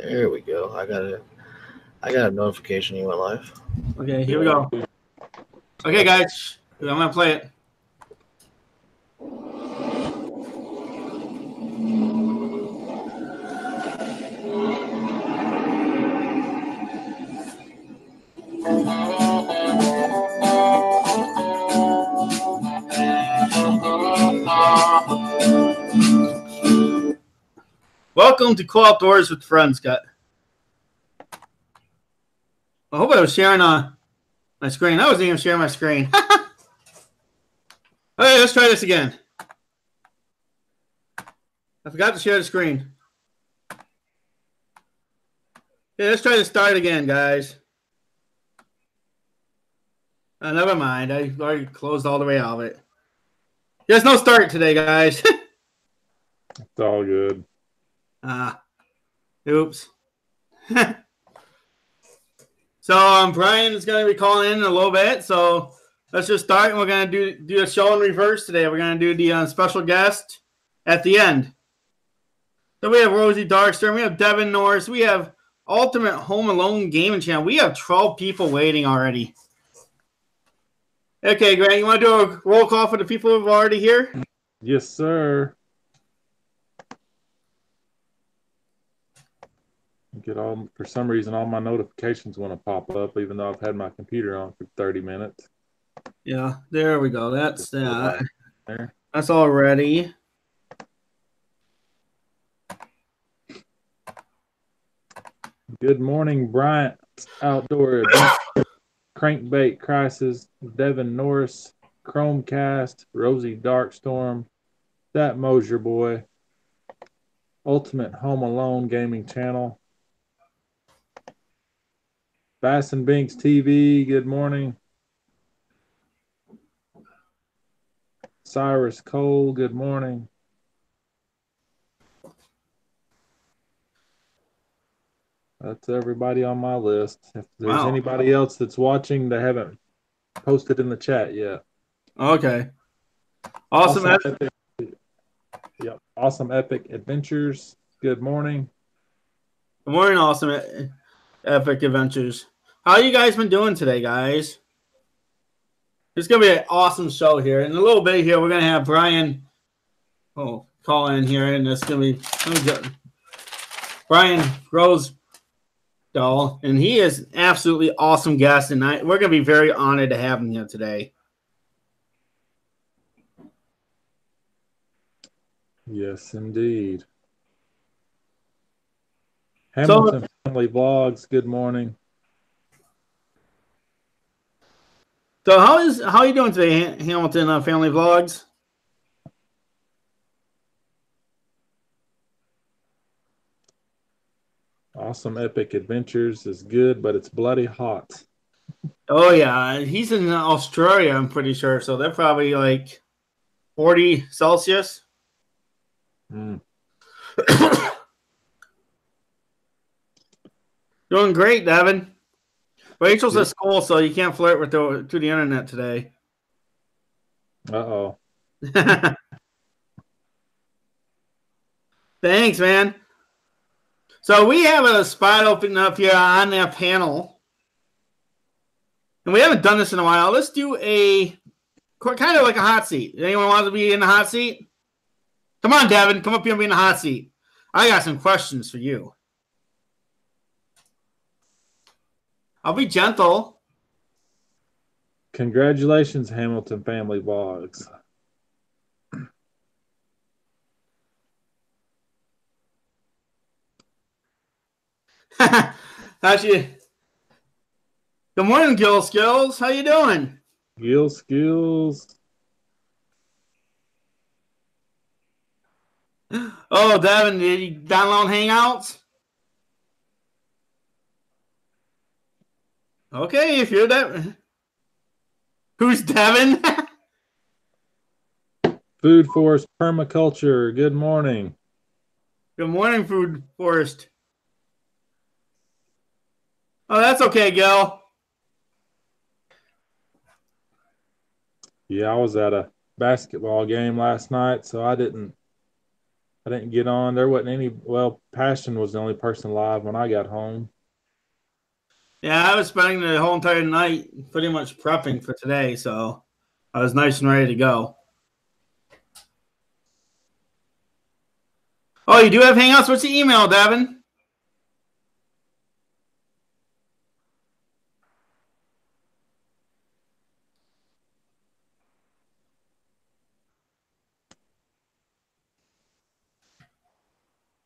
There we go. I got a notification you went live. Okay, here we go. Okay, guys, I'm gonna play it. Welcome to Cool Outdoors with Friends, Scott. I hope I was sharing my screen. I wasn't even sharing my screen. Okay, let's try this again. I forgot to share the screen. Okay, let's try to start again, guys. Never mind. I already closed all the way out of it. There's no start today, guys. It's all good. Oops. So Brian is going to be calling in a little bit. So let's just start, and we're going to do a show in reverse today. We're going to do the special guest at the end. So we have Rosie Darkstorm, we have Devin Norris, we have Ultimate Home Alone Gaming Channel. We have 12 people waiting already. Okay, Grant, you want to do a roll call for the people who are already here? Yes, sir. For some reason, all my notifications want to pop up, even though I've had my computer on for 30 minutes. Yeah, there we go. That's there. That's all ready. Good morning, Bryant Outdoor Adventure, Crankbait Crisis, Devin Norris, Chromecast, Rosie Darkstorm, That Mosier Boy, Ultimate Home Alone Gaming Channel, Bass and Binks TV, good morning. Cyrus Kohl, good morning. That's everybody on my list. If there's anybody else that's watching that haven't posted in the chat yet. Okay. Awesome Epic. Yep. Awesome Epic Adventures. Good morning. Good morning, Awesome Epic Adventures. How you guys been doing today, guys? It's going to be an awesome show here. In a little bit here, we're going to have Brian call in here, and it's going to be Brian Brosdahl, and he is absolutely awesome guest, and we're going to be very honored to have him here today. Yes, indeed. Hamilton Family Vlogs, good morning. So how are you doing today, Hamilton Family Vlogs? Awesome Epic Adventures is good, but it's bloody hot. Oh, yeah. He's in Australia, I'm pretty sure. So they're probably like 40 Celsius. Doing great, Devin. Rachel's at school, so you can't flirt with to the internet today. Uh-oh. Thanks, man. So we have a spot open up here on their panel. And we haven't done this in a while. Let's do a kind of like a hot seat. Anyone want to be in the hot seat? Come on, Devin. Come up here and be in the hot seat. I got some questions for you. I'll be gentle. Congratulations, Hamilton Family Vlogs. How's you? Good morning, Gil Skills. How you doing? Gil Skills. Oh, Devin, did you download Hangouts? Okay, if you're Devin. Who's Devin? Food Forest Permaculture, good morning. Good morning, Food Forest. Oh, that's okay, Gil. Yeah, I was at a basketball game last night, so I didn't I didn't get on. There wasn't any. Well, Passion was the only person live when I got home. Yeah, I was spending the whole entire night pretty much prepping for today, so I was nice and ready to go. Oh, you do have Hangouts? What's the email, Devin?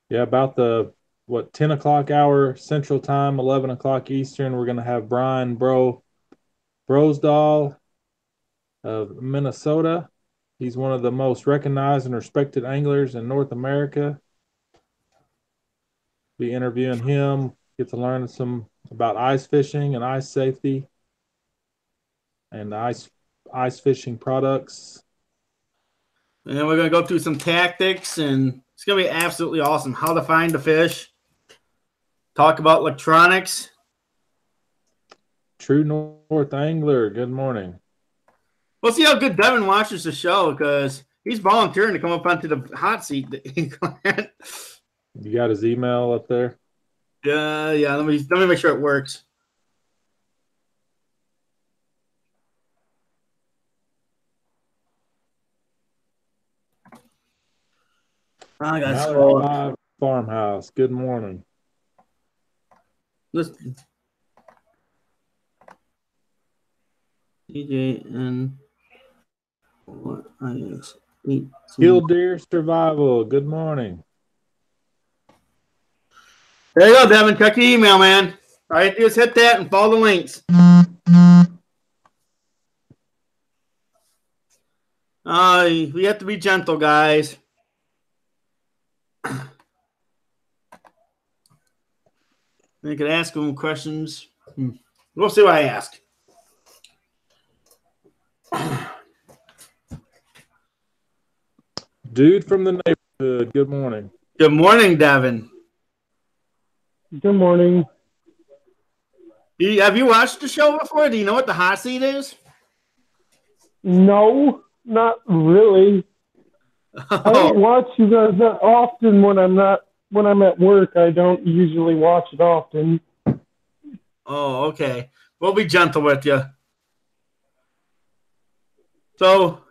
Yeah, about the 10 o'clock hour Central Time, 11 o'clock Eastern. We're going to have Brian Brosdahl of Minnesota. He's one of the most recognized and respected anglers in North America. Be interviewing him, get to learn some about ice fishing and ice safety and ice fishing products. And then we're going to go through some tactics, and it's going to be absolutely awesome. How to find the fish. Talk about electronics. True North Angler, good morning. We'll see how good Devin watches the show because he's volunteering to come up onto the hot seat. You got his email up there? Yeah. Let me make sure it works. I got Mallard Farmhouse. Good morning. Listen. DJ and what Killdeer Survival. Good morning. There you go, Devin. Check your email, man. All right, just hit that and follow the links. We have to be gentle, guys. You can ask them questions. We'll see what I ask. Dude from the neighborhood. Good morning. Good morning, Devin. Good morning. Have you watched the show before? Do you know what the hot seat is? No, not really. I don't watch you guys that often when I'm at work. I don't usually watch it often. Oh, okay. We'll be gentle with you. So,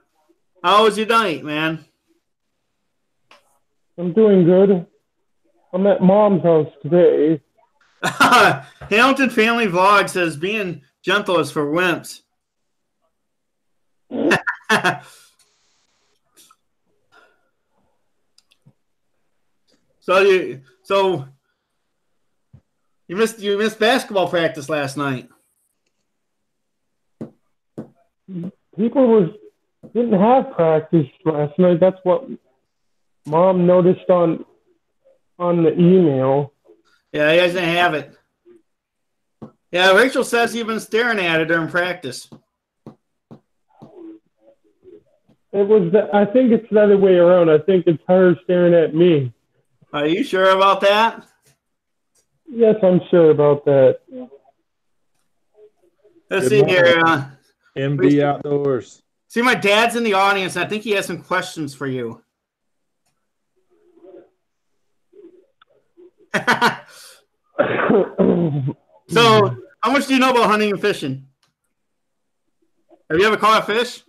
how was your night, man? I'm doing good. I'm at Mom's house today. Hamilton Family Vlog says being gentle is for wimps. So you missed basketball practice last night. People didn't have practice last night. That's what Mom noticed on the email. Yeah, he doesn't have it. Yeah, Rachel says you've been staring at it during practice. I think it's the other way around. I think it's her staring at me. Are you sure about that? Yes, I'm sure about that. Let's see here. MD Outdoors. See, my dad's in the audience, and I think he has some questions for you. So, how much do you know about hunting and fishing? Have you ever caught a fish?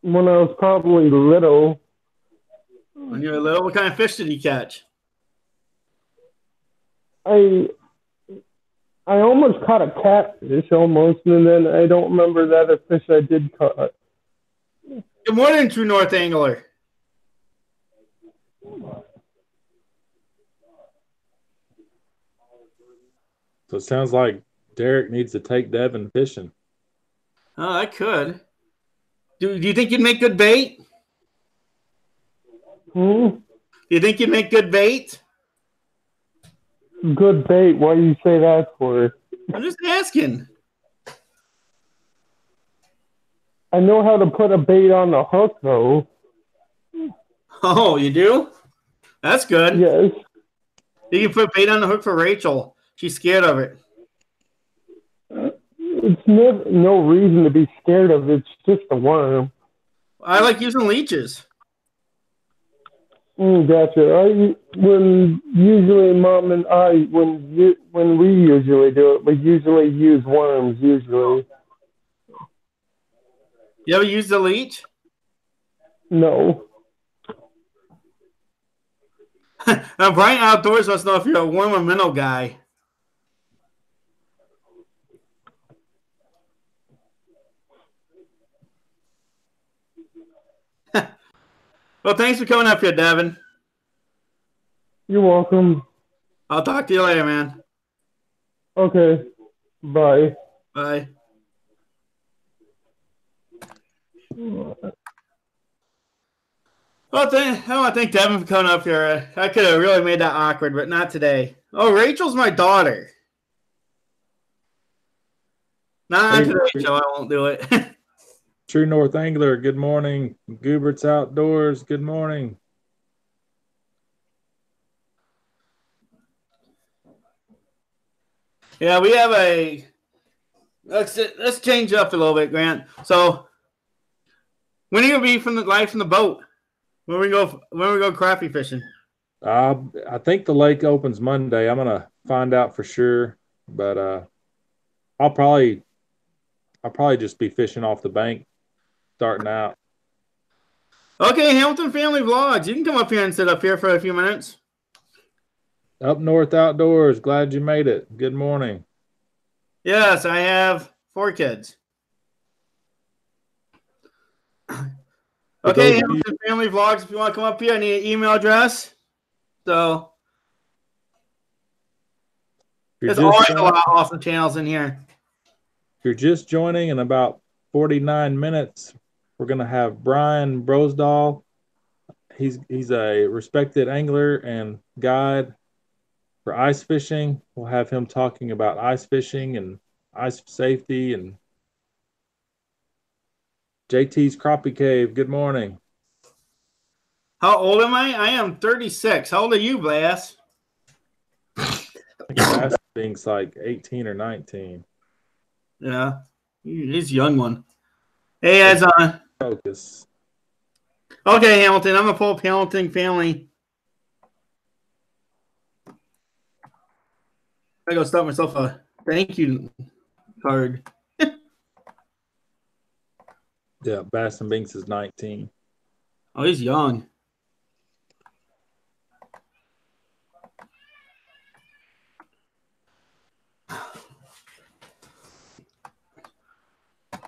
When I was probably little. When you were little, what kind of fish did you catch? I almost caught a catfish almost, and then I don't remember the other fish I did catch. Good morning, True North Angler. So it sounds like Derek needs to take Devin fishing. Oh, I could. Do you think you'd make good bait? Do you think you'd make good bait? Good bait. Why do you say that for? I'm just asking. I know how to put a bait on the hook, though. Oh, you do? That's good. Yes. You can put bait on the hook for Rachel. She's scared of it. It's no reason to be scared of it. It's just a worm. I like using leeches. Gotcha. When usually Mom and I, when we usually do it, we usually use worms. Usually, You ever use the leech? no. Now, Brian Outdoors wants to know if you're a worm or minnow guy. Well, thanks for coming up here, Devin. You're welcome. I'll talk to you later, man. Okay. Bye. Bye. Well, I want to thank Devin for coming up here. I could have really made that awkward, but not today. Oh, Rachel's my daughter. Not today, so I won't do it. True North Angler, good morning. Goobert's Outdoors, good morning. Yeah, we have a. Let's change up a little bit, Grant. So, when are you gonna be live from the boat? When we go crappie fishing? I think the lake opens Monday. I'm gonna find out for sure, but I'll probably just be fishing off the bank, starting out. Okay, Hamilton Family Vlogs. You can come up here and sit up here for a few minutes. Up North Outdoors. Glad you made it. Good morning. Yes, I have 4 kids. Okay, Hamilton Family Vlogs. If you want to come up here, I need an email address. So there's always a lot of awesome channels in here. If you're just joining in about 49 minutes, we're going to have Brian Brosdahl. He's a respected angler and guide for ice fishing. We'll have him talking about ice fishing and ice safety. And JT's Crappie Cave, good morning. How old am I? I am 36. How old are you, Blass? I think Bass Bink's like 18 or 19. Yeah, he's a young one. Hey, guys, focus. Okay, Hamilton. I'm a full Hamilton family. I gotta start myself a thank you card. Yeah, Bass and Binks is 19. Oh, he's young.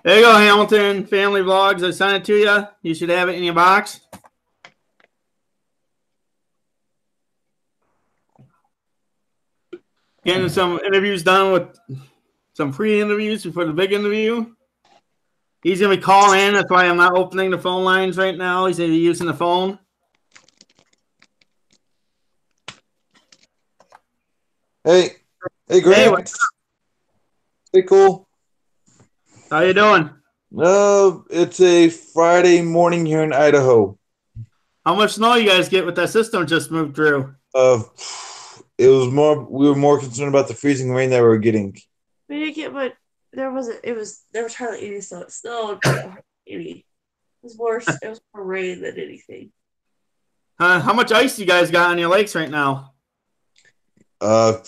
There you go, Hamilton Family Vlogs. I sent it to you. You should have it in your box. Getting some interviews done with some pre-interviews before the big interview. He's going to be calling in. That's why I'm not opening the phone lines right now. He's going to be using the phone. Hey, Grant. Hey, Kohl. How you doing? It's a Friday morning here in Idaho. How much snow you guys get with that system just moved through? We were more concerned about the freezing rain that we were getting. We didn't get what there was hardly any snow. It snowed any. It was worse. It was more rain than anything. How much ice you guys got on your lakes right now? I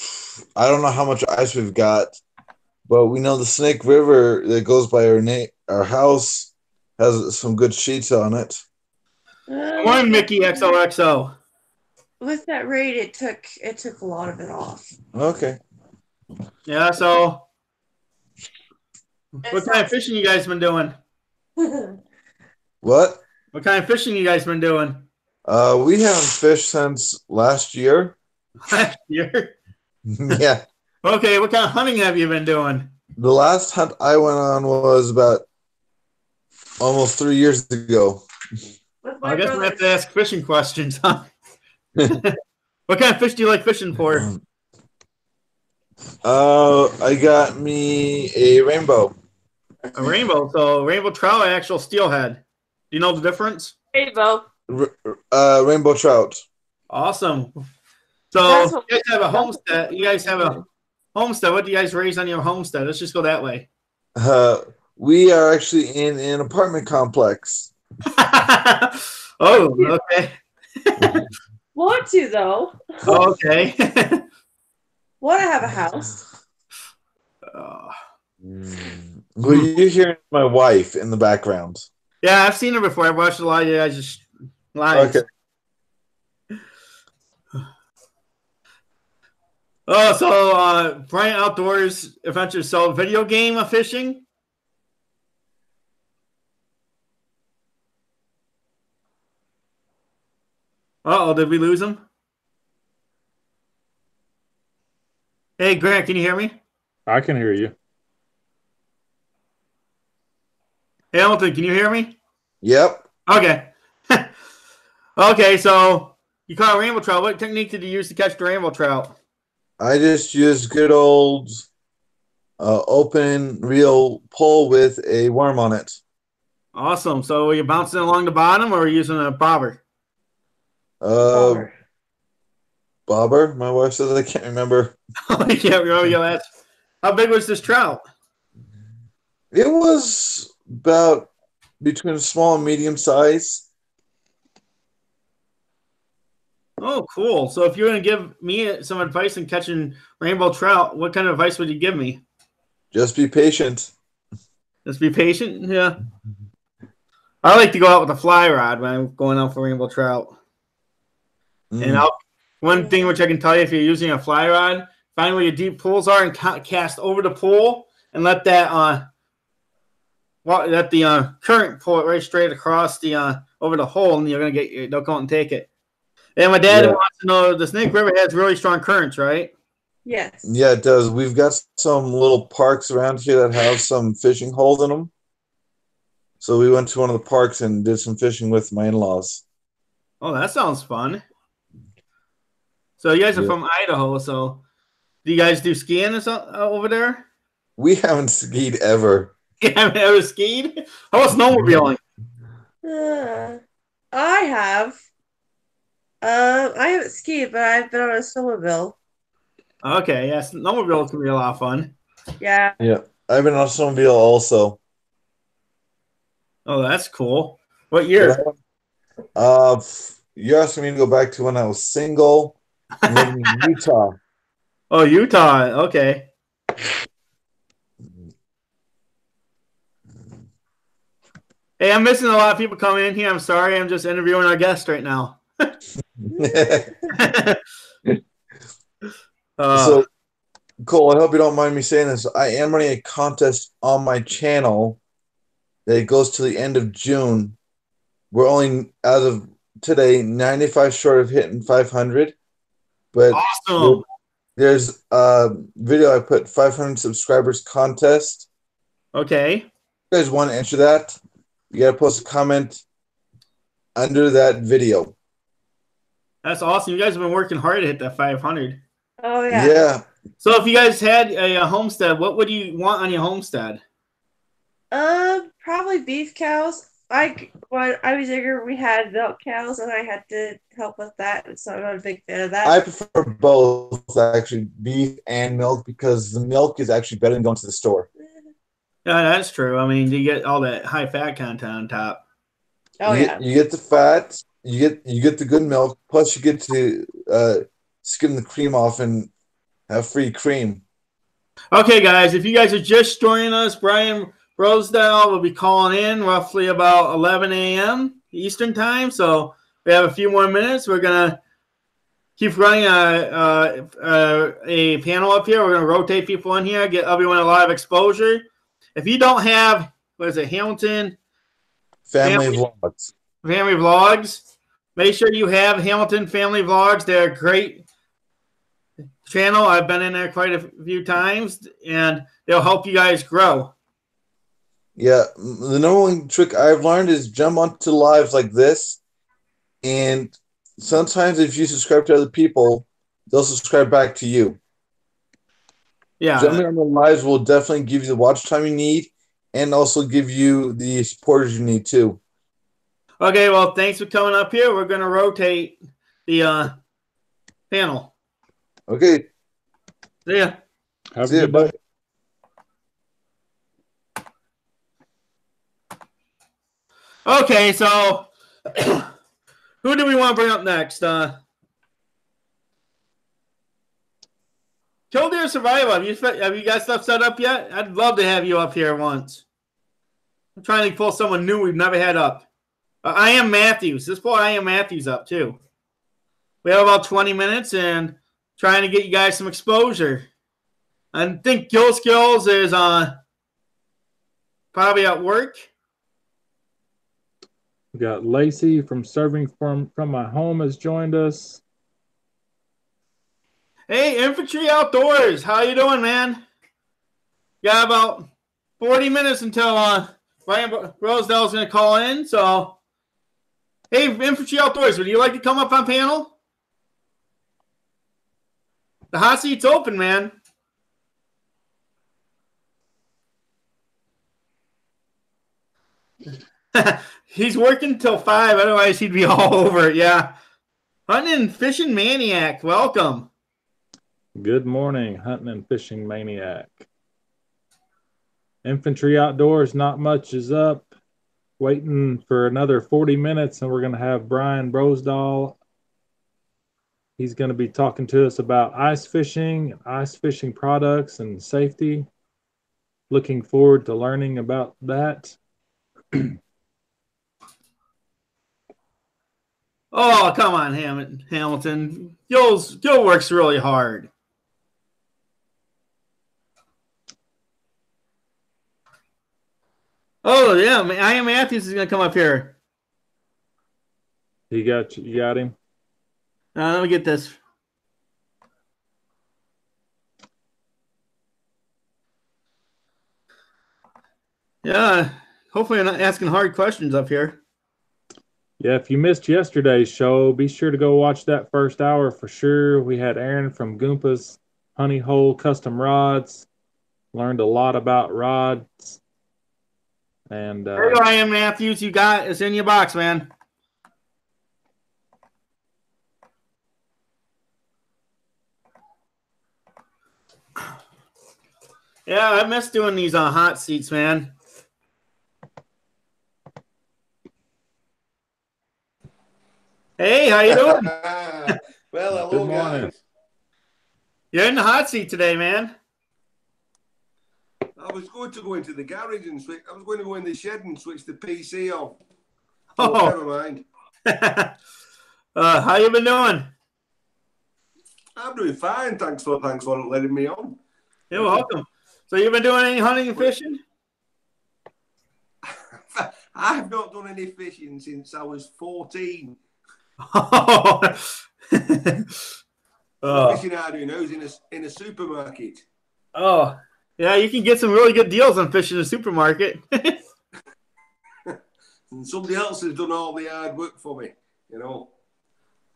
don't know how much ice we've got, but we know the Snake River that goes by our house has some good sheets on it. One Mickey XOXO. With that rain, it took a lot of it off. Okay. Yeah. So, what kind of fishing you guys been doing? What? What kind of fishing you guys been doing? We haven't fished since last year. Last year? Yeah. Okay, what kind of hunting have you been doing? The last hunt I went on was about almost 3 years ago. I guess we have to ask fishing questions, huh? What kind of fish do you like fishing for? I got me a rainbow. A rainbow. So rainbow trout or actual steelhead? Do you know the difference? Rainbow. Rainbow trout. Awesome. So you guys have a homestead. You guys have a homestead. What do you guys raise on your homestead? Let's just go that way. We are actually in an apartment complex. Oh, okay. Want to though? Okay. Want to have a house? Well, you hear my wife in the background. Yeah, I've seen her before. I've watched a lot of you guys just lives. Okay. Oh, so Brian Outdoors Adventures. So video game of fishing? Uh-oh, did we lose him? Hey, Grant, can you hear me? I can hear you. Hamilton, can you hear me? Yep. Okay. Okay, so you caught a rainbow trout. What technique did you use to catch the rainbow trout? I just used good old open reel pole with a worm on it. Awesome. So were you bouncing along the bottom or were you using a bobber? Bobber? My wife says I can't remember. I can't remember that. How big was this trout? It was about between small and medium size. Oh, cool. So if you're going to give me some advice in catching rainbow trout, what kind of advice would you give me? Just be patient. Just be patient? Yeah. I like to go out with a fly rod when I'm going out for rainbow trout. And one thing which I can tell you, if you're using a fly rod, find where your deep pools are and cast over the pool and let that the current pull it right straight across the over the hole, and you're gonna they'll come out and take it. And my dad wants to know, the Snake River has really strong currents, right? Yes. Yeah, it does. We've got some little parks around here that have some fishing holes in them. So we went to one of the parks and did some fishing with my in-laws. Oh, that sounds fun. So you guys are from Idaho, so do you guys do skiing or something over there? We haven't skied ever. You haven't ever skied? How about snowmobiling? I have. I haven't skied, but I've been on a snowmobile. Okay, yeah, snowmobile can be a lot of fun. Yeah. Yeah, I've been on a snowmobile also. Oh, that's cool. What year? You're asking me to go back to when I was single, living in Utah. Oh, Utah. Okay. Hey, I'm missing a lot of people coming in here. I'm sorry. I'm just interviewing our guest right now. So, Cole, I hope you don't mind me saying this. I am running a contest on my channel that goes to the end of June. We're only, as of today, 95 short of hitting 500. But awesome. There's a video I put, 500 subscribers contest. Okay. If you guys want to enter that, you got to post a comment under that video. That's awesome. You guys have been working hard to hit that 500. Oh, yeah. Yeah. So if you guys had a homestead, what would you want on your homestead? Probably beef cows. When I was younger, we had milk cows, and I had to help with that, and so I'm not a big fan of that. I prefer both, actually, beef and milk, because the milk is actually better than going to the store. Yeah, that's true. I mean, you get all that high fat content on top. Oh, yeah. You get the fat, you get the good milk, plus you get to skim the cream off and have free cream. Okay, guys, if you guys are just joining us, Brian Brosdahl will be calling in roughly about 11 a.m. Eastern time. So we have a few more minutes. We're going to keep running a panel up here. We're going to rotate people in here, get everyone a lot of exposure. If you don't have, what is it, Hamilton? Family Vlogs. Family Vlogs. Make sure you have Hamilton Family Vlogs. They're a great channel. I've been in there quite a few times, and they'll help you guys grow. Yeah, the number one trick I've learned is jump onto lives like this, and sometimes if you subscribe to other people, they'll subscribe back to you. Yeah. Jumping on the lives will definitely give you the watch time you need, and also give you the supporters you need too. Okay, well, thanks for coming up here. We're going to rotate the panel. Okay. See ya. Have a good day. Okay, so who do we want to bring up next? Killdeer Survival. Have you got stuff set up yet? I'd love to have you up here once. I'm trying to pull someone new we've never had up. I am Matthews. Let's pull I am Matthews up too. We have about 20 minutes and trying to get you guys some exposure. I think Gil Skills is probably at work. We got Lacey from Serving from My Home has joined us. Hey, Infantry Outdoors. How you doing, man? Got about 40 minutes until Ryan Brosdahl is going to call in. So, hey, Infantry Outdoors, would you like to come up on panel? The hot seat's open, man. He's working till 5. Otherwise, he'd be all over it. Yeah. Hunting and Fishing Maniac, welcome. Good morning, Hunting and Fishing Maniac. Infantry Outdoors, not much is up. Waiting for another 40 minutes, and we're going to have Brian Brosdahl. He's going to be talking to us about ice fishing products, and safety. Looking forward to learning about that. Oh, come on, Hamilton. Gil works really hard. Oh, yeah. I am Matthews is going to come up here. You got him? Let me get this. Yeah. Hopefully I'm not asking hard questions up here. Yeah, if you missed yesterday's show, be sure to go watch that first hour for sure. We had Aaron from Goompa's Honey Hole Custom Rods. Learned a lot about rods. And there I am, Matthews. You got it's in your box, man. Yeah, I miss doing these on hot seats, man. Hey, how you doing? Well, hello, good morning. guys. You're in the hot seat today, man. I was going to go into the garage and switch. I was going to go in the shed and switch the PC on. Oh, never mind. How you been doing? I'm doing fine. Thanks for letting me on. You're welcome. So you've been doing any hunting and fishing? I have not done any fishing since I was 14. Oh. The fishing I do now is in a supermarket. Oh, yeah, you can get some really good deals on fishing in the supermarket. And somebody else has done all the hard work for me, you know.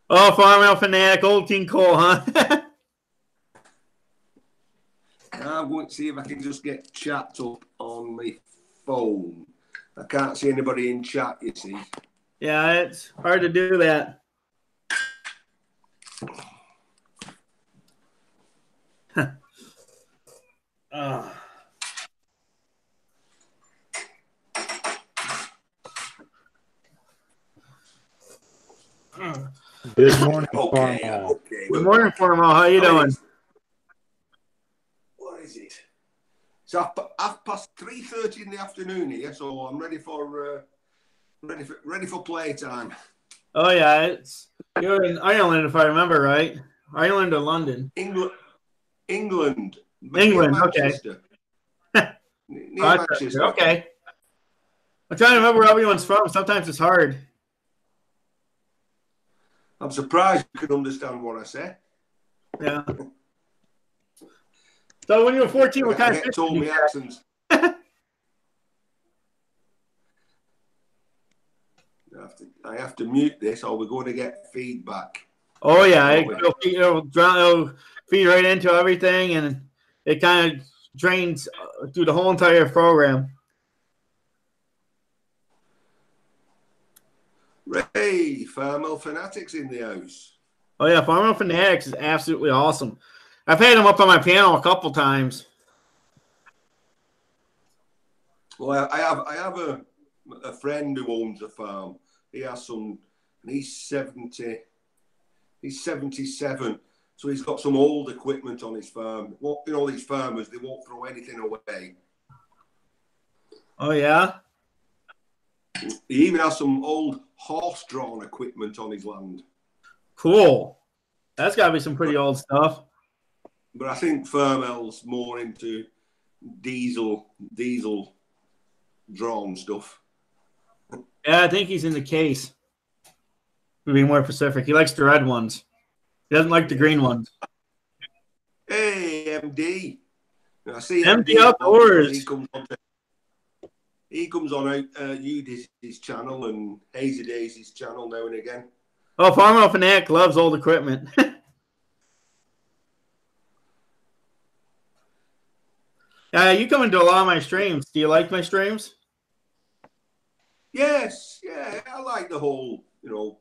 Oh, Farmville Fanatic, old King Kohl, huh? I'm going to see if I can just get chat up on my phone. I can't see anybody in chat, you see. Yeah, it's hard to do that. Good morning, Okay. Good morning, Farmville. How you doing? What is it? It's half past 3:30 in the afternoon here, so I'm ready for playtime. Oh yeah, you're in Ireland if I remember right. Ireland or London? England. England. Manchester. Okay. Near Manchester. Okay. I'm trying to remember where everyone's from. Sometimes it's hard. I'm surprised you can understand what I say. Yeah. So when you were 14, what kind of fish told did me you accents. I have to mute this or we're going to get feedback. Oh, yeah. It'll feed right into everything, and it kind of drains through the whole entire program. Ray, Farmill Fanatics in the house. Oh, yeah. Farmill Fanatics is absolutely awesome. I've had him up on my panel a couple times. Well, I have a friend who owns a farm. He has some, and he's 70. He's 77. So he's got some old equipment on his farm. Well, you know, these farmers, they won't throw anything away. Oh, yeah? He even has some old horse-drawn equipment on his land. Cool. That's got to be some pretty old stuff. But I think Farbill's more into diesel drawn stuff. Yeah, I think he's in the case. To be more specific, he likes the red ones. He doesn't like the green ones. Hey, MD. I see MD Outdoors. He comes on out Udis's channel and Hazy Daisy's channel now and again. Oh, Farmer Fanatic loves old equipment. You come into a lot of my streams. Do you like my streams? Yes, yeah, I like the whole, you know,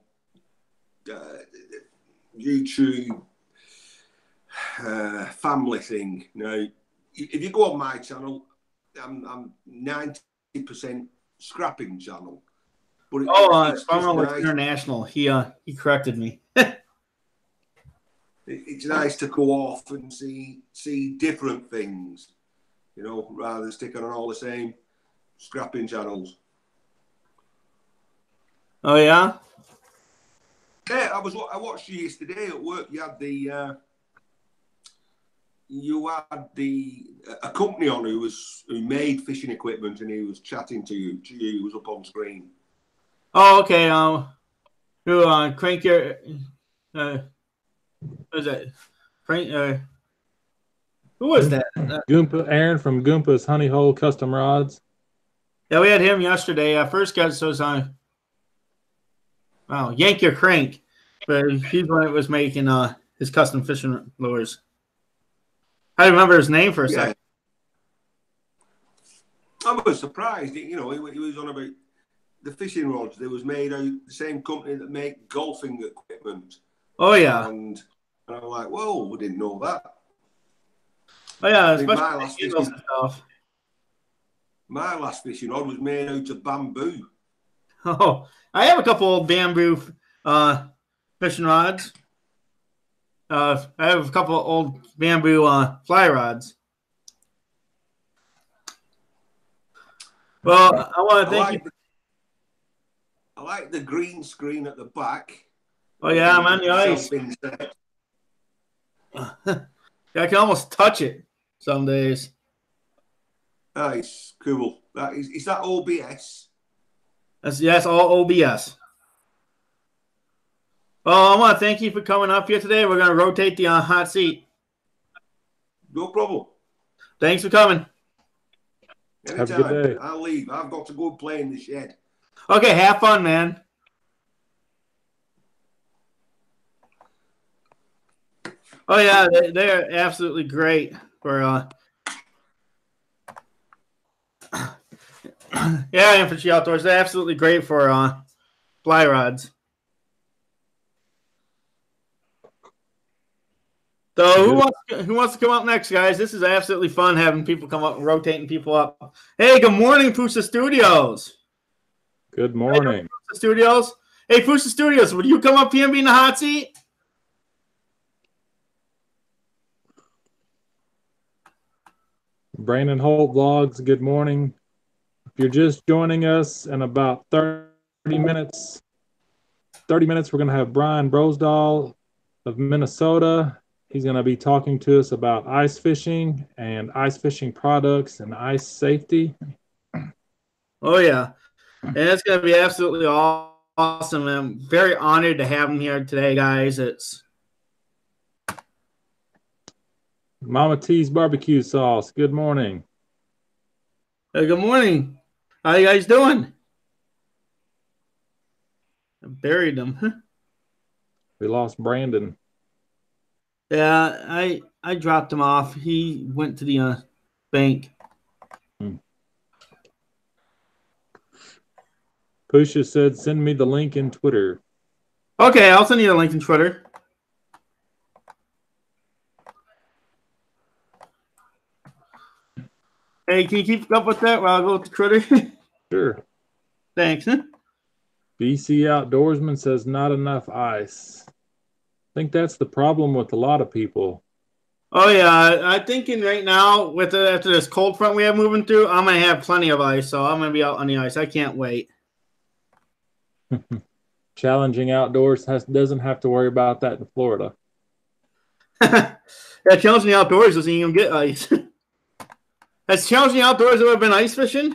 YouTube family thing. Now, if you go on my channel, I'm 90% scrapping channel. But Farmer nice. International. He corrected me. It's nice to go off and see different things, you know, rather than sticking on all the same scrapping channels. Oh yeah. Yeah, I watched you yesterday at work. You had a company on who made fishing equipment, and he was chatting to you. He was up on screen. Oh, okay. Crank your. What is that? Frank. Who was that? Goompa Aaron from Goompa's Honey Hole Custom Rods. Yeah, we had him yesterday. First guy was on. Wow, Yank Your Crank, but he's the one that was making his custom fishing lures. I remember his name for a second. I was surprised. You know, he was on about the fishing rods. They was made out the same company that make golfing equipment. Oh yeah, and I'm like, whoa, we didn't know that. Oh yeah, especially my last fishing rod was made out of bamboo. Oh, I have a couple old bamboo fishing rods. I have a couple of old bamboo fly rods. Well, I want to thank you. I like the green screen at the back. Oh yeah, I'm on the ice. Yeah, I can almost touch it some days. Nice, cool. Is that OBS? Yes, all OBS. Well, I want to thank you for coming up here today. We're going to rotate the hot seat. No problem. Thanks for coming. Anytime. Have a good day. I'll leave. I've got to go and play in the shed. Okay, have fun, man. Oh, yeah, they're absolutely great for yeah, Infantry Outdoors. They're absolutely great for fly rods. So who wants to come up next, guys? This is absolutely fun having people come up and rotating people up. Hey, good morning, Fusa Studios. Good morning. Hey, Fusa Studios. Hey, Fusa Studios, would you come up here and be in the hot seat? Brandon Holt Vlogs, good morning. If you're just joining us in about 30 minutes, we're going to have Brian Brosdahl of Minnesota. He's going to be talking to us about ice fishing and ice fishing products and ice safety. Oh, yeah. And it's going to be absolutely awesome. I'm very honored to have him here today, guys. It's Mama T's barbecue sauce. Good morning. Hey, good morning. How you guys doing? I buried them. We lost Brandon. Yeah, I dropped him off. He went to the bank. Pusha said, send me the link in Twitter. Okay, I'll send you the link in Twitter. Hey, can you keep up with that while I go with the Twitter? Sure. Thanks. BC Outdoorsman says not enough ice. I think that's the problem with a lot of people. Oh yeah, I'm thinking right now with after this cold front we have moving through, I'm gonna have plenty of ice, so I'm gonna be out on the ice. I can't wait. Challenging Outdoors doesn't have to worry about that in Florida. Yeah, Challenging Outdoors doesn't even get ice. Has Challenging Outdoors ever been ice fishing?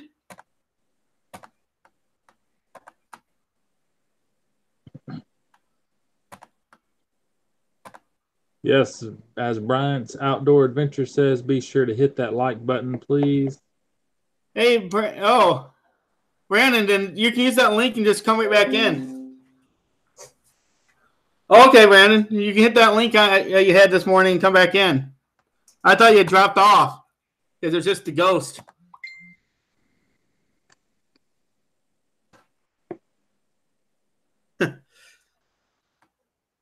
Yes, as Bryant's Outdoor Adventure says, be sure to hit that like button, please. Hey, Brandon, then you can use that link and just come right back in. Okay, Brandon, you can hit that link you had this morning and come back in. I thought you had dropped off because it's just the ghost.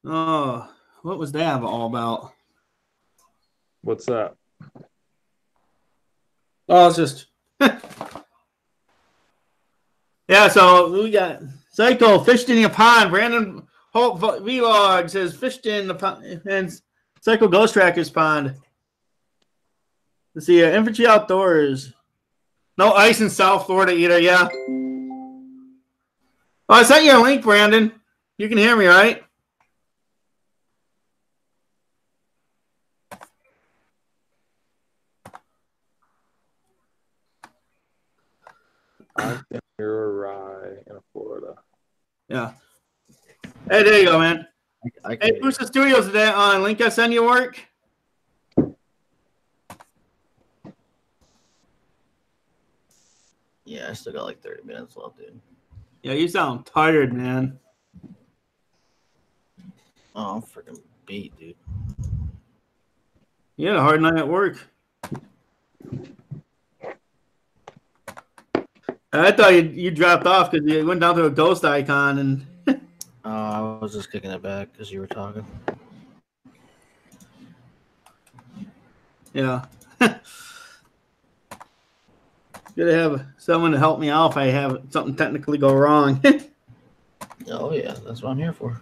Oh, what was that all about? What's that? Oh, it's just yeah. So we got Psycho fished in a pond. Brandon Hope Vlog says fished in the pond, and Psycho Ghost Tracker's pond. Let's see, Infantry Outdoors. No ice in South Florida either. Yeah. Oh, I sent you a link, Brandon. You can hear me, right? I think you're right in Florida. Yeah. Hey, there you go, man. I Hey, Booster Studios today on link I send you work. Yeah, I still got like 30 minutes left, dude. Yeah, you sound tired, man. Oh, I'm freaking beat, dude. You had a hard night at work. I thought you dropped off because you went down to a ghost icon and. I was just kicking it back because you were talking. Yeah. Good to have someone to help me out if I have something technically go wrong. Oh yeah, that's what I'm here for.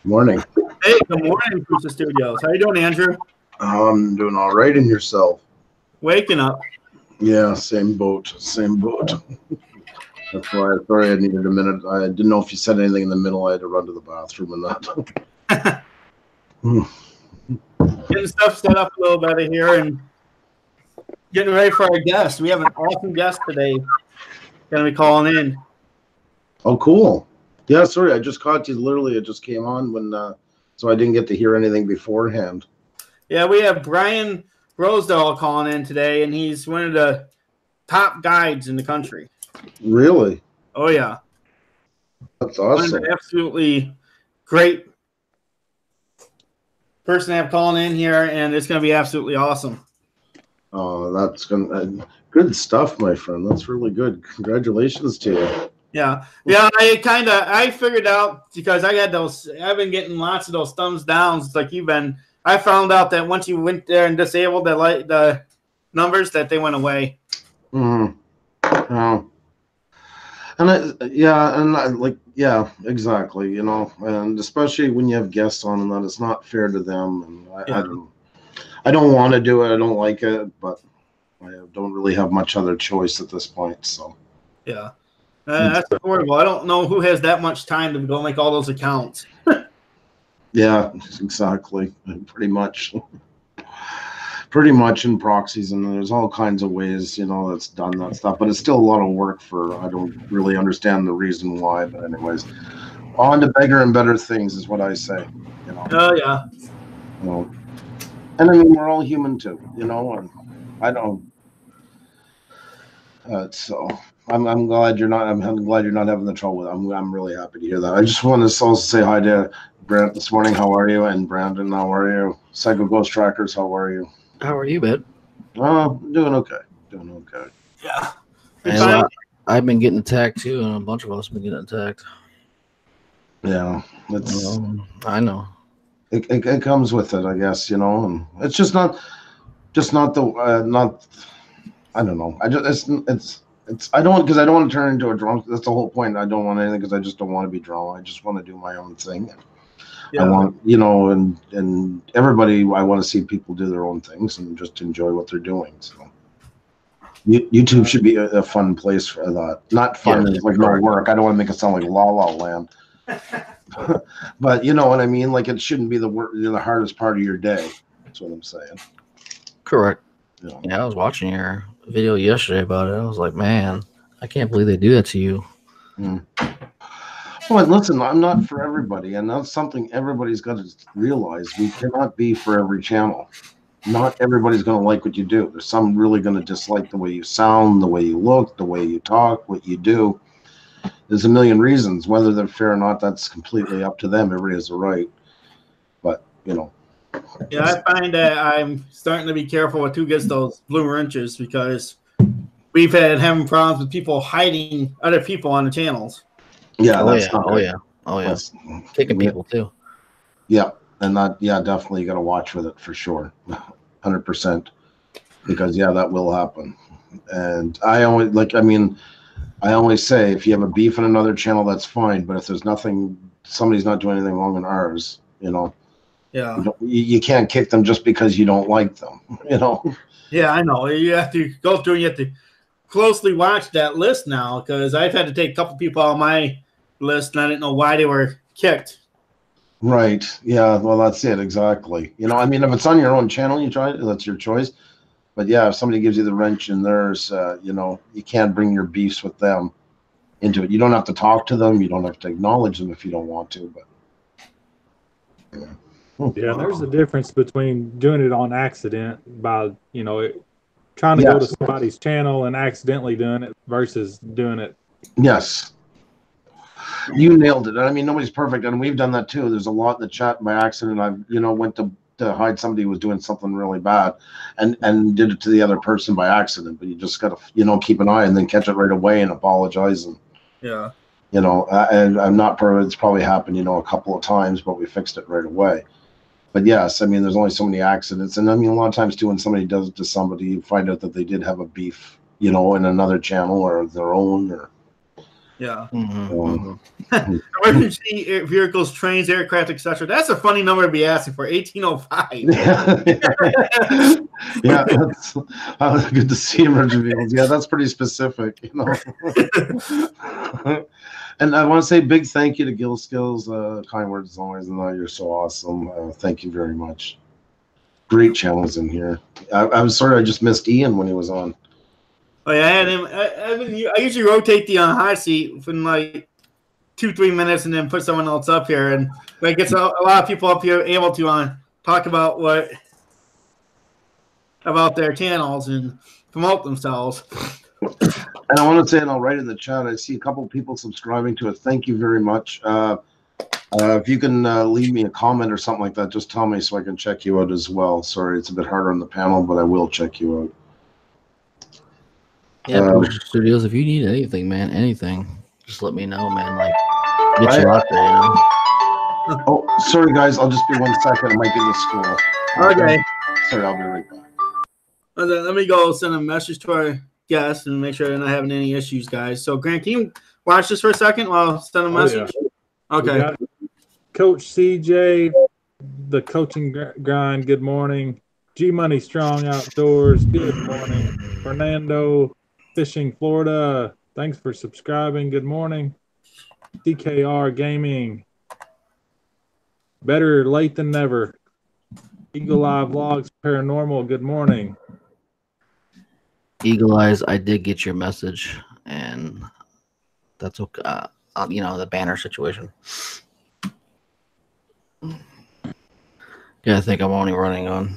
Morning. Hey, good morning, Booster Studios. How you doing, Andrew? I'm doing all right, and yourself? Waking up. Yeah, same boat. Same boat. That's why. Sorry, I needed a minute. I didn't know if you said anything in the middle. I had to run to the bathroom and that. Getting stuff set up a little better here and getting ready for our guest. We have an awesome guest today. Going to be calling in. Oh, cool. Yeah, sorry, I just caught you. Literally, it just came on when, so I didn't get to hear anything beforehand. Yeah, we have Brian Brosdahl calling in today, and he's one of the top guides in the country. Really? Oh, yeah. That's awesome. Absolutely great person to have calling in here, and it's going to be absolutely awesome. Oh, that's good stuff, my friend. That's really good. Congratulations to you. Yeah. I figured out because I've been getting lots of those thumbs downs like you've been. I found out that once you went there and disabled the numbers, that they went away. Mm-hmm. Oh. And exactly. You know, and especially when you have guests on and that, it's not fair to them. And I don't want to do it. I don't like it, but I don't really have much other choice at this point. So. Yeah. That's horrible. I don't know who has that much time to go make all those accounts. Yeah, exactly. Pretty much in proxies, and there's all kinds of ways, that's done that stuff. But it's still a lot of work I don't really understand the reason why. But anyways, on to bigger and better things is what I say. Oh yeah. And I mean, we're all human too, and I don't. So. I'm glad you're not. I'm glad you're not having the trouble with it. I'm really happy to hear that. I just want to also say hi to Brent this morning. How are you? And Brandon, how are you? Psycho Ghost Trackers, how are you? How are you, Ben? Doing okay. Yeah. And I've been getting attacked too, and a bunch of us have been getting attacked. Yeah, I know. It comes with it, I guess. And it's just not I don't know. I just it's I don't because I don't want to turn into a drama. That's the whole point. I don't want anything because I just don't want to be drama. I just want to do my own thing. Yeah. I want, you know, and everybody, I want to see people do their own things and just enjoy what they're doing. So YouTube should be a fun place for that. Not fun is like no work. I don't want to make it sound like La La Land. But you know what I mean? Like it shouldn't be the hardest part of your day. That's what I'm saying. Correct. You know? Yeah, I was watching your video yesterday about it. I was like, man, I can't believe they do that to you. Well, listen, I'm not for everybody, and that's something everybody's got to realize. We cannot be for every channel. Not everybody's going to like what you do. There's some really going to dislike the way you sound, the way you look, the way you talk, what you do. There's a million reasons. Whether they're fair or not, that's completely up to them. Everybody has a right. But, you know. Yeah, I find that I'm starting to be careful with who gets those blue wrenches because we've having problems with people hiding other people on the channels. Yeah, oh yeah. Kicking people too. Yeah, and that definitely you got to watch with it for sure, 100%, because that will happen. And I always say if you have a beef in another channel, that's fine. But if there's nothing, somebody's not doing anything wrong in ours, you know. Yeah. You can't kick them just because you don't like them, you know. Yeah, I know. You have to go through and you have to closely watch that list now because I've had to take a couple people on my list and I didn't know why they were kicked. Right. Yeah. Well, that's it. Exactly. You know, I mean, if it's on your own channel, you try it. That's your choice. But yeah, if somebody gives you the wrench in theirs, you know, you can't bring your beefs with them into it. You don't have to talk to them. You don't have to acknowledge them if you don't want to. But yeah, there's a difference between doing it on accident by, you know, trying to go to somebody's channel and accidentally doing it versus doing it. Yes. You nailed it. I mean, nobody's perfect, and we've done that too. There's a lot in the chat by accident. I've, you know, went to hide somebody who was doing something really bad, and did it to the other person by accident. But you just gotta, you know, keep an eye and then catch it right away and apologize. And yeah, you know, and I'm not perfect. It's probably happened, you know, a couple of times, but we fixed it right away. But yes, I mean, there's only so many accidents, and I mean, a lot of times too, when somebody does it to somebody, you find out that they did have a beef, you know, in another channel or their own, or. Yeah. Emergency vehicles, trains, aircraft, etc. That's a funny number to be asking for. 1805. Yeah, that's good to see emergency vehicles. Yeah, that's pretty specific, you know. And I want to say big thank you to Gil Skills. Kind words as always. And you're so awesome. Thank you very much. Great channels in here. I'm sorry I just missed Ian when he was on. Oh yeah, I had him. I usually rotate the hot seat for like 2-3 minutes and then put someone else up here, and that gets a lot of people up here able to talk about their channels and promote themselves. And I want to say, and I'll write in the chat, I see a couple of people subscribing to it. Thank you very much. If you can leave me a comment or something like that, just tell me so I can check you out as well. Sorry, it's a bit harder on the panel, but I will check you out. Yeah, Booster Studios, if you need anything, man, anything, just let me know, man. Like, get you out there, you know? Oh, sorry, guys. I'll just be 1 second. I might be in the school. Okay. Sorry, I'll be right back. Let me go send a message to our guests and make sure they're not having any issues, guys. So, Grant, can you watch this for a second while I send a message? Yeah. Okay. Coach CJ, the coaching grind, good morning. G Money Strong Outdoors, good morning. Fernando, Fishing Florida, thanks for subscribing, good morning. DKR Gaming, better late than never. Eagle Eye Vlogs Paranormal, good morning. Eagle Eyes, I did get your message, and that's okay. You know, the banner situation. Yeah, I think I'm only running on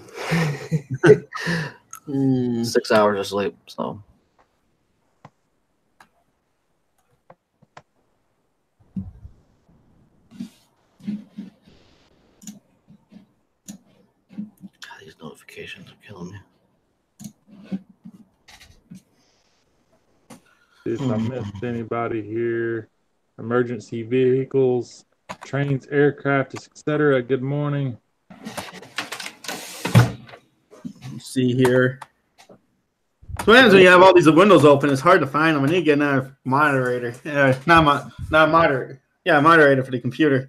6 hours of sleep, so. God, these notifications are killing me. If I missed anybody here, emergency vehicles, trains, aircraft, etc. Good morning. Let's see here. Sometimes when you have all these windows open, it's hard to find them. I need to get another moderator. Not moderator. Yeah, moderator for the computer.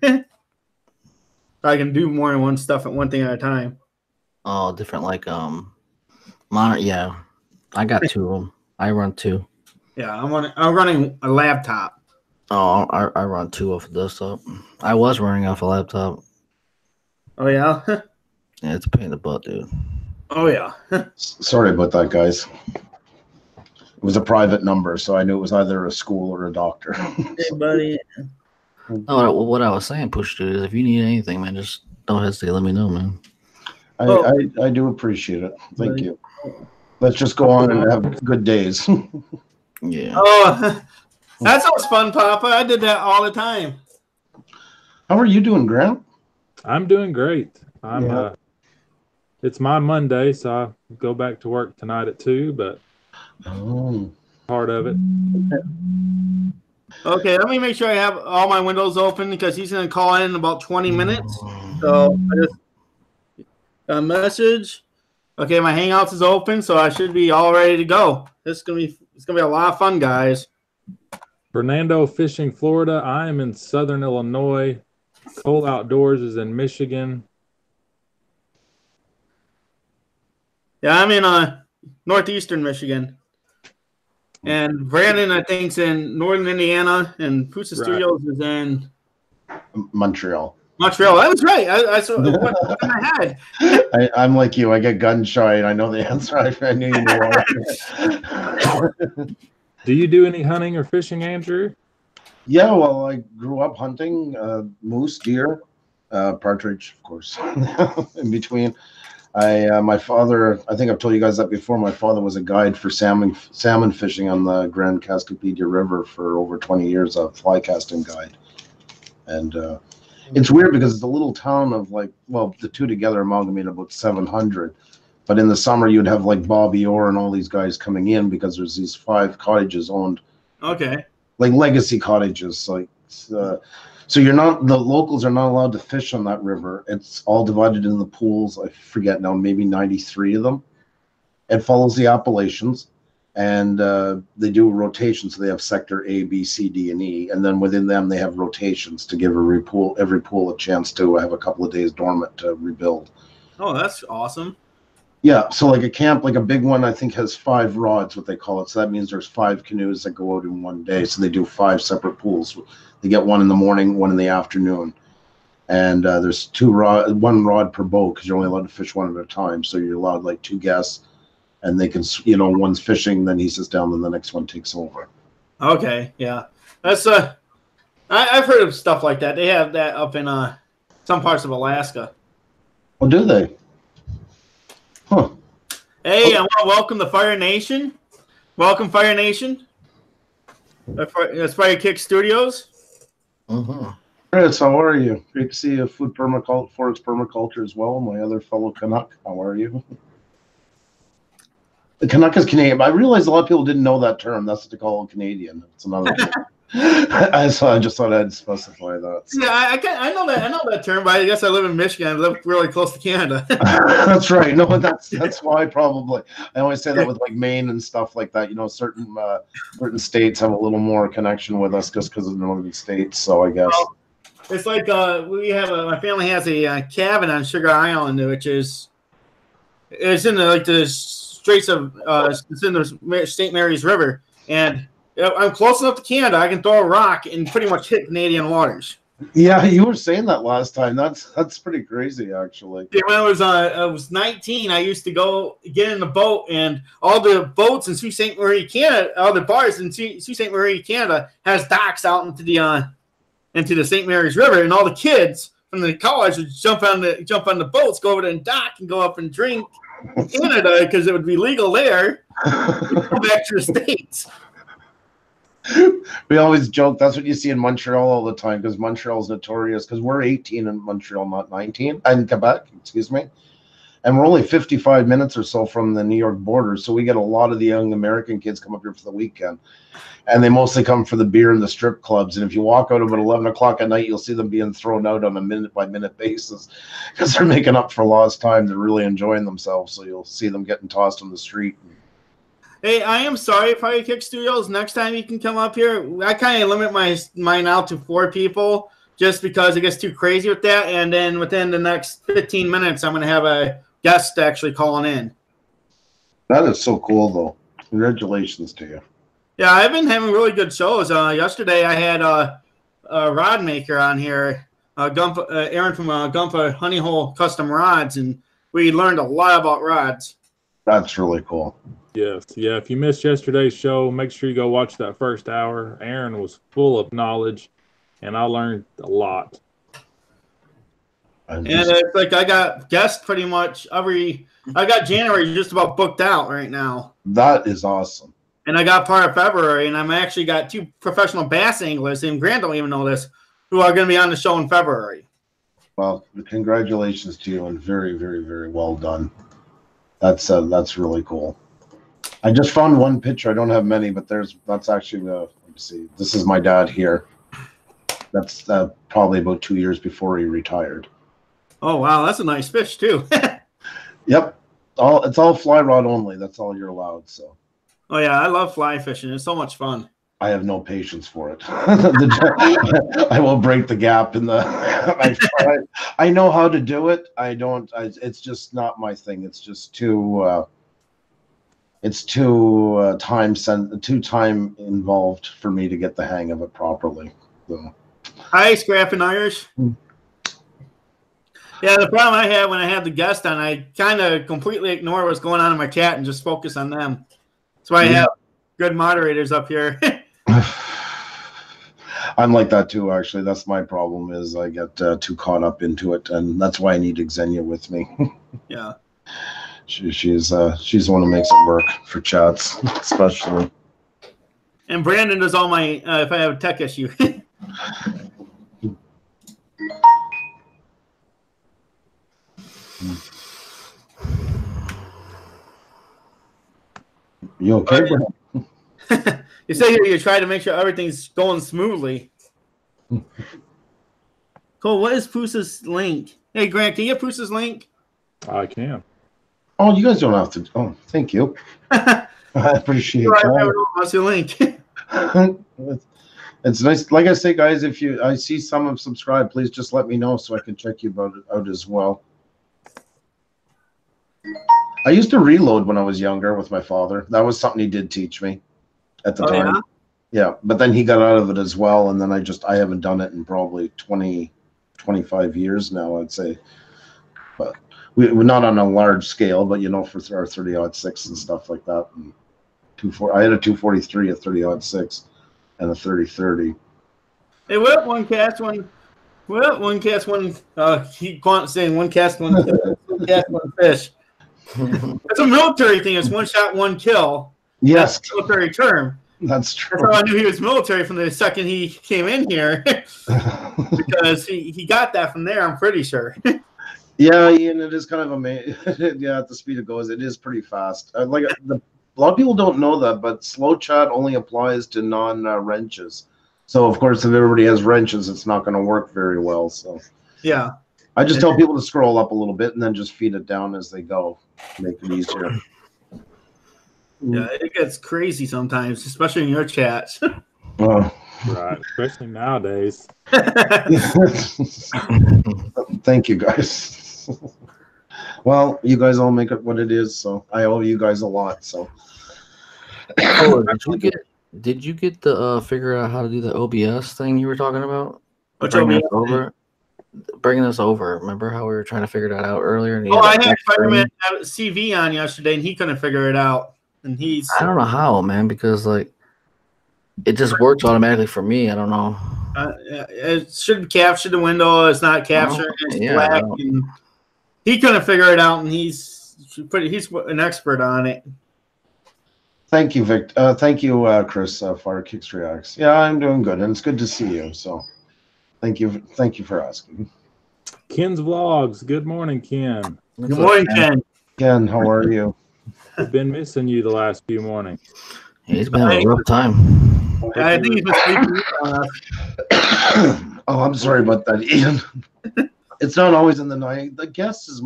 I can do more than one stuff at one thing at a time. Oh, different like monitor. Yeah, I got two of them. I run two. Yeah, I'm running a laptop. Oh, I run two off a desktop. I was running off a laptop. Oh yeah. Yeah, it's a pain in the butt, dude. Oh yeah. Sorry about that, guys. It was a private number, so I knew it was either a school or a doctor. Hey, buddy. Oh, what I was saying, Push Dude, is if you need anything, man, just don't hesitate. Let me know, man. I do appreciate it. Thank you. Let's just go on and have good days. Yeah. Oh, that sounds fun, Papa. I did that all the time. How are you doing, Grant? I'm doing great. It's my Monday, so I go back to work tonight at 2, but part of it. Okay, let me make sure I have all my windows open because he's going to call in about 20 minutes. So I just got a message. Okay, my Hangouts is open, so I should be all ready to go. It's gonna be a lot of fun, guys. Fernando Fishing, Florida. I am in Southern Illinois. Kohl Outdoors is in Michigan. Yeah, I'm in northeastern Michigan. And Brandon, I think, is in northern Indiana, and Pusa Studios is in Montreal. Montreal. I was right. I saw what in my head. I'm like you. I get gun shy, and I know the answer. I knew you knew. Do you do any hunting or fishing, Andrew? Yeah, well, I grew up hunting moose, deer, partridge, of course, in between. My father, I think I've told you guys that before, my father was a guide for salmon fishing on the Grand Cascapedia River for over 20 years, a fly casting guide. And it's weird because it's a little town of the two together amalgamate about 700. But in the summer, you'd have like Bobby Orr and all these guys coming in because there's these 5 cottages owned. Okay. Like legacy cottages. So the locals are not allowed to fish on that river. It's all divided into pools. I forget now, maybe 93 of them. It follows the Appalachians, and they do a rotation. So they have sector A, B, C, D, and E, and then within them they have rotations to give every pool a chance to have a couple of days dormant to rebuild. Oh, that's awesome. Yeah, so like a camp, like a big one, I think has 5 rods, what they call it. So that means there's 5 canoes that go out in one day. So they do 5 separate pools. They get one in the morning, one in the afternoon, and there's 1 rod per boat because you're only allowed to fish one at a time. So you're allowed like 2 guests, and they can, one's fishing, then he sits down, then the next one takes over. Okay, yeah, that's I've heard of stuff like that. They have that up in some parts of Alaska. Oh, do they? Huh. Hey, I want to welcome the Fire Nation. Welcome, Fire Nation. That's Fire Kick Studios. Chris, how are you? Great to see you. Forest permaculture as well. My other fellow Canuck, how are you? The Canuck is Canadian. I realized a lot of people didn't know that term. That's what they call a Canadian. It's another term. I just thought I'd specify that. So. Yeah, I know that term, but I guess I live in Michigan. I live really close to Canada. That's right. No, that's why probably. I always say that with like Maine and stuff like that. Certain states have a little more connection with us just because of the northern states. So I guess it's like my family has a cabin on Sugar Island, which is it's in the Straits of it's in the St. Mary's River, and I'm close enough to Canada. I can throw a rock and pretty much hit Canadian waters. Yeah, you were saying that last time. That's pretty crazy, actually. Yeah, when I was 19, I used to go get in the boat, and all the boats in Sault Ste. Marie, Canada, all the bars in Sault Ste. Marie, Canada, has docks out into the St. Mary's River, and all the kids from the college would jump on the boats, go over to the dock, and go up and drink in Canada because it would be legal there. Go back to the States. We always joke that's what you see in Montreal all the time because Montreal's notorious because we're 18 in Montreal, not 19, in Quebec, excuse me. And we're only 55 minutes or so from the New York border. So we get a lot of the young American kids come up here for the weekend. And they mostly come for the beer and the strip clubs. And if you walk out about 11 o'clock at night, you'll see them being thrown out on a minute-by-minute basis because they're making up for lost time. They're really enjoying themselves. So you'll see them getting tossed on the street. Hey, I am sorry, Fire Kick Studios. Next time you can come up here, I kind of limit mine out to 4 people just because it gets too crazy with that. And then within the next 15 minutes, I'm going to have a guest actually calling in. That is so cool, though. Congratulations to you. Yeah, I've been having really good shows. Yesterday, I had a rod maker on here, Aaron from Gumpha Honey Hole Custom Rods, and we learned a lot about rods. That's really cool. Yes. Yeah. If you missed yesterday's show, make sure you go watch that first hour. Aaron was full of knowledge, and I learned a lot. And it's like I got guests pretty much I got January just about booked out right now. That is awesome. And I got part of February, and I'm actually got 2 professional bass anglers, and Grant don't even know this, who are going to be on the show in February. Well, congratulations to you, and very, very, very well done. That's really cool. I just found one picture. I don't have many, but that's actually let me see. This is my dad here. That's probably about 2 years before he retired. Oh wow, that's a nice fish too. Yep, it's all fly rod only. That's all you're allowed. So. Oh yeah, I love fly fishing. It's so much fun. I have no patience for it. I will break the gap in the. I know how to do it. I don't. It's just not my thing. It's just too. It's too time involved for me to get the hang of it properly. So. Hi, Scrap and Irish. Yeah, the problem I have when I have the guest on, I kind of completely ignore what's going on in my chat and just focus on them. That's why I have good moderators up here. I'm like that too, actually. That's my problem is I get too caught up into it, and that's why I need Xenia with me. Yeah. She's the one who makes it work for chats, especially. And Brandon does all my if I have a tech issue. You okay, Brandon? You say here you try to make sure everything's going smoothly. Cool. What is Poosa's link? Hey, Grant, can you get Poosa's link? I can. Oh, you guys don't have to. Oh, thank you. I appreciate that. What's your link? It's nice. Like I say, guys, if I see some have subscribed, please just let me know so I can check you out as well. I used to reload when I was younger with my father. That was something he did teach me at the time. Yeah, but then he got out of it as well, and then I haven't done it in probably 25 years now, I'd say. But we're not on a large scale, but for our 30-06 and stuff like that. And I had a 243, a 30-06, and a 30-30. Hey, what one cast one? Well, one cast one. Keep saying one cast one. One cast one fish. It's a military thing. It's one shot, one kill. Yes, that's a military term. That's true. That's how I knew he was military from the second he came in here, because he got that from there. I'm pretty sure. Yeah, Ian, it is kind of amazing. Yeah, at the speed it goes, it is pretty fast. A lot of people don't know that, but slow chat only applies to non-wrenches. So, of course, if everybody has wrenches, it's not going to work very well. So, yeah, I just tell people to scroll up a little bit and then just feed it down as they go, make it easier. Yeah, it gets crazy sometimes, especially in your chats. Right, especially nowadays. Thank you, guys. Well, you guys all make it what it is, so I owe you guys a lot. So, did you get the figure out how to do the OBS thing you were talking about? Bringing us over. Remember how we were trying to figure that out earlier? I had Spider-Man CV on yesterday, and he couldn't figure it out. And I don't know how, man, because it just works automatically for me. I don't know. It should capture the window. It's not capturing. It's black. And he couldn't figure it out, and he's an expert on it. Thank you, Vic. Thank you, Chris. Fire Kicks Reacts. Yeah, I'm doing good, and it's good to see you. So, thank you for asking. Ken's Vlogs. Good morning, Ken. Good morning, Ken. Ken, how are you? I've been missing you the last few mornings. He's been a rough time. I think he's been sleeping on us. Oh, I'm sorry about that, Ian. It's not always in the night. The guest is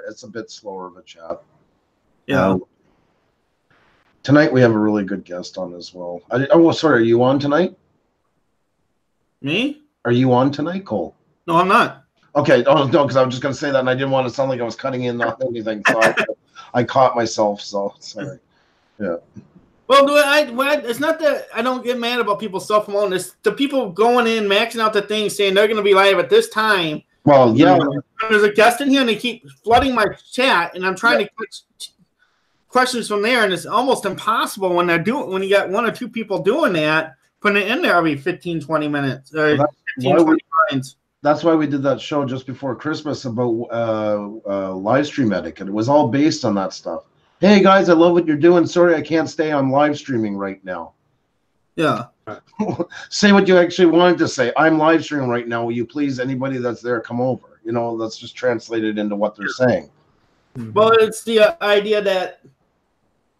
it's a bit slower of a chat. Yeah. Tonight we have a really good guest on as well. Oh, sorry, are you on tonight? Me? Are you on tonight, Cole? No, I'm not. Okay, oh no, because I was just going to say that, and I didn't want to sound like I was cutting in on anything, so I caught myself. So sorry. Yeah. Well, it's not that I don't get mad about people self-promoting. It's the people going in, maxing out the thing, saying they're going to be live at this time. Well, yeah. There's a guest in here, and they keep flooding my chat, and I'm trying to catch questions from there, and it's almost impossible when you got one or two people doing that, putting it in there every 15, 20 minutes. Or 15, 20 minutes. That's why we did that show just before Christmas about live stream etiquette. It was all based on that stuff. Hey guys, I love what you're doing. Sorry, I can't stay on live streaming right now. Yeah. Say what you actually wanted to say. I'm live streaming right now. Will you please, anybody that's there, come over? You know, that's just translated into what they're saying. Well, it's the idea that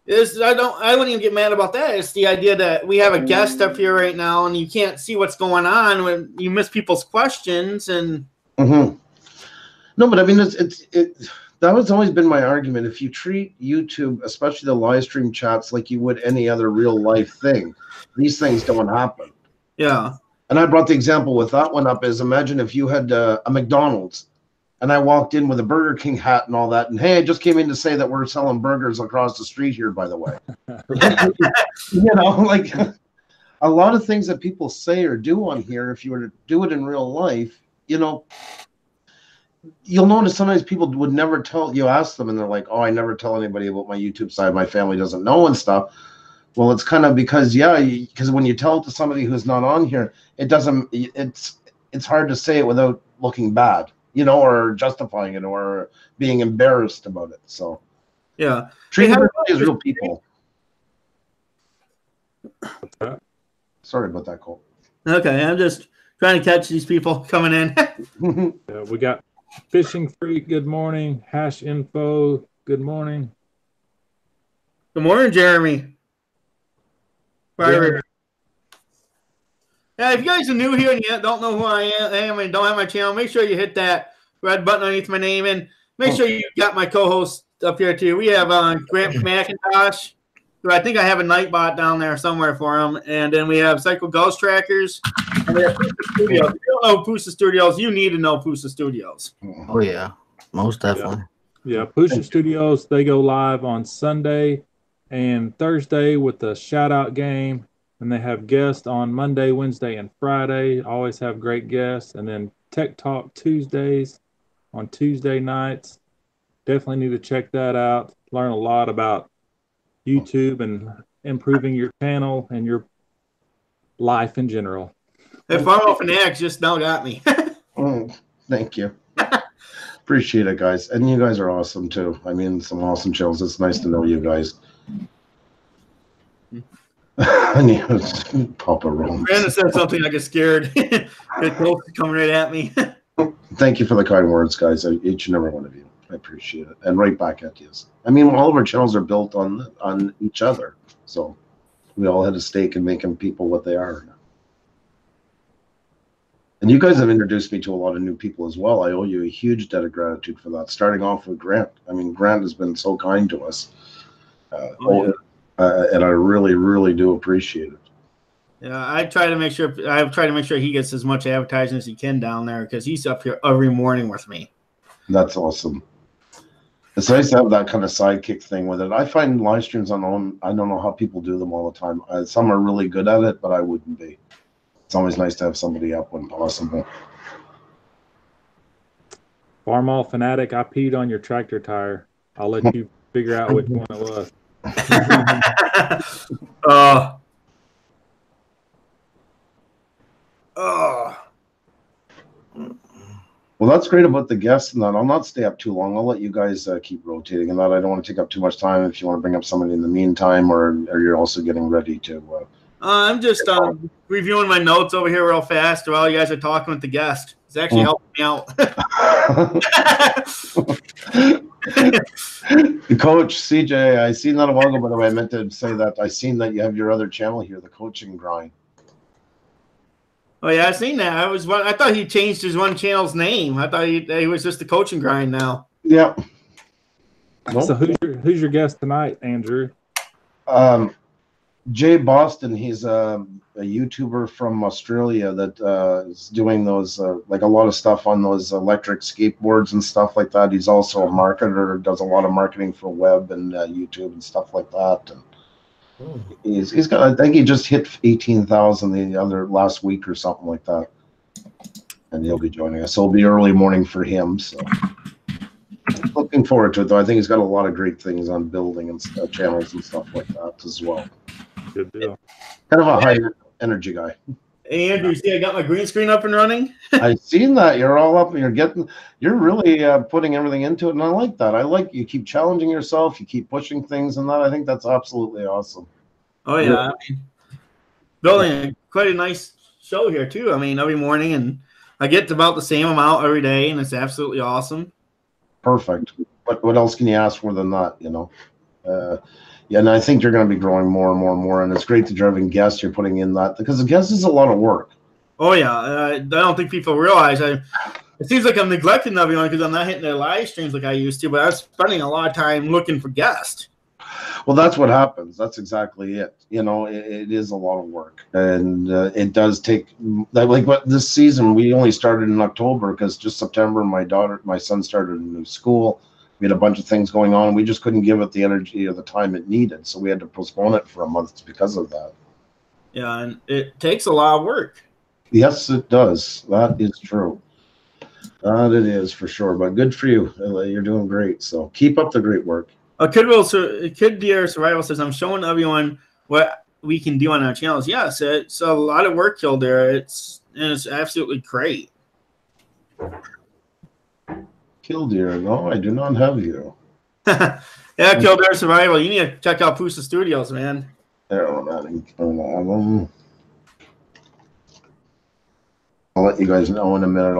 I wouldn't even get mad about that. It's the idea that we have a guest up here right now, and you can't see what's going on when you miss people's questions. And no, but I mean, that has always been my argument. If you treat YouTube, especially the live stream chats, like you would any other real life thing, these things don't happen. Yeah. And I brought the example with that one up is imagine if you had a McDonald's and I walked in with a Burger King hat and all that. And hey, I just came in to say that we're selling burgers across the street here, by the way. You know, like a lot of things that people say or do on here, if you were to do it in real life, you know, you'll notice sometimes people would never tell you, ask them and they're like, oh, I never tell anybody about my YouTube side. My family doesn't know and stuff. Well, it's kind of because, because when you tell it to somebody who's not on here, it's hard to say it without looking bad, you know, or justifying it or being embarrassed about it. So, yeah, treat everybody as real people. Sorry about that, Cole. Okay, I'm just trying to catch these people coming in. We got Fishing Freak, good morning. Hash Info, good morning. Good morning, Jeremy. Yeah, if you guys are new here and you don't know who I am and don't have my channel, make sure you hit that red button underneath my name and make sure you got my co-host up here too. We have Grant McIntosh, who I think I have a Nightbot down there somewhere for him, and then we have Psycho Ghost Trackers, and we have Pusa Studios. If you don't know Pusa Studios, you need to know Pusa Studios. Oh yeah, most definitely. Yeah, Pusa Studios, they go live on Sunday and Thursday with the shout out game. And they have guests on Monday, Wednesday, and Friday. Always have great guests. And then Tech Talk Tuesdays on Tuesday nights. Definitely need to check that out. Learn a lot about YouTube and improving your channel and your life in general. Hey, Farmer Fanatics just now got me. Thank you. Appreciate it, guys. And you guys are awesome, too. I mean, some awesome chills. It's nice to know you guys. I need to pop a room. Brandon said something, I get scared. The ghost is coming right at me. Thank you for the kind words, guys. Each and every one of you. I appreciate it. And right back at you. I mean, all of our channels are built on each other. So we all had a stake in making people what they are. And you guys have introduced me to a lot of new people as well. I owe you a huge debt of gratitude for that. Starting off with Grant. I mean, Grant has been so kind to us. And I really, really do appreciate it. Yeah, I try to make sure he gets as much advertising as he can down there because he's up here every morning with me. That's awesome. It's nice to have that kind of sidekick thing with it. I find live streams on own, I don't know how people do them all the time. Some are really good at it, but I wouldn't be. It's always nice to have somebody up when possible. Farmall Fanatic, I peed on your tractor tire. I'll let you figure out which one it was. Well, that's great about the guests and that. I'll not stay up too long. I'll let you guys keep rotating and that. I don't want to take up too much time if you want to bring up somebody in the meantime or you're also getting ready to. I'm just reviewing my notes over here real fast while you guys are talking with the guest. It's actually helping me out. Coach CJ, I seen that a while ago, by the way. I meant to say that I seen that you have your other channel here, the Coaching Grind. Oh yeah, I seen that. I thought he changed his one channel's name. I thought he was just the Coaching Grind now. Yeah. So who's your guest tonight, Andrew? Jay Boston, he's a YouTuber from Australia that is doing those like a lot of stuff on those electric skateboards and stuff like that. He's also a marketer, does a lot of marketing for web and YouTube and stuff like that. And he's got, I think he just hit 18,000 the other last week or something like that. And he'll be joining us. It'll be early morning for him. So looking forward to it, though. I think he's got a lot of great things on building and channels and stuff like that as well. Good deal. Kind of a high energy guy. Hey, Andrew, see, I got my green screen up and running. I've seen that. You're all up and you're really putting everything into it. And I like that. I like you keep challenging yourself. You keep pushing things and that. I think that's absolutely awesome. Oh, yeah. I mean, building quite a nice show here, too. I mean, every morning, and I get about the same amount every day, and it's absolutely awesome. Perfect. What else can you ask for than that, you know? Yeah, and I think you're going to be growing more and more and more, and it's great that you're having guests. You're putting in that because the guests is a lot of work. Oh yeah, I don't think people realize. It seems like I'm neglecting everyone because I'm not hitting their live streams like I used to, but I'm spending a lot of time looking for guests. Well, that's what happens. That's exactly it. You know, it is a lot of work, and it does take like what this season we only started in October because just September my son started a new school. We had a bunch of things going on. We just couldn't give it the energy or the time it needed, so we had to postpone it for a month because of that. Yeah, and it takes a lot of work. Yes, it does. That is true. That it is for sure. But good for you. You're doing great. So keep up the great work. Kid Deer Survival says, I'm showing everyone what we can do on our channels. Yes, it's a lot of work, Kildare. It's absolutely great. Killdeer, no, I do not have you. Yeah, Kildare Survival. You need to check out Pusa Studios, man. I'll let you guys know in a minute.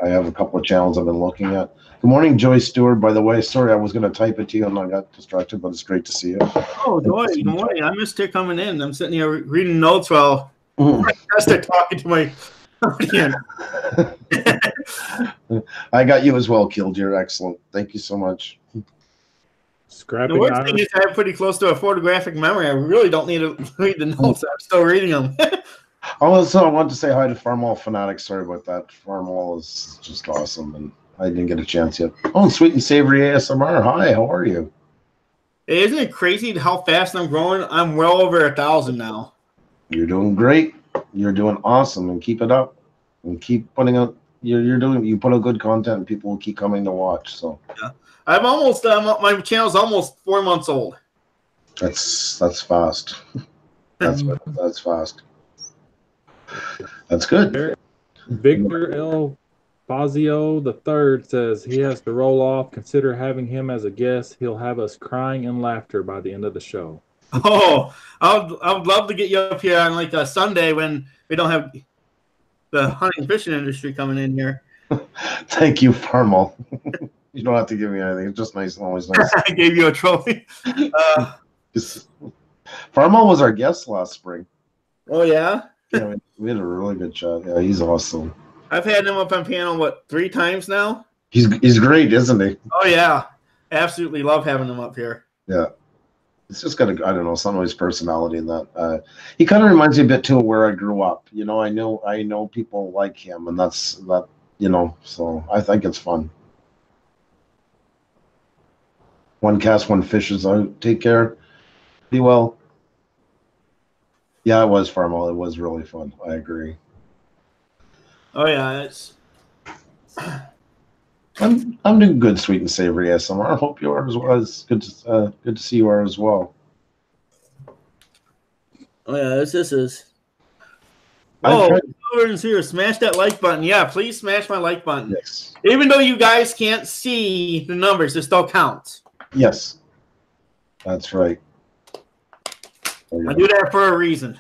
I have a couple of channels I've been looking at. Good morning, Joy Stewart, by the way. Sorry, I was going to type it to you and I got distracted, but it's great to see you. Oh, Joy, good morning. I missed her coming in. I'm sitting here reading notes while I start talking to my audience. I got you as well, Killdeer. Excellent. Thank you so much. Scrapping the worst thing is I have pretty close to a photographic memory. I really don't need to read the notes. I'm still reading them. Also, I want to say hi to Farmwall Fanatic. Sorry about that. Farmwall is just awesome, and I didn't get a chance yet. Oh, and Sweet and Savory ASMR. Hi, how are you? Isn't it crazy how fast I'm growing? I'm well over 1,000 now. You're doing great. You're doing awesome, and keep it up. And keep putting out. You put out good content, and people will keep coming to watch. So yeah, I'm almost my channel's almost 4 months old. That's fast. That's fast. That's good. Victor L. Fazio III says he has to roll off. Consider having him as a guest. He'll have us crying in laughter by the end of the show. Oh, I would love to get you up here on like a Sunday when we don't have the hunting fishing industry coming in here. Thank you, Farmall. You don't have to give me anything. It's just nice. Always nice. I gave you a trophy. Farmall was our guest last spring. Oh yeah. Yeah, we had a really good shot. Yeah, he's awesome. I've had him up on panel 3 times now. He's great, isn't he? Oh yeah, absolutely love having him up here. Yeah, it's just got some of his personality in that. He kind of reminds me a bit too of where I grew up. You know, I know people like him, and that's that. You know, so I think it's fun. One cast, one fishes out. Take care. Be well. Yeah, it was Farmall. It was really fun. I agree. Oh yeah, it's. I'm doing good, Sweet and Savory ASMR. I hope you are as well. It's good to see you are as well. Oh yeah, this is. Oh, Silver's here. Smash that like button. Yeah, please smash my like button. Yes. Even though you guys can't see the numbers, it still counts. Yes, that's right. I do that for a reason.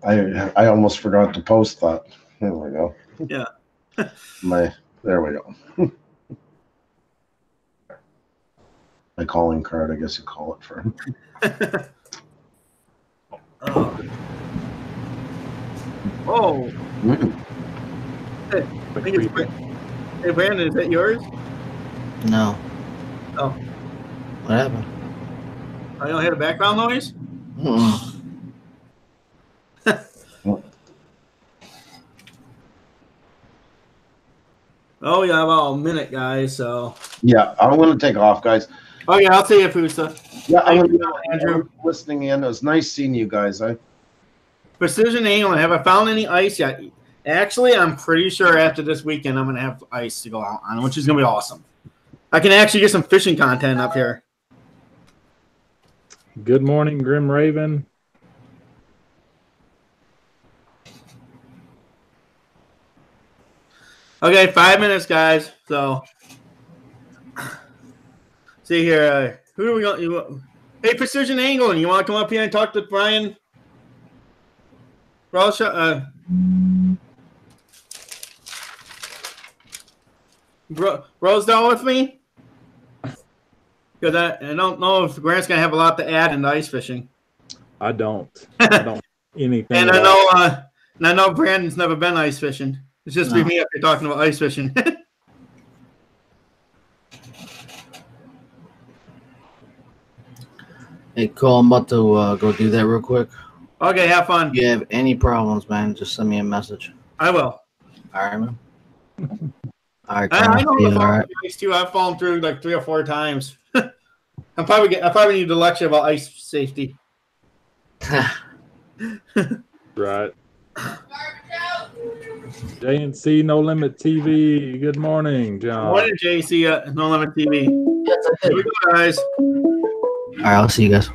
I almost forgot to post that. There we go. Yeah. There we go. My calling card, I guess you call it for. Oh. Hey, I think it's hey, Brandon, is that yours? No. Oh. What happened? I don't hear the background noise. Oh, yeah, about a minute, guys. So. Yeah, I'm going to take off, guys. Oh, yeah, I'll see you, Pusa. Yeah, I'm Andrew. listening in. It was nice seeing you guys. Precision angling. Have I found any ice yet? Actually, I'm pretty sure after this weekend I'm going to have ice to go out on, which is going to be awesome. I can actually get some fishing content up here. Good morning, Grim Raven. Okay, 5 minutes, guys. So, see here. Who do we got? Hey, Precision Angling, you want to come up here and talk to Brian? Brosdahl with me? Because I don't know if Grant's going to have a lot to add in ice fishing. I don't. I don't anything. And I know Brandon's never been ice fishing. It's just me up here talking about ice fishing. Hey, Cole, I'm about to go do that real quick. Okay, have fun. If you have any problems, man, just send me a message. I will. All right, man. All right, I know the all right. ice too. I've fallen through like 3 or 4 times. I probably need a lecture about ice safety. Right. JNC No Limit TV. Good morning, John. What did JC No Limit TV? Yes, I Here we did. go, guys. All right, I'll see you guys.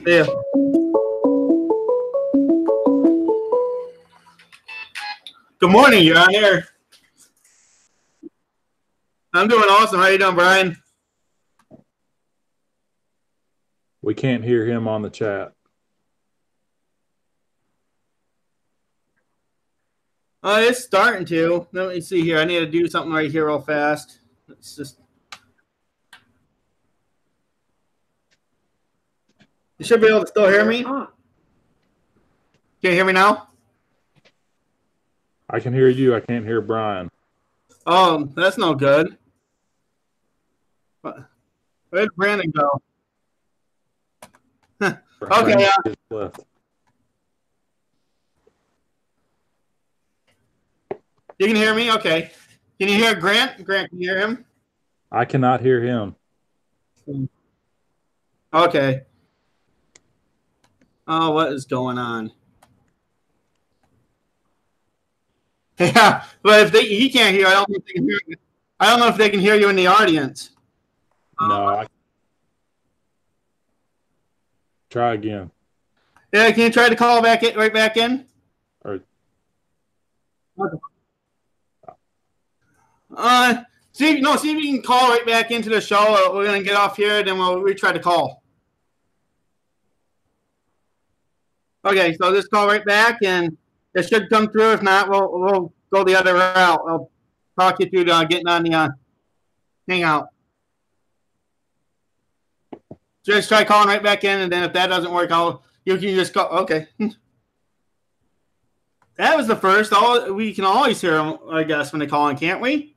See ya. Good morning. You're on air. I'm doing awesome. How you doing, Brian? We can't hear him on the chat. It's starting to. Let me see here. I need to do something right here real fast. It's just. You should be able to still hear me. Can you hear me now? I can hear you. I can't hear Brian. Oh, that's no good. Where'd Brandon go? Okay, Is left. You can hear me? Okay. Can you hear Grant? Grant, can you hear him? I cannot hear him. Okay. Oh, what is going on? Yeah, but if he can't hear, I don't think they can hear you. I don't know if they can hear you in the audience. No. Try again. Yeah, can you try to call right back in? Or see if you can call right back into the show. We're gonna get off here, then we'll retry to call. Okay, so just call right back, and it should come through. If not, we'll go the other route. I'll talk you through getting on the hangout. Just try calling right back in, and then if that doesn't work, you can just call. Okay. That was the first. We can always hear them, I guess, when they call in, can't we?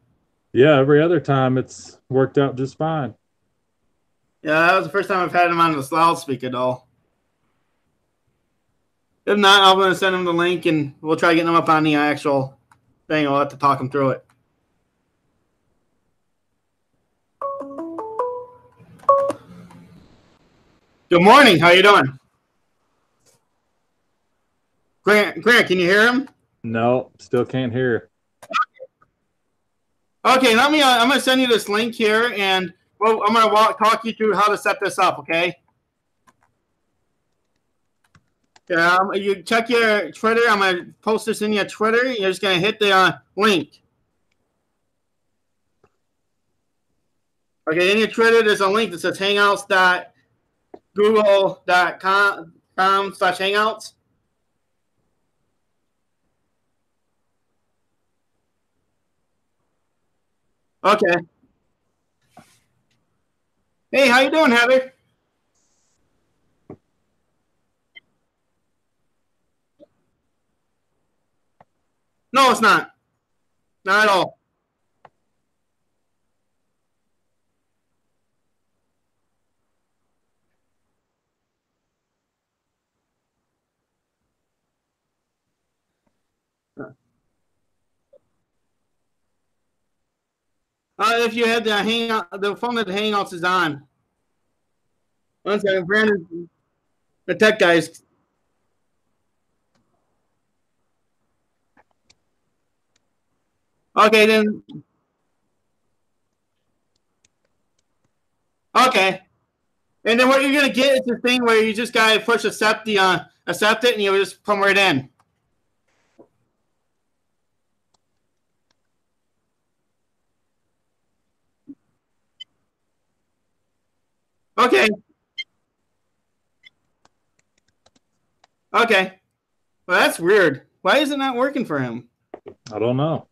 yeah, every other time it's worked out just fine. Yeah, that was the first time I've had them on the loudspeaker, though. If not, I'm going to send them the link, and we'll try getting them up on the actual thing. We'll have to talk them through it. Good morning. How you doing? Grant, can you hear him? No, still can't hear. Okay, I'm going to send you this link here, and I'm going to talk you through how to set this up, okay? You check your Twitter. I'm going to post this in your Twitter. You're just going to hit the link. Okay, in your Twitter, there's a link that says hangouts.google.com/hangouts. Okay. Hey, how you doing, Heather? No, it's not. Not at all. If you had the hangout, the phone that the Hangouts is on. One second, Brandon, the tech guys. Okay, then. Okay. And then what you're going to get is the thing where you just got to push accept it, and you'll just come right in. Okay. Okay. Well, that's weird. Why is it not working for him? I don't know.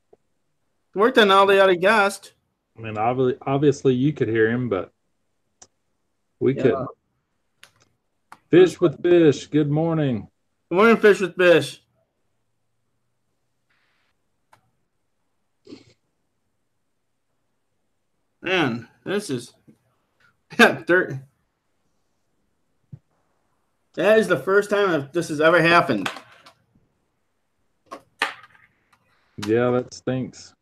It worked on all the other guests. I mean, obviously you could hear him, but we couldn't. Fish with Fish, good morning. Good morning, Fish with Fish. Man, this is dirt. That is the first time this has ever happened. Yeah, that stinks.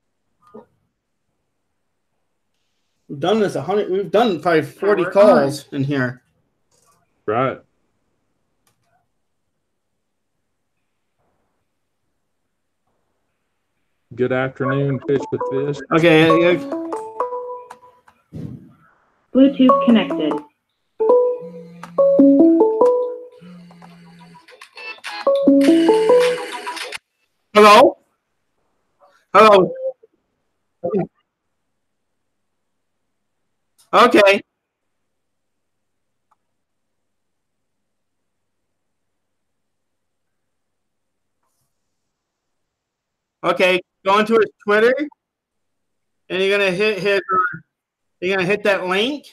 We've done this 100. We've done probably 40 calls in here. Right. Good afternoon, Fish with Fish. Okay. Bluetooth connected. Hello? Hello? Okay. Okay, go into his Twitter, and you're gonna hit you're gonna hit that link.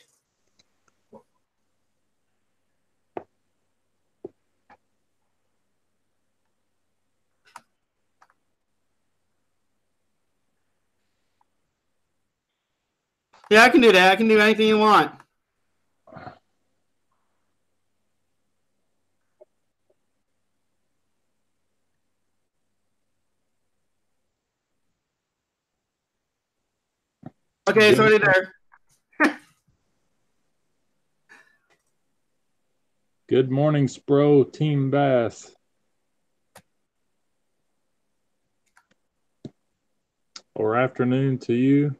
Yeah, I can do that. I can do anything you want. Okay, it's already there. Good morning, Spro Team Bass. Or afternoon to you.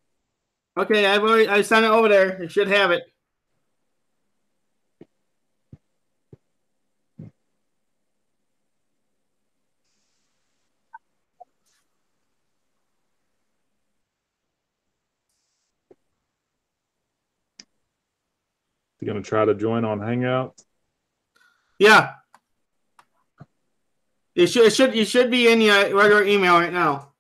Okay, I sent it over there. You should have it. You gonna try to join on Hangouts? Yeah. You should be in your regular email right now.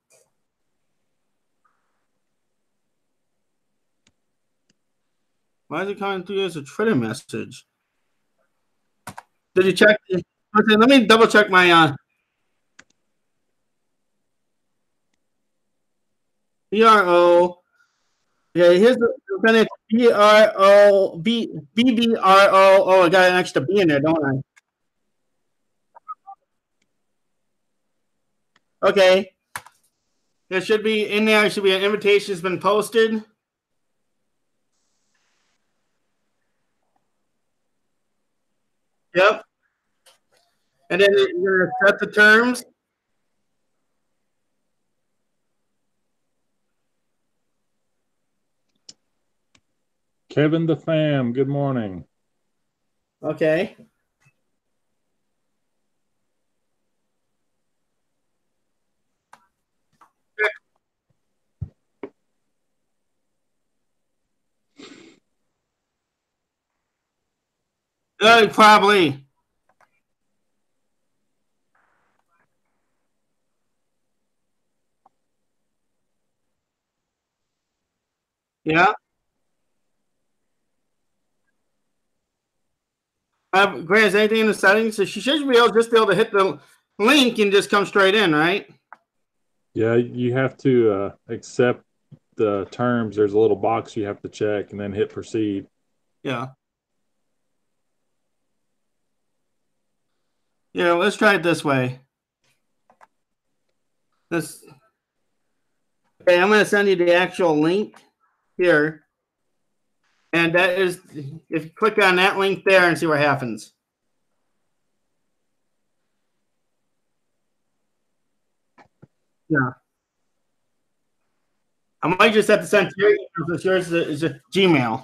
Why is it coming through as a Twitter message? Did you check? Okay, let me double check my BRO. Yeah, here's the BRO BBRO. Oh, I got an extra B in there, don't I? Okay. There should be in there. Should be an invitation has been posted. Yep. And then you're gonna set the terms. Kevin the Fam, good morning. Okay. Probably. Yeah. Grant, is anything in the settings? So she should be able to hit the link and just come straight in, right? Yeah, you have to accept the terms. There's a little box you have to check and then hit proceed. Yeah. Yeah, let's try it this way. Okay, I'm going to send you the actual link. here. And that is, if you click on that link there and see what happens. Yeah. I might just have to send to your email because yours is a Gmail.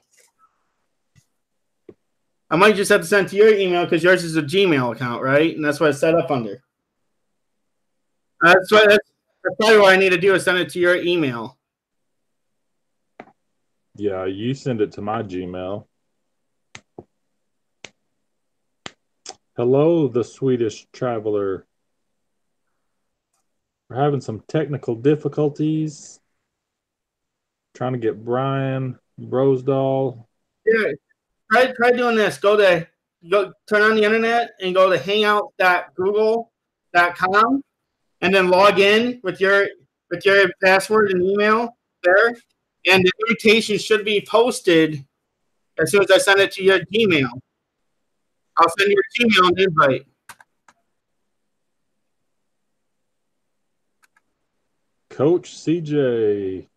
I might just have to send to your email because yours is a Gmail account, right? And that's what it's set up under. That's probably what I need to do is send it to your email. Yeah, you send it to my Gmail. Hello, the Swedish traveler. We're having some technical difficulties. Trying to get Brian Brosdahl. Yeah, try doing this. Go turn on the internet and go to hangout.google.com and then log in with your password and email there. And the invitation should be posted as soon as I send it to your Gmail. I'll send your Gmail an invite. Coach CJ.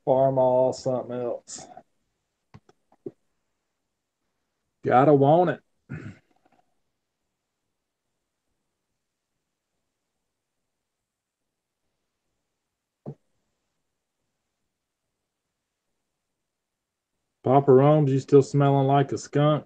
Farmall, something else. Gotta want it. Papa Rome's, you still smelling like a skunk?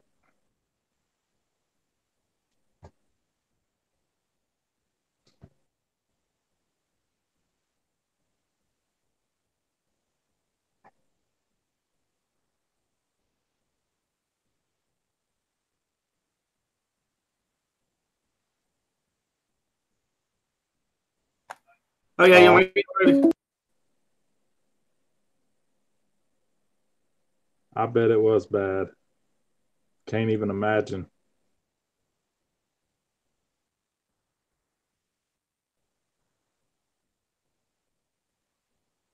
Oh yeah, I bet it was bad. Can't even imagine.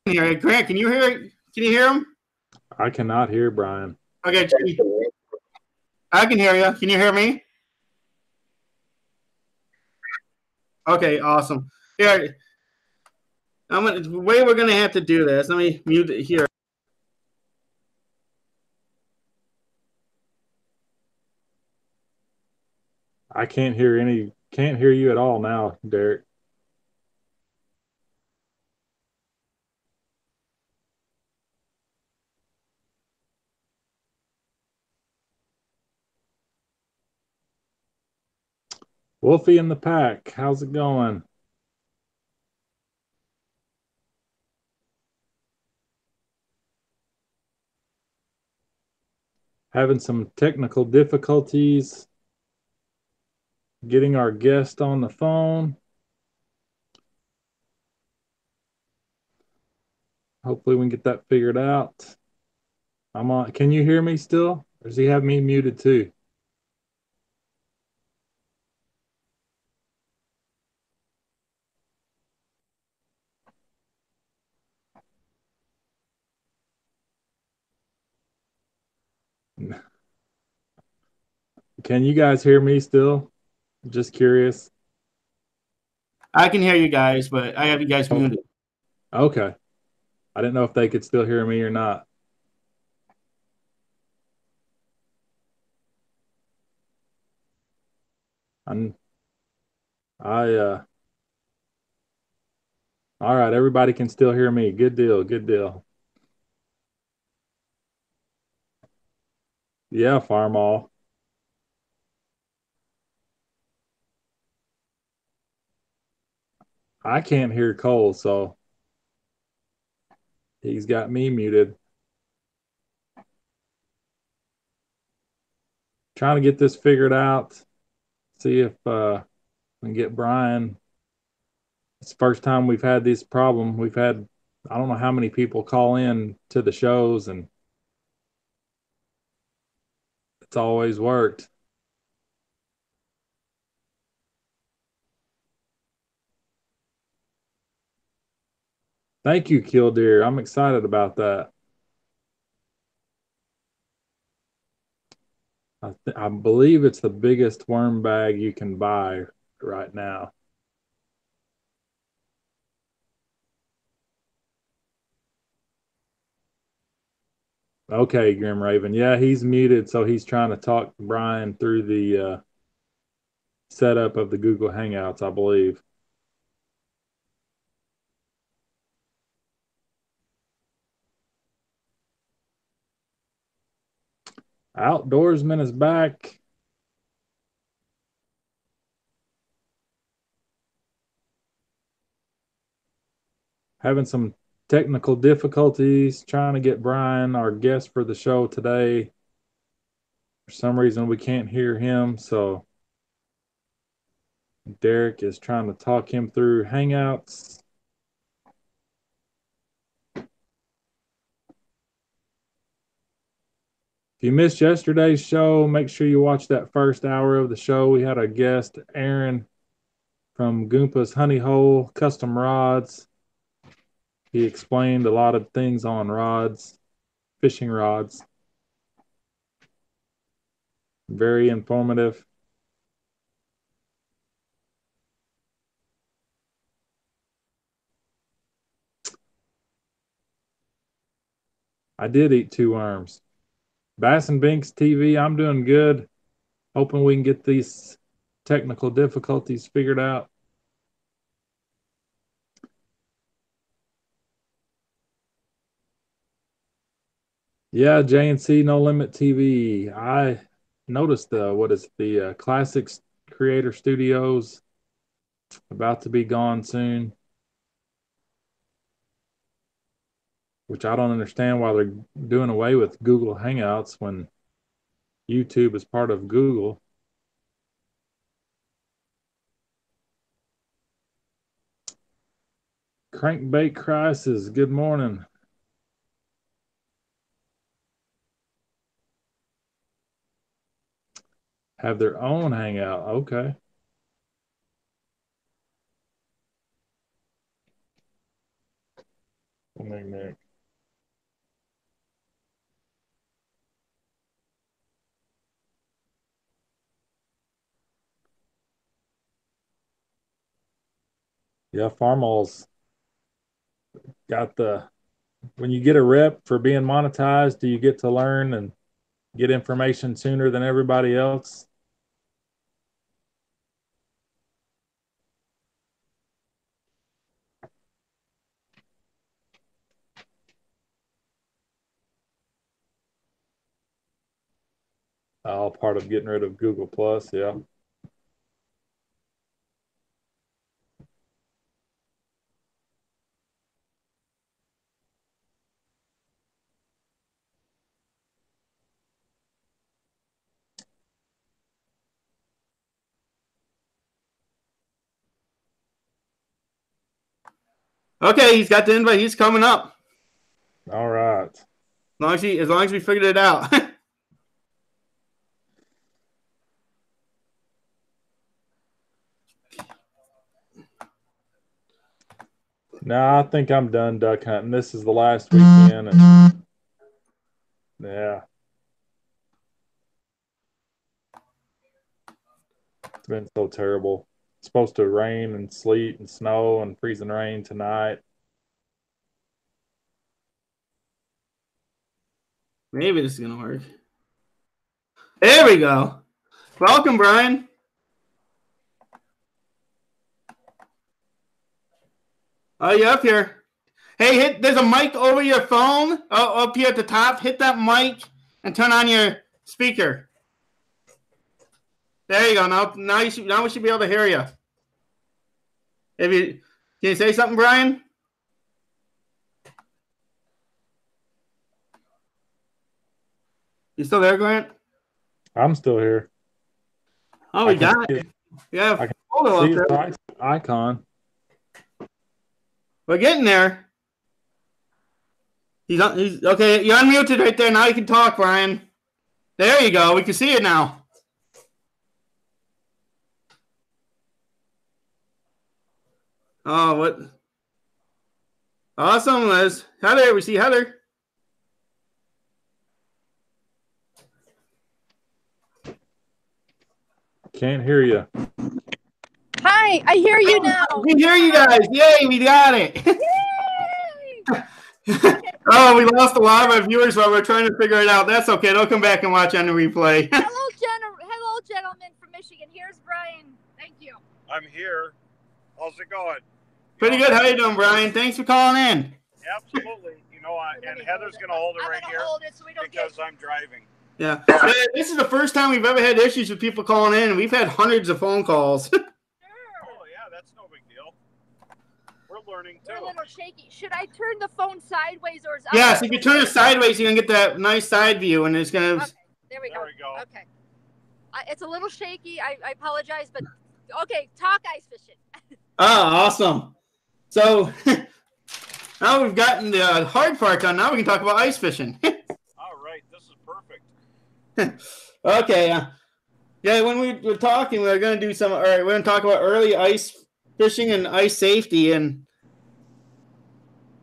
Grant, can you hear him? I cannot hear Brian. Okay, I can hear you. Can you hear me? Okay, awesome. Here, the way we're gonna have to do this. Let me mute it here. I can't hear you at all now, Derek. Wolfie in the pack, how's it going? Having some technical difficulties getting our guest on the phone. Hopefully we can get that figured out. I'm on. Can you hear me still? Or does he have me muted too? Can you guys hear me still? Just curious. I can hear you guys, but I have you guys muted. Okay. I didn't know if they could still hear me or not. All right, everybody can still hear me. Good deal, good deal. Yeah, Farmall. I can't hear Kohl, so he's got me muted. Trying to get this figured out. See if we can get Brian. It's the first time we've had this problem. We've had, I don't know how many people call in to the shows, and it's always worked. Thank you, Killdeer. I'm excited about that. I believe it's the biggest worm bag you can buy right now. Okay, Grim Raven. Yeah, he's muted, so he's trying to talk Brian through the setup of the Google Hangouts, I believe. Outdoorsman is back. Having some technical difficulties trying to get Brian, our guest for the show today. For some reason, we can't hear him, so Derek is trying to talk him through Hangouts. If you missed yesterday's show, make sure you watch that first hour of the show. We had a guest, Aaron from Goompa's Honey Hole Custom Rods. He explained a lot of things on rods, fishing rods. Very informative. I did eat 2 worms. Bass and Binks TV, I'm doing good. Hoping we can get these technical difficulties figured out. Yeah, JNC No Limit TV. I noticed the Classics Creator Studios about to be gone soon. Which I don't understand why they're doing away with Google Hangouts when YouTube is part of Google. Crankbait Crisis, good morning. Have their own hangout, okay. Nick. Yeah, Farmall's got when you get a rep for being monetized, do you get to learn and get information sooner than everybody else? All part of getting rid of Google Plus, yeah. Okay, he's got the invite. He's coming up. All right. As long as we figured it out. No, I think I'm done duck hunting. This is the last weekend, and yeah. It's been so terrible. It's supposed to rain and sleet and snow and freezing rain tonight. Maybe this is going to work. There we go. Welcome, Brian. Oh, you up here. Hey, there's a mic over your phone up here at the top. Hit that mic and turn on your speaker. There you go. Now we should be able to hear you. Can you say something, Brian? You still there, Grant? I'm still here. Oh, we got it. Yeah, I can photo see up there. the icon. We're getting there. He's okay. You're unmuted right there. Now you can talk, Brian. There you go. We can see it now. Oh, what? Awesome, Liz. Heather, we see Heather. Can't hear you. Hi, I hear you now. We hear you guys. Yay, we got it. Oh, we lost a lot of our viewers while we're trying to figure it out. That's okay. They'll come back and watch on the replay. Hello, gentlemen from Michigan. Here's Brian. Thank you. I'm here. How's it going? Pretty good. How you doing, Brian? Thanks for calling in. Absolutely. And Heather's going to hold it right here because I'm driving. Yeah. This is the first time we've ever had issues with people calling in. We've had hundreds of phone calls. Oh, yeah, that's no big deal. We're learning, too. We're a little shaky. Should I turn the phone sideways or is Yes, if you turn it sideways, you can get that nice side view, and it's going to... Okay, there we go. Okay. It's a little shaky. I apologize, but okay, talk ice fishing. Oh, awesome. So now we've gotten the hard part done. Now we can talk about ice fishing. All right, this is perfect. Okay. Yeah, when we were talking, we were going to do some. All right, we're going to talk about early ice fishing and ice safety, and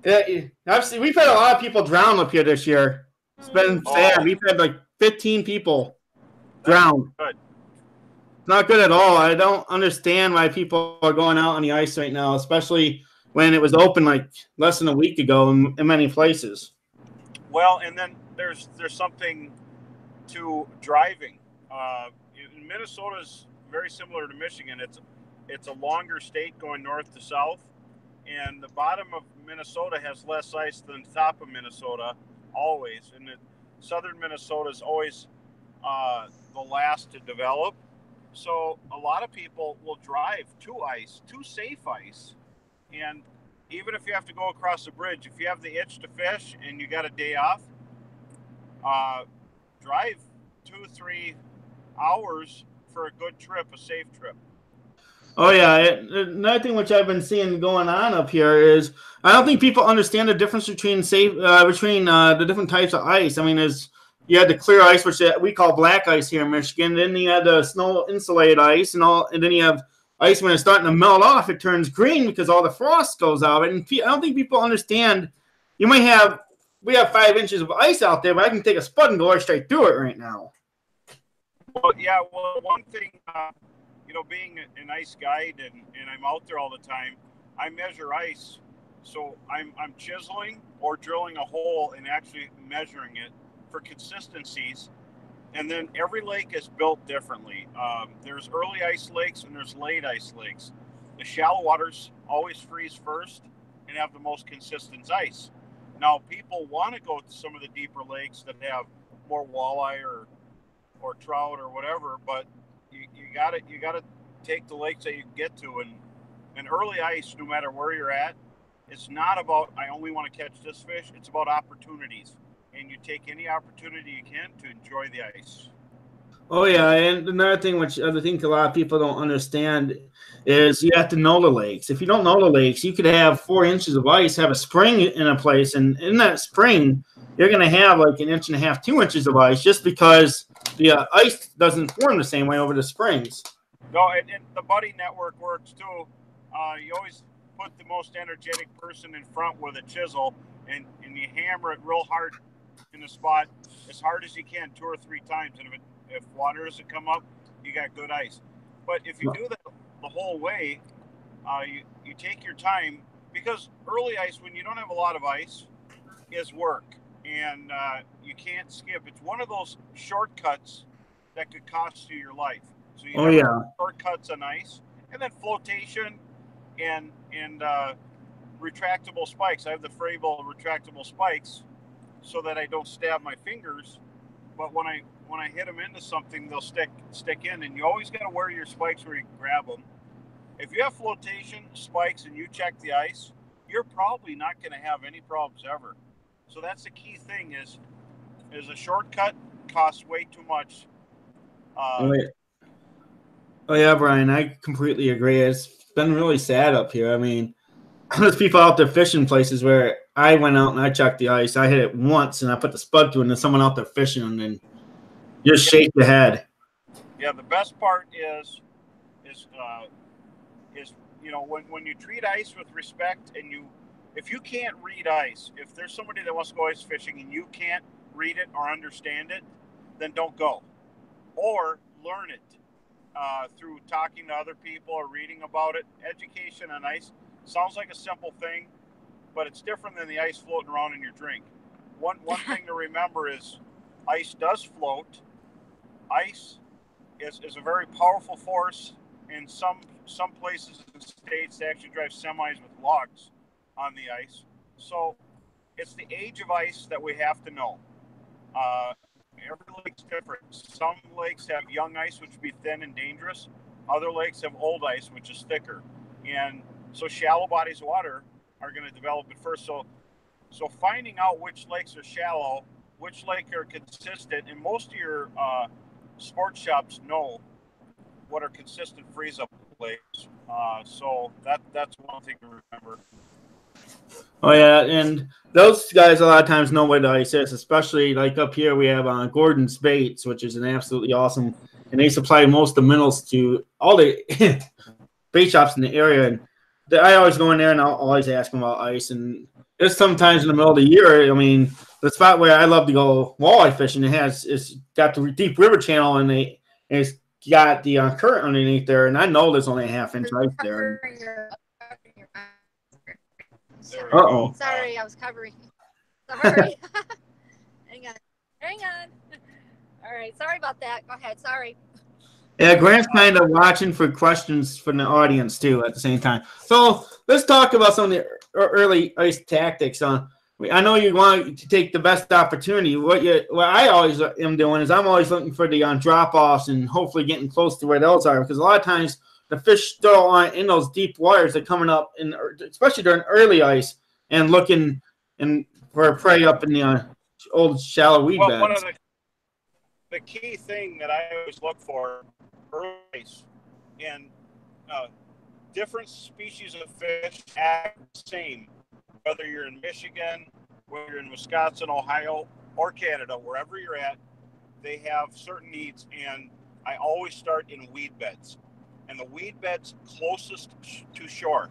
we've had a lot of people drown up here this year. It's been sad. We've had like 15 people drown. Good. It's not good at all. I don't understand why people are going out on the ice right now, especially when it was open like less than a week ago in many places. Well, and then there's something to driving. Minnesota's very similar to Michigan. It's a longer state going north to south, and the bottom of Minnesota has less ice than the top of Minnesota always, and southern Minnesota is always the last to develop. So a lot of people will drive to safe ice, and even if you have to go across the bridge, if you have the itch to fish and you got a day off, drive 2-3 hours for a good trip, a safe trip. Oh, yeah. Another thing which I've been seeing going on up here is I don't think people understand the difference between the different types of ice. I mean, you had the clear ice, which we call black ice here in Michigan. Then you had the snow insulated ice, and then you have ice when it's starting to melt off. It turns green because all the frost goes out. And I don't think people understand. We have 5 inches of ice out there, but I can take a spud and go right straight through it right now. Well, yeah. Well, one thing, being an ice guide and I'm out there all the time, I measure ice. So I'm chiseling or drilling a hole and actually measuring it for consistencies. And then every lake is built differently. There's early ice lakes and there's late ice lakes. The shallow waters always freeze first and have the most consistent ice. Now, people want to go to some of the deeper lakes that have more walleye or trout or whatever, but you gotta take the lakes that you can get to. And early ice, no matter where you're at, it's not about I only want to catch this fish. It's about opportunities. And you take any opportunity you can to enjoy the ice. Oh, yeah. And another thing, which I think a lot of people don't understand, is you have to know the lakes. If you don't know the lakes, you could have 4 inches of ice, have a spring in a place, and in that spring, you're going to have like 1.5 inches, 2 inches of ice just because the ice doesn't form the same way over the springs. No, and the buddy network works too. You always put the most energetic person in front with a chisel, and you hammer it real hard in the spot as hard as you can 2 or 3 times, and if water doesn't come up, you got good ice. But if you do that the whole way, you take your time, because early ice, when you don't have a lot of ice, is work, and you can't skip. It's one of those shortcuts that could cost you your life. So you have shortcuts on ice, and then flotation and retractable spikes. I have the Frabill retractable spikes so that I don't stab my fingers, but when I hit them into something, they'll stick in, and you always got to wear your spikes where you can grab them. If you have flotation spikes and you check the ice, you're probably not going to have any problems ever. So that's the key thing is a shortcut costs way too much. Oh yeah, Brian, I completely agree. It's been really sad up here. I mean, there's people out there fishing places where I went out and I checked the ice. I hit it once and I put the spud to it, and there's someone out there fishing, and then just shake your head. Yeah, the best part is when you treat ice with respect, and if you can't read ice, if there's somebody that wants to go ice fishing and you can't read it or understand it, then don't go, or learn it. through talking to other people or reading about it. Education on ice sounds like a simple thing, but it's different than the ice floating around in your drink. One thing to remember is ice does float. Ice is a very powerful force. In some places and states, they actually drive semis with logs on the ice. So it's the age of ice that we have to know. Every lake's different. Some lakes have young ice, which would be thin and dangerous. Other lakes have old ice, which is thicker. And so shallow bodies of water are going to develop it first. So finding out which lakes are shallow, which lake are consistent, and most of your sports shops know what are consistent freeze-up lakes. So that's one thing to remember. Oh yeah, and those guys a lot of times know where the ice is, especially like up here we have Gordon's Baits, which is an absolutely awesome, and they supply most of the minerals to all the bait shops in the area. And I always go in there and I'll always ask them about ice. And there's sometimes in the middle of the year, I mean, the spot where I love to go walleye fishing, it's got the deep river channel, and it's got the current underneath there, and I know there's only a half-inch ice there. Uh-oh. Sorry, I was covering. Sorry. Hang on. All right, sorry about that. Go ahead. Sorry. Yeah, Grant's kind of watching for questions from the audience too at the same time. So let's talk about some of the early ice tactics. I know you want to take the best opportunity. What I always am doing is I'm always looking for the drop-offs and hopefully getting close to where those are, because a lot of times the fish still aren't in those deep waters. They're coming up, especially during early ice, and looking for prey up in the old shallow weed beds. One of the key thing that I always look for early ice, and different species of fish act the same, whether you're in Michigan, whether you're in Wisconsin, Ohio, or Canada, wherever you're at, they have certain needs, and I always start in weed beds. And the weed beds closest to shore.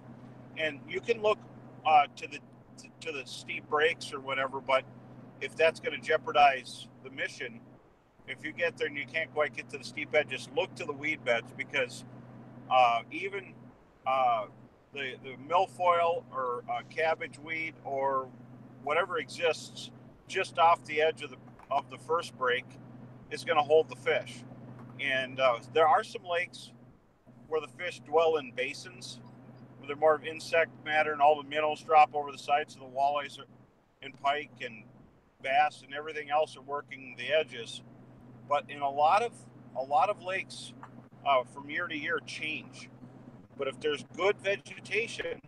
And you can look to the steep breaks or whatever, but if that's going to jeopardize the mission, if you get there and you can't quite get to the steep edge, just look to the weed beds, because even the milfoil or cabbage weed or whatever exists just off the edge of the first break is going to hold the fish. And there are some lakes where the fish dwell in basins, where they're more of insect matter and all the minerals drop over the sides, so the walleyes and pike and bass and everything else are working the edges. But in a lot of lakes from year to year change. But if there's good vegetation,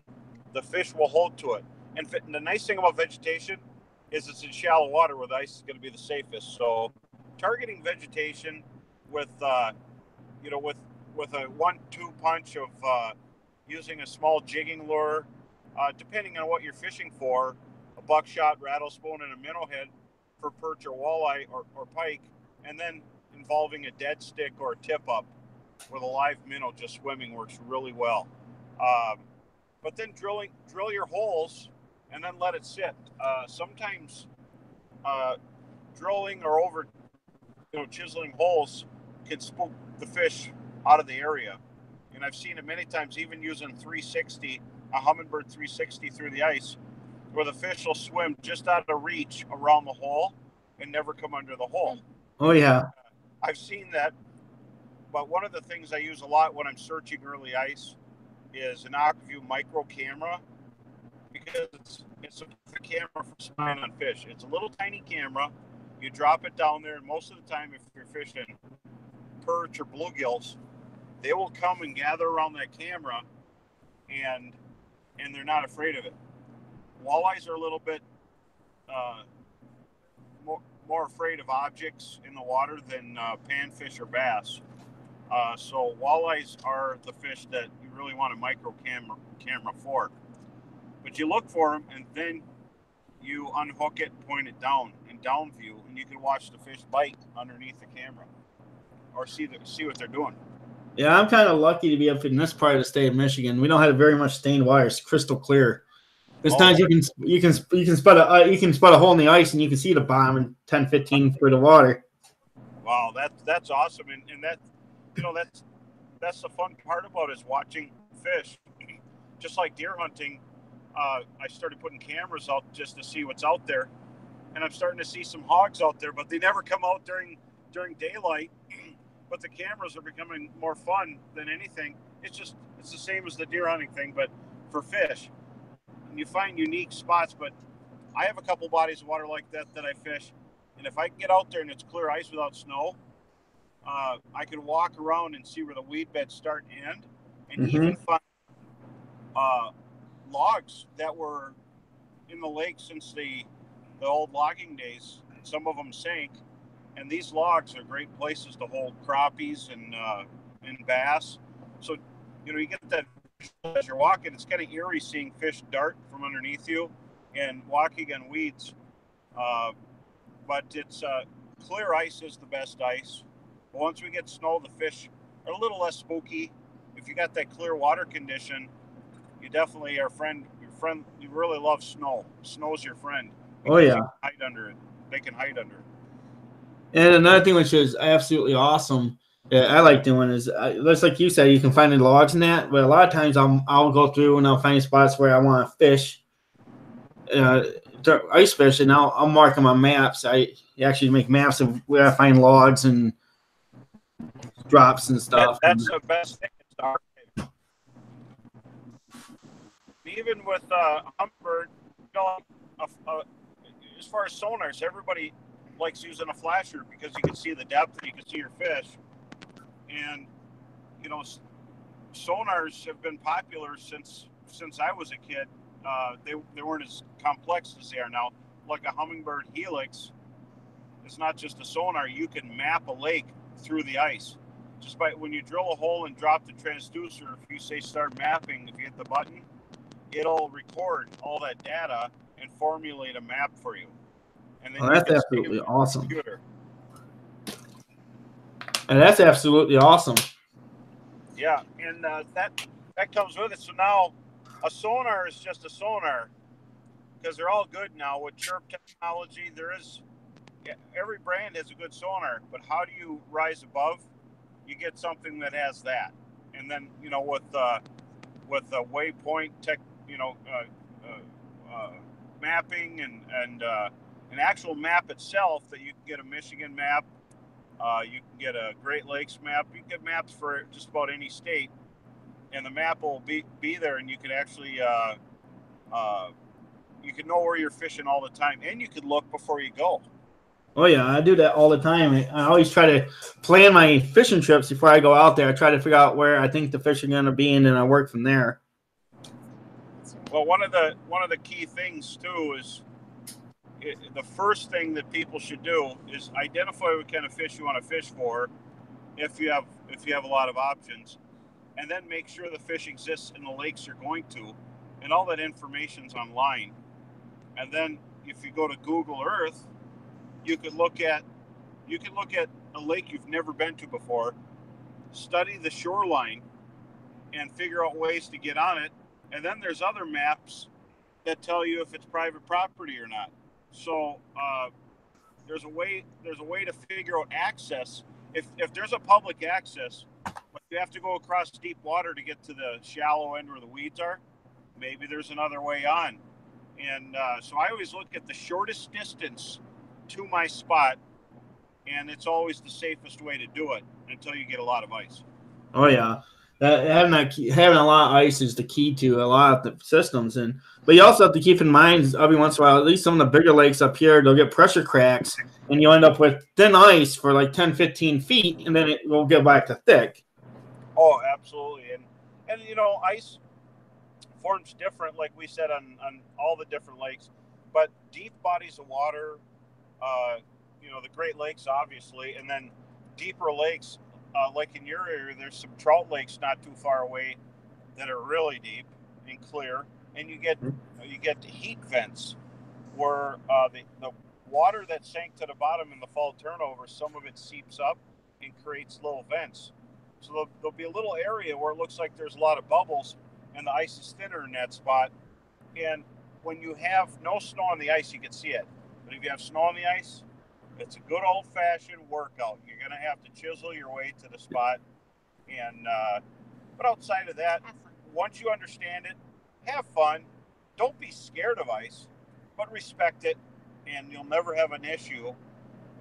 the fish will hold to it. And the nice thing about vegetation is it's in shallow water where the ice is going to be the safest. So targeting vegetation with a 1-2 punch of using a small jigging lure, depending on what you're fishing for, a buckshot, rattlespoon, and a minnow head for perch or walleye or pike, and then involving a dead stick or a tip up with a live minnow just swimming works really well. But then drill your holes and then let it sit. Sometimes drilling or over chiseling holes can spook the fish out of the area. And I've seen it many times, even using a Humminbird 360 through the ice, where the fish will swim just out of reach around the hole and never come under the hole. Oh yeah. I've seen that. But one of the things I use a lot when I'm searching early ice is an Aquaview micro camera, because it's a camera for spying on fish. It's a little tiny camera. You drop it down there, and most of the time, if you're fishing perch or bluegills, they will come and gather around that camera, and they're not afraid of it. Walleyes are a little bit more afraid of objects in the water than panfish or bass. So walleyes are the fish that you really want a micro camera for. But you look for them, and then you unhook it, point it down in down view, and you can watch the fish bite underneath the camera or see what they're doing. Yeah, I'm kind of lucky to be up in this part of the state of Michigan. We don't have very much stained water; it's crystal clear. There's times you can spot a hole in the ice and you can see the bottom in 10, 15 feet of water. Wow, that's awesome, and that that's the fun part about it, is watching fish. Just like deer hunting, I started putting cameras out just to see what's out there, and I'm starting to see some hogs out there, but they never come out during daylight. But the cameras are becoming more fun than anything. It's the same as the deer hunting thing, but for fish. And you find unique spots, but I have a couple bodies of water like that I fish, and if I can get out there and it's clear ice without snow, I can walk around and see where the weed beds start and end, and even find logs that were in the lake since the old logging days. Some of them sank, and these logs are great places to hold crappies and bass. So, you get that as you're walking. It's kind of eerie seeing fish dart from underneath you and walking on weeds. But it's clear ice is the best ice. But once we get snow, the fish are a little less spooky. If you got that clear water condition, you definitely are your friend. You really love snow. Snow's your friend. Oh yeah. They can hide under it. And another thing which is absolutely awesome that I like doing is, just like you said, you can find the logs in that, but a lot of times I'll go through and I'll find spots where I want to fish, ice fish, and I'll mark them on maps. I actually make maps of where I find logs and drops and stuff. That's the best thing. Even with hummingbird, as far as sonars, everybody likes using a flasher because you can see the depth and you can see your fish. And sonars have been popular since I was a kid. They weren't as complex as they are now. Like a hummingbird helix, it's not just a sonar. You can map a lake through the ice. Just by when you drill a hole and drop the transducer, if you say start mapping, if you hit the button, it'll record all that data and formulate a map for you. And then that's absolutely awesome. And that's absolutely awesome. Yeah, and that comes with it. So now a sonar is just a sonar, because they're all good now with chirp technology. Every brand has a good sonar, but how do you rise above? You get something that has that, and then with the waypoint tech, mapping and an actual map itself, that you can get a Michigan map, you can get a Great Lakes map, you can get maps for just about any state, and the map will be there, and you can actually you can know where you're fishing all the time, and you can look before you go. Oh yeah, I do that all the time. I always try to plan my fishing trips before I go out there. I try to figure out where I think the fish are going to be, and then I work from there. Well, one of the key things too is the first thing that people should do is identify what kind of fish you want to fish for, if you have a lot of options, and then make sure the fish exists in the lakes you're going to, and all that information's online. And then if you go to Google Earth, you could look at a lake you've never been to before, study the shoreline, and figure out ways to get on it. And then there's other maps that tell you if it's private property or not. So there's a way to figure out access. If there's a public access, but you have to go across deep water to get to the shallow end where the weeds are, maybe there's another way on. And so I always look at the shortest distance to my spot, and it's always the safest way to do it until you get a lot of ice. Oh yeah, having a lot of ice is the key to a lot of the systems, but you also have to keep in mind every once in a while, at least some of the bigger lakes up here, they'll get pressure cracks, and you'll end up with thin ice for like 10-15 feet, and then it will get back to thick. Oh, absolutely, and ice forms different, like we said, on all the different lakes, but deep bodies of water, the Great Lakes, obviously, and then deeper lakes, like in your area, there's some trout lakes not too far away that are really deep and clear, and you get heat vents where the water that sank to the bottom in the fall turnover, some of it seeps up and creates little vents. So there'll be a little area where it looks like there's a lot of bubbles, and the ice is thinner in that spot. And when you have no snow on the ice, you can see it. But if you have snow on the ice, it's a good old-fashioned workout. You're going to have to chisel your way to the spot, And but outside of that, once you understand it, have fun. Don't be scared of ice, but respect it, and you'll never have an issue.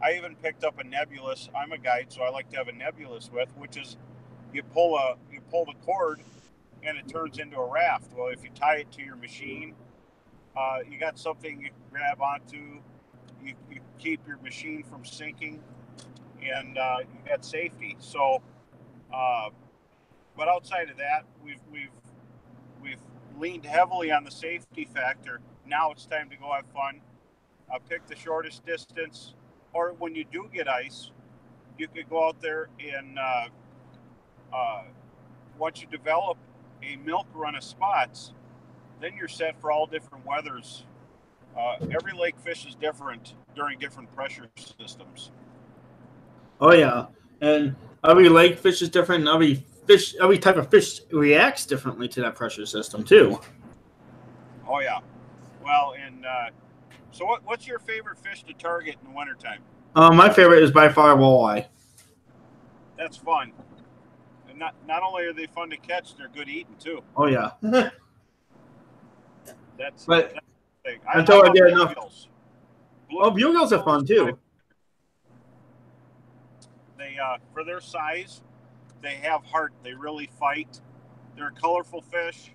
I even picked up a nebulous. I'm a guide, so I like to have a nebulous with, which is you pull the cord and it turns into a raft. Well, if you tie it to your machine, you got something you can grab onto. You keep your machine from sinking, and you got safety. So, but outside of that, we've leaned heavily on the safety factor. Now it's time to go have fun. Pick the shortest distance, or when you do get ice, you could go out there and once you develop a milk run of spots, then you're set for all different weathers. Every lake fish is different during different pressure systems. Oh yeah, and every lake fish is different. And every type of fish reacts differently to that pressure system too. Oh yeah. Well, and so what's your favorite fish to target in the wintertime? My favorite is by far walleye. That's fun. And not only are they fun to catch, they're good eating too. Oh yeah. That's but the thing. until I get enough. Bluegills. Bluegills are fun too. They for their size, they have heart. They really fight. They're a colorful fish.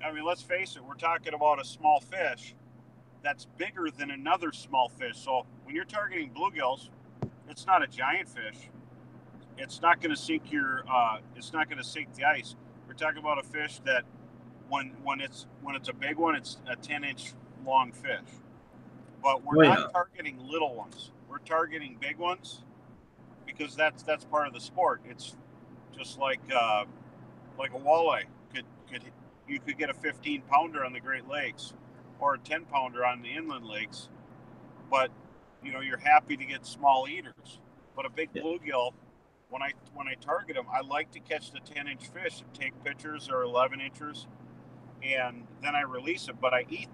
I mean, let's face it. We're talking about a small fish that's bigger than another small fish. So when you're targeting bluegills, it's not a giant fish. It's not going to sink your. It's not going to sink the ice. We're talking about a fish that, when it's a big one, it's a 10-inch long fish. But we're not targeting little ones. We're targeting big ones because that's part of the sport. It's just like a walleye. You could get a 15-pounder on the Great Lakes, or a 10-pounder on the inland lakes, but you're happy to get small eaters. But a big bluegill, when I target them, I like to catch the 10-inch fish and take pictures, or 11 inchers, and then I release it. But I eat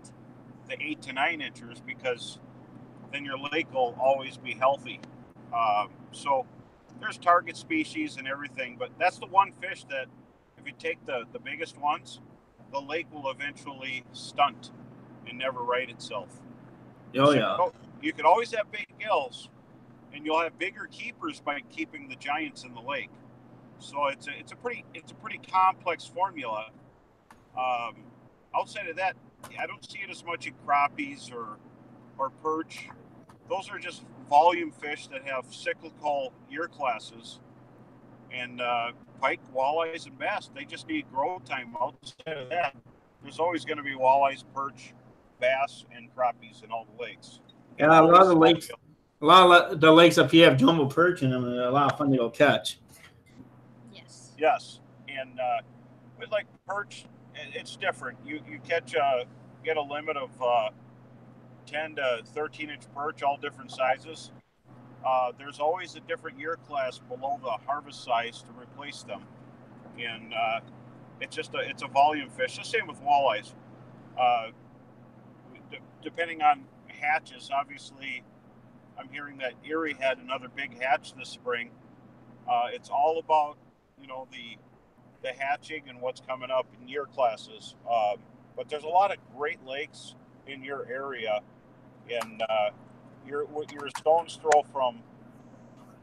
the 8 to 9 inchers because then your lake will always be healthy. So there's target species and everything, but that's the one fish that if you take the biggest ones, the lake will eventually stunt and never right itself. Oh yeah. You could always have big gills, and you'll have bigger keepers by keeping the giants in the lake. So it's a pretty complex formula. Outside of that, I don't see it as much in crappies or perch. Those are just volume fish that have cyclical year classes. And pike, walleyes, and bass, they just need growth time. Outside of that, there's always going to be walleyes, perch, bass, and crappies in all the lakes. Yeah, a lot of the lakes up here have jumbo perch in them, and they're a lot of fun to go catch. Yes, and with like perch, it's different. You get a limit of 10 to 13-inch perch, all different sizes. There's always a different year class below the harvest size to replace them, and it's a volume fish. The same with walleyes. Depending on hatches, obviously, I'm hearing that Erie had another big hatch this spring. It's all about the hatching and what's coming up in year classes. But there's a lot of great lakes in your area, and you're a stone's throw from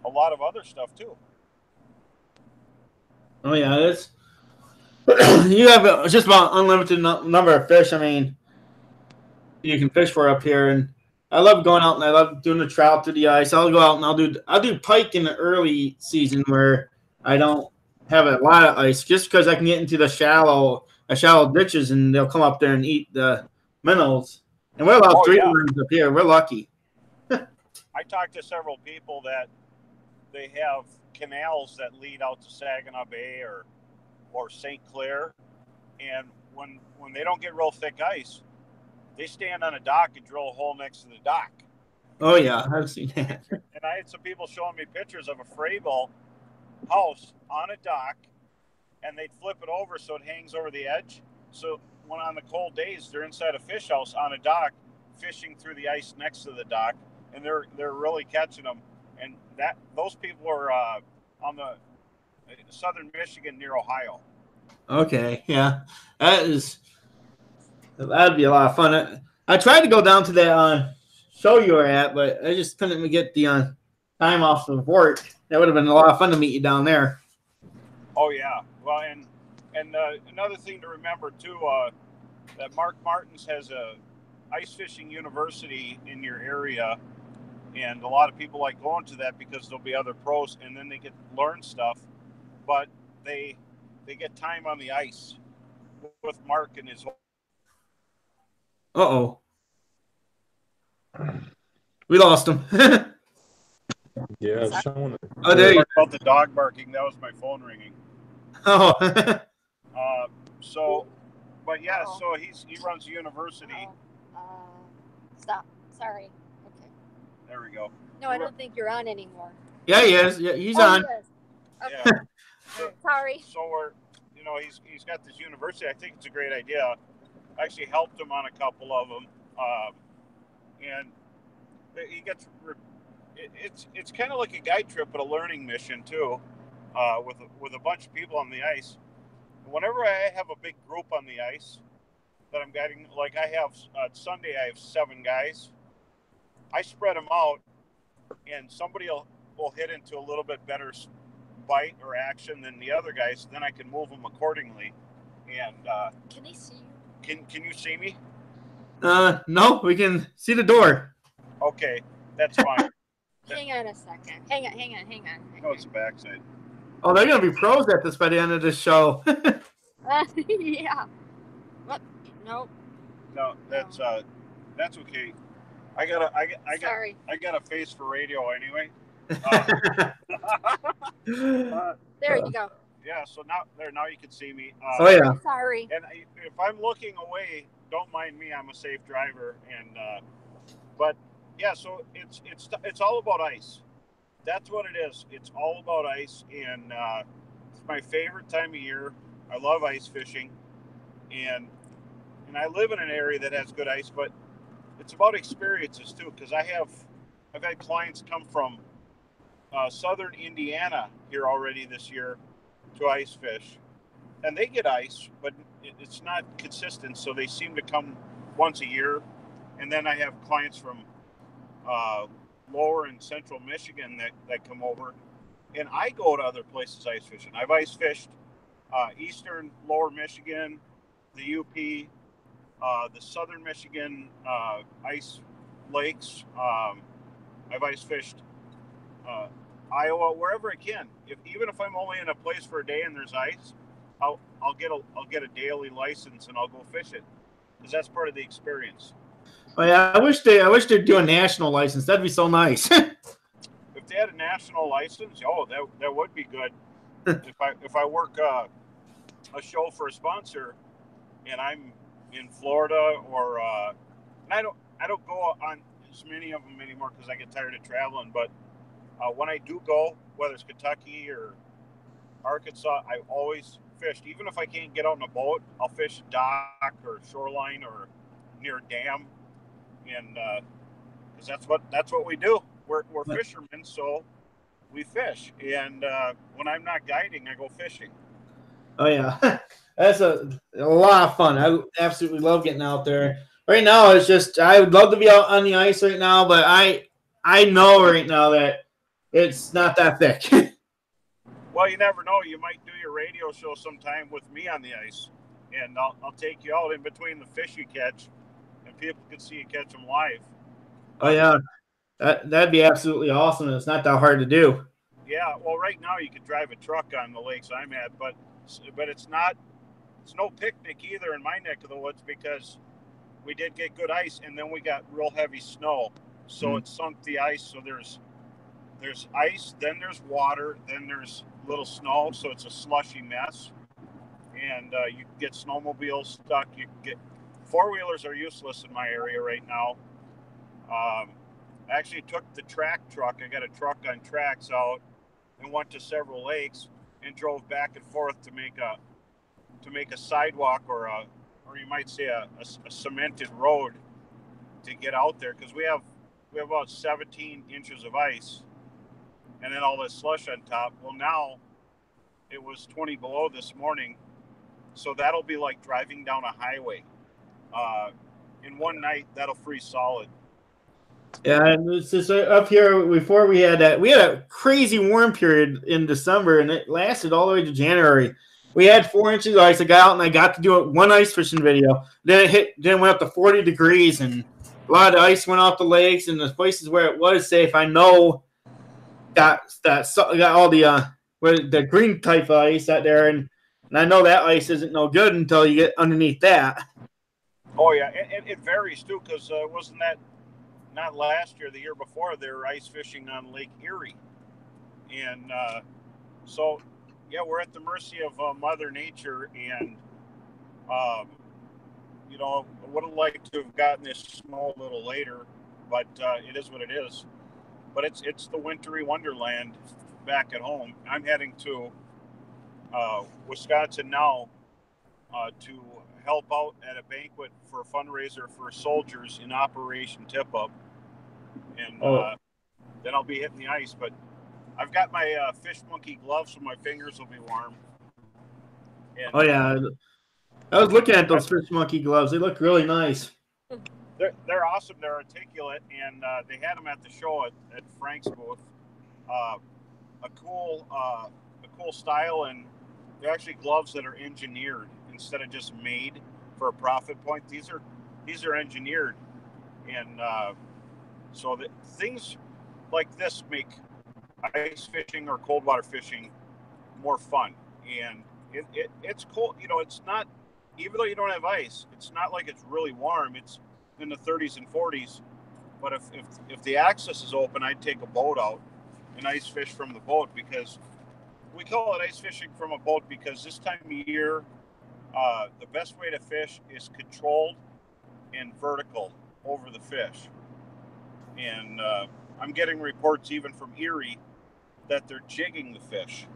a lot of other stuff too. Oh yeah, you have just about unlimited number of fish. I mean, you can fish for up here, and I love going out and I love doing the trout through the ice. I'll go out and I'll do pike in the early season where I don't have a lot of ice, just because I can get into the shallow ditches and they'll come up there and eat the minnows. And we're about 3 rooms up here. We're lucky. I talked to several people that they have canals that lead out to Saginaw Bay or St. Clair, and when they don't get real thick ice, they stand on a dock and drill a hole next to the dock. Oh yeah, I've seen that. And I had some people showing me pictures of a Frabill house on a dock, and they'd flip it over so it hangs over the edge. So when on the cold days, they're inside a fish house on a dock, fishing through the ice next to the dock, and they're really catching them. And those people are on southern Michigan near Ohio. Okay, yeah, that'd be a lot of fun. I tried to go down to that show you were at, but I just couldn't get the time off of work. That would have been a lot of fun to meet you down there. Oh yeah, well, and another thing to remember too, that Mark Martins has a ice fishing university in your area, and a lot of people like going to that because there'll be other pros, and then they get to learn stuff, but they get time on the ice with Mark and his. Uh-oh. We lost him. Yeah, it's showing it. Oh, there you go. About the dog barking, that was my phone ringing. Oh. So, but yeah, so he runs a university. Stop. Sorry. Okay. There we go. No, I don't think you're on anymore. Yeah, he is. Yeah, he's on. He is. Okay. Yeah. So, sorry. So we're, he's got this university. I think it's a great idea. I actually helped him on a couple of them, and he gets. It's kind of like a guide trip, but a learning mission too, with a bunch of people on the ice. Whenever I have a big group on the ice that I'm guiding, like I have Sunday, I have 7 guys. I spread them out, and somebody will hit into a little bit better bite or action than the other guys. Then I can move them accordingly. And can they see you? Can you see me? No, we can see the door. Okay, that's fine. Hang on a second. Hang on. No, it's the backside. Oh, they're gonna be pros at this by the end of the show. Yeah. What? Nope. No, that's okay. I got a face for radio anyway. There you go. Yeah, so now you can see me. Oh yeah. Sorry. And if I'm looking away, don't mind me. I'm a safe driver, and but yeah, so it's all about ice. That's what it is. It's all about ice, and it's my favorite time of year. I love ice fishing, and I live in an area that has good ice, but it's about experiences too. Because I've had clients come from southern Indiana here already this year to ice fish, and they get ice, but it's not consistent. So they seem to come once a year, and then I have clients from lower and central Michigan that come over, and I go to other places ice fishing. I've ice fished eastern lower Michigan, the UP, the southern Michigan ice lakes. I've ice fished Iowa, wherever I can. Even if I'm only in a place for a day and there's ice, I'll get a daily license and I'll go fish it, because that's part of the experience. Oh yeah, I wish they'd do a national license. That'd be so nice. If they had a national license, that would be good. If I work a show for a sponsor, and I'm in Florida, or and I don't go on as many of them anymore because I get tired of traveling. But when I do go, whether it's Kentucky or Arkansas, I always fished. Even if I can't get out in a boat, I'll fish dock or shoreline or near a dam. And because that's what we do. We're fishermen, so we fish. And when I'm not guiding, I go fishing. Oh yeah, that's a lot of fun. I absolutely love getting out there. Right now, it's just I would love to be out on the ice right now, but I know right now that it's not that thick. Well, you never know. You might do your radio show sometime with me on the ice, and I'll take you out in between the fish you catch, and people can see you catch them live. Oh yeah, that'd be absolutely awesome. It's not that hard to do. Yeah, well, right now you can drive a truck on the lakes I'm at, but it's no picnic either in my neck of the woods, because we did get good ice, and then we got real heavy snow, so it sunk the ice. So there's ice, then there's water, then there's little snow, so it's a slushy mess, and you can get snowmobiles stuck. You can get four-wheelers are useless in my area right now. I actually took the track truck. I got a truck on tracks out and went to several lakes and drove back and forth to make a sidewalk, or you might say a cemented road to get out there, because we have about 17 inches of ice and then all this slush on top. Well, now it was 20 below this morning. So that'll be like driving down a highway. In one night, that'll freeze solid. Yeah, and it's just up here before we had a crazy warm period in December, and it lasted all the way to January. We had 4 inches of ice. I got out and I got to do one ice fishing video. Then it went up to 40 degrees, and a lot of ice went off the lakes, and the places where it was safe, I know got all the green type of ice out there, and I know that ice isn't no good until you get underneath that. Oh yeah, it varies too, because wasn't that not last year, the year before, they were ice fishing on Lake Erie, and so yeah, we're at the mercy of Mother Nature, and you know, would have liked to have gotten this snow a little later, but it is what it is. But it's the wintry wonderland back at home. I'm heading to Wisconsin now to help out at a banquet for a fundraiser for soldiers in Operation Tip Up, and then I'll be hitting the ice. But I've got my fish monkey gloves, so my fingers will be warm. And, oh yeah, I was looking at those fish monkey gloves. They look really nice. They're awesome. They're articulate, and they had them at the show at Frank's booth. A cool style, and they're actually gloves that are engineered instead of just made for a profit point. These are engineered, and so that things like this make ice fishing or cold water fishing more fun. And it's cold. You know, it's not, even though you don't have ice, it's not like it's really warm. It's in the 30s and 40s. But if the access is open, I'd take a boat out and ice fish from the boat, because we call it ice fishing from a boat because this time of year, the best way to fish is controlled and vertical over the fish. And I'm getting reports even from Erie that they're jigging the fish.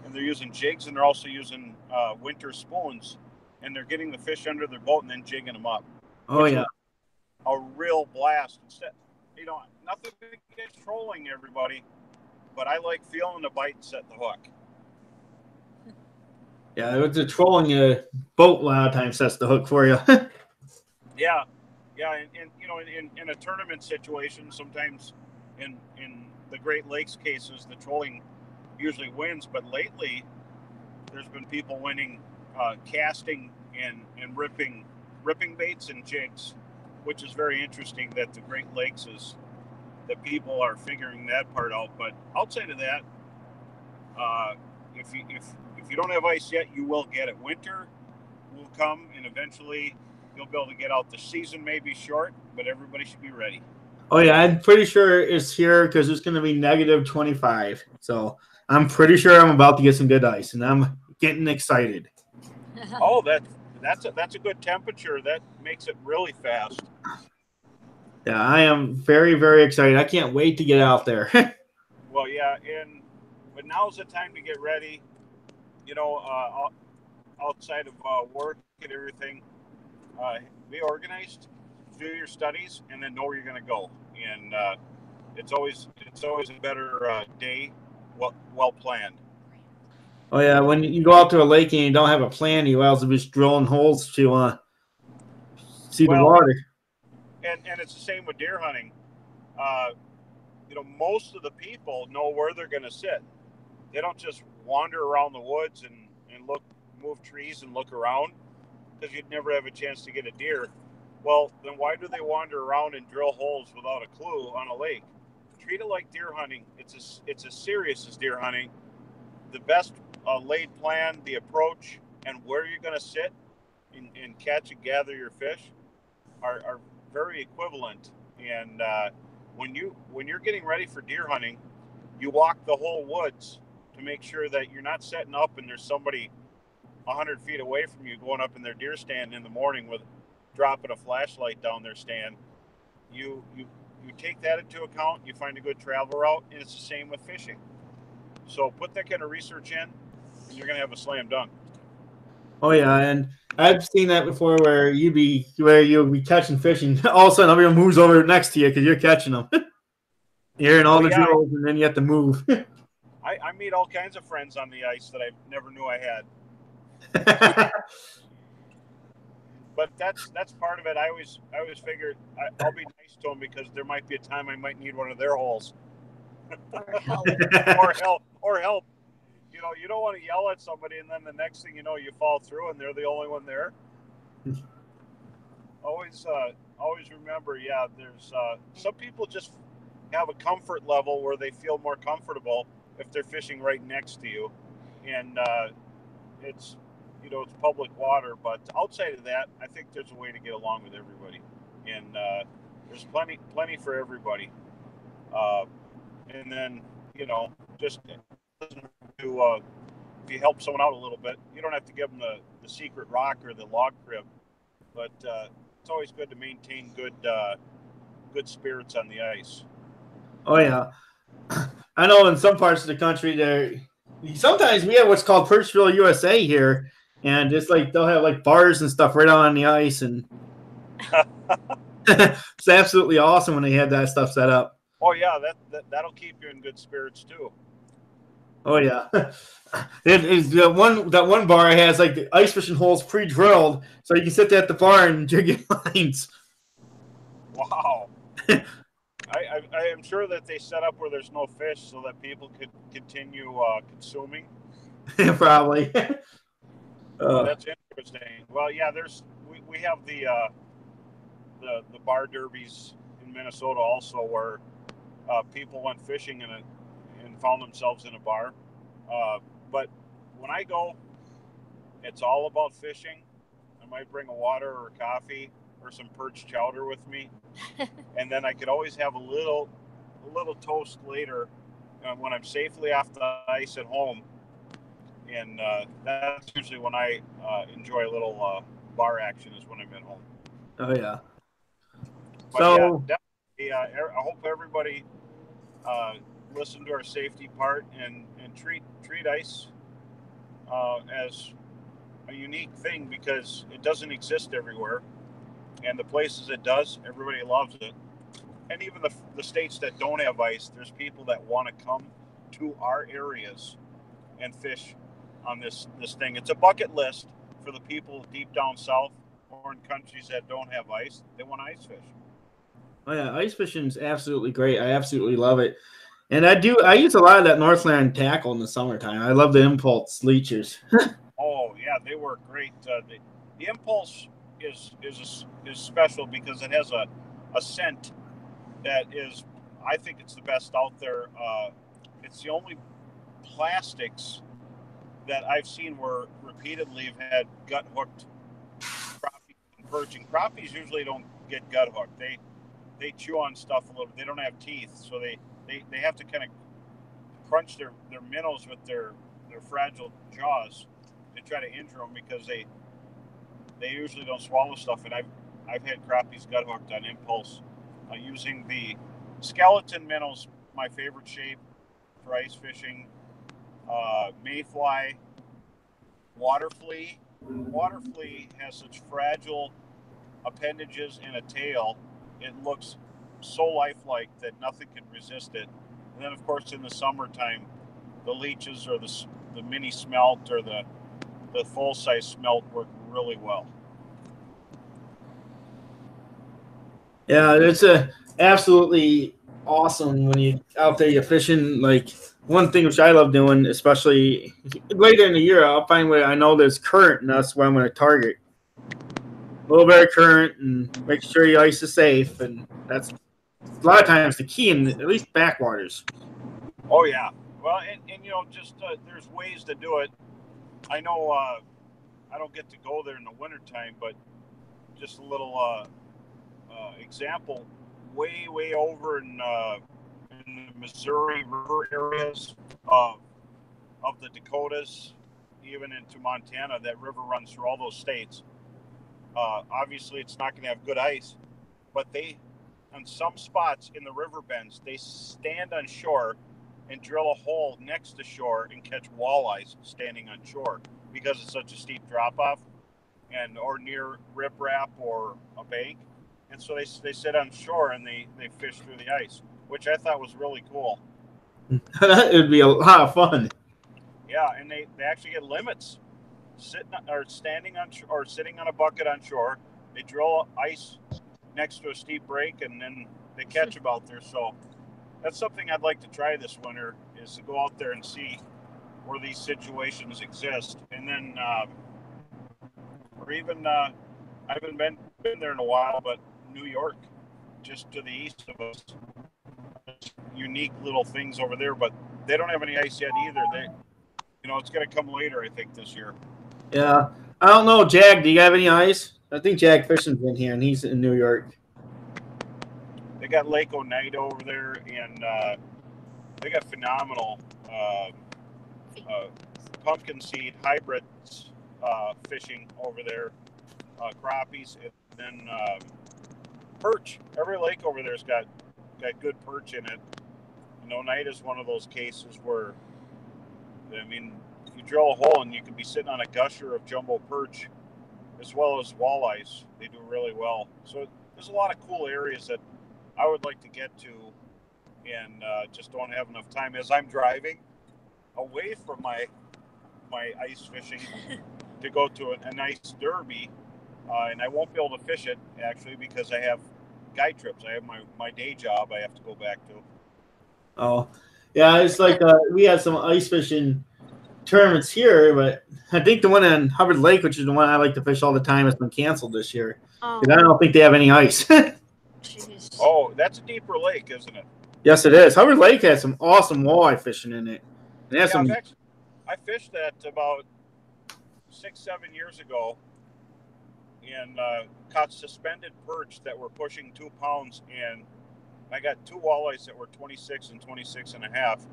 And they're using jigs, and they're also using winter spoons. And they're getting the fish under their boat and then jigging them up. Oh, yeah. A real blast. Instead, you know, nothing against trolling, everybody, but I like feeling the bite and setting the hook. Yeah, with the trolling, boat a lot of times sets the hook for you. Yeah, and you know, in a tournament situation, sometimes in the Great Lakes cases, the trolling usually wins. But lately, there's been people winning casting and ripping baits and jigs, which is very interesting that the Great Lakes that people are figuring that part out. But outside of that, if you don't have ice yet, you will get it. Winter will come, and eventually you'll be able to get out. The season may be short, but everybody should be ready. Oh yeah, I'm pretty sure it's here because it's going to be negative 25. So I'm pretty sure I'm about to get some good ice, and I'm getting excited. Oh, that's a good temperature. That makes it really fast. Yeah, I am very, very excited. I can't wait to get out there. Well, yeah, but now's the time to get ready. You know, outside of work and everything, be organized, do your studies, and then know where you're going to go. And it's always a better day, well planned. Oh yeah, when you go out to a lake and you don't have a plan, you also be just drilling holes to see the water. And it's the same with deer hunting. You know, most of the people know where they're going to sit. They don't just wander around the woods and move trees and look around, because you'd never have a chance to get a deer. Well, then why do they wander around and drill holes without a clue on a lake? Treat it like deer hunting. It's as serious as deer hunting. The best laid plan, the approach, and where you're going to sit and catch and gather your fish are very equivalent. And when you're getting ready for deer hunting, you walk the whole woods to make sure that you're not setting up and there's somebody 100 feet away from you going up in their deer stand in the morning with dropping a flashlight down their stand. You take that into account. You find a good travel route, and it's the same with fishing. So put that kind of research in, and you're going to have a slam dunk. Oh yeah, and I've seen that before where you'll be catching fish, and all of a sudden everyone moves over next to you because you're catching them. You're in all the drills, and then you have to move. I I meet all kinds of friends on the ice that I never knew I had. But that's part of it. I always figured I'll be nice to them because there might be a time I might need one of their holes. Or help. or help. You know, you don't want to yell at somebody and then the next thing you know, you fall through and they're the only one there. Always remember, yeah, there's some people just have a comfort level where they feel more comfortable if they're fishing right next to you, and it's it's public water. But outside of that, I think there's a way to get along with everybody, and there's plenty for everybody. And then just to if you help someone out a little bit, you don't have to give them the secret rock or the log crib, but it's always good to maintain good spirits on the ice. Oh yeah, I know in some parts of the country sometimes we have what's called Perchville, USA here, and it's like they'll have like bars and stuff right on the ice, and it's absolutely awesome when they have that stuff set up. Oh yeah, that'll keep you in good spirits too. Oh yeah, it is that one bar has like the ice fishing holes pre-drilled, so you can sit there at the bar and jig your lines. Wow. I am sure that they set up where there's no fish so that people could continue consuming. Probably. That's interesting. Well, yeah, we have the bar derbies in Minnesota also, where people went fishing and found themselves in a bar. But when I go, it's all about fishing. I might bring a water or a coffee or some perch chowder with me, and then I could always have a little toast later when I'm safely off the ice at home. And that's usually when I enjoy a little bar action, is when I'm at home. Oh yeah. But so yeah, I hope everybody listen to our safety part and treat ice as a unique thing, because it doesn't exist everywhere, and the places it does, everybody loves it. And even the states that don't have ice, there's people that want to come to our areas and fish on this thing. It's a bucket list for the people deep down south or in countries that don't have ice. They want to ice fish. Oh yeah, ice fishing is absolutely great. I absolutely love it, and I use a lot of that Northland tackle in the summertime. I love the Impulse leechers. Oh yeah, they work great. The Impulse is special because it has a scent that is, I think it's the best out there. It's the only plastics that I've seen where repeatedly have had gut hooked crappies and perching. Crappies usually don't get gut hooked. They chew on stuff a little bit. They don't have teeth, so they have to kind of crunch their minnows with their fragile jaws to try to injure them, because they usually don't swallow stuff. And I've had crappies gut hooked on Impulse using the skeleton minnows, my favorite shape for ice fishing. Mayfly, water flea. Water flea has such fragile appendages and a tail. It looks so lifelike that nothing can resist it. And then, of course, in the summertime, the leeches or the mini smelt or the full-size smelt work really well. Yeah, it's absolutely awesome when you out there you're fishing. Like, one thing which I love doing, especially later in the year, I'll find where I know there's current, and that's where I'm going to target. A little bit of current and make sure your ice is safe, and that's a lot of times the key in at least backwaters. Oh yeah, well, and just there's ways to do it. I know I don't get to go there in the wintertime, but just a little example, way over in the Missouri River areas of the Dakotas, even into Montana. That river runs through all those states. Obviously, it's not going to have good ice, but on some spots in the river bends, they stand on shore and drill a hole next to shore and catch walleyes standing on shore, because it's such a steep drop-off or near riprap or a bank. And so they sit on shore and they fish through the ice, which I thought was really cool. That would be a lot of fun. Yeah, and they actually get limits. Standing on or sitting on a bucket on shore. They drill ice next to a steep break, and then they catch them out there. So that's something I'd like to try this winter, is to go out there and see where these situations exist. And then, or even, I haven't been there in a while, but New York, just to the east of us, unique little things over there, but they don't have any ice yet either. It's going to come later, I think, this year. Yeah. I don't know, Jag, do you have any ice? I think Jag Fishing's in here, and he's in New York. They got Lake Oneida over there, and they got phenomenal pumpkin seed hybrids fishing over there, crappies, and then perch. Every lake over there's got good perch in it. And Oneida is one of those cases where, I mean, you drill a hole and you can be sitting on a gusher of jumbo perch, as well as walleyes. They do really well. So there's a lot of cool areas that I would like to get to, and just don't have enough time as I'm driving away from my ice fishing to go to a nice derby, and I won't be able to fish it actually because I have guide trips. I have my day job I have to go back to. Oh, yeah, it's like we had some ice fishing tournaments here, but I think the one on Hubbard Lake, which is the one I like to fish all the time, has been canceled this year. Oh. I don't think they have any ice. Jeez. Oh, that's a deeper lake, isn't it? Yes, it is. Hubbard Lake has some awesome walleye fishing in it. And has some... I fished that about 6-7 years ago, and caught suspended perch that were pushing 2 pounds, and I got 2 walleyes that were 26 and 26 and a half.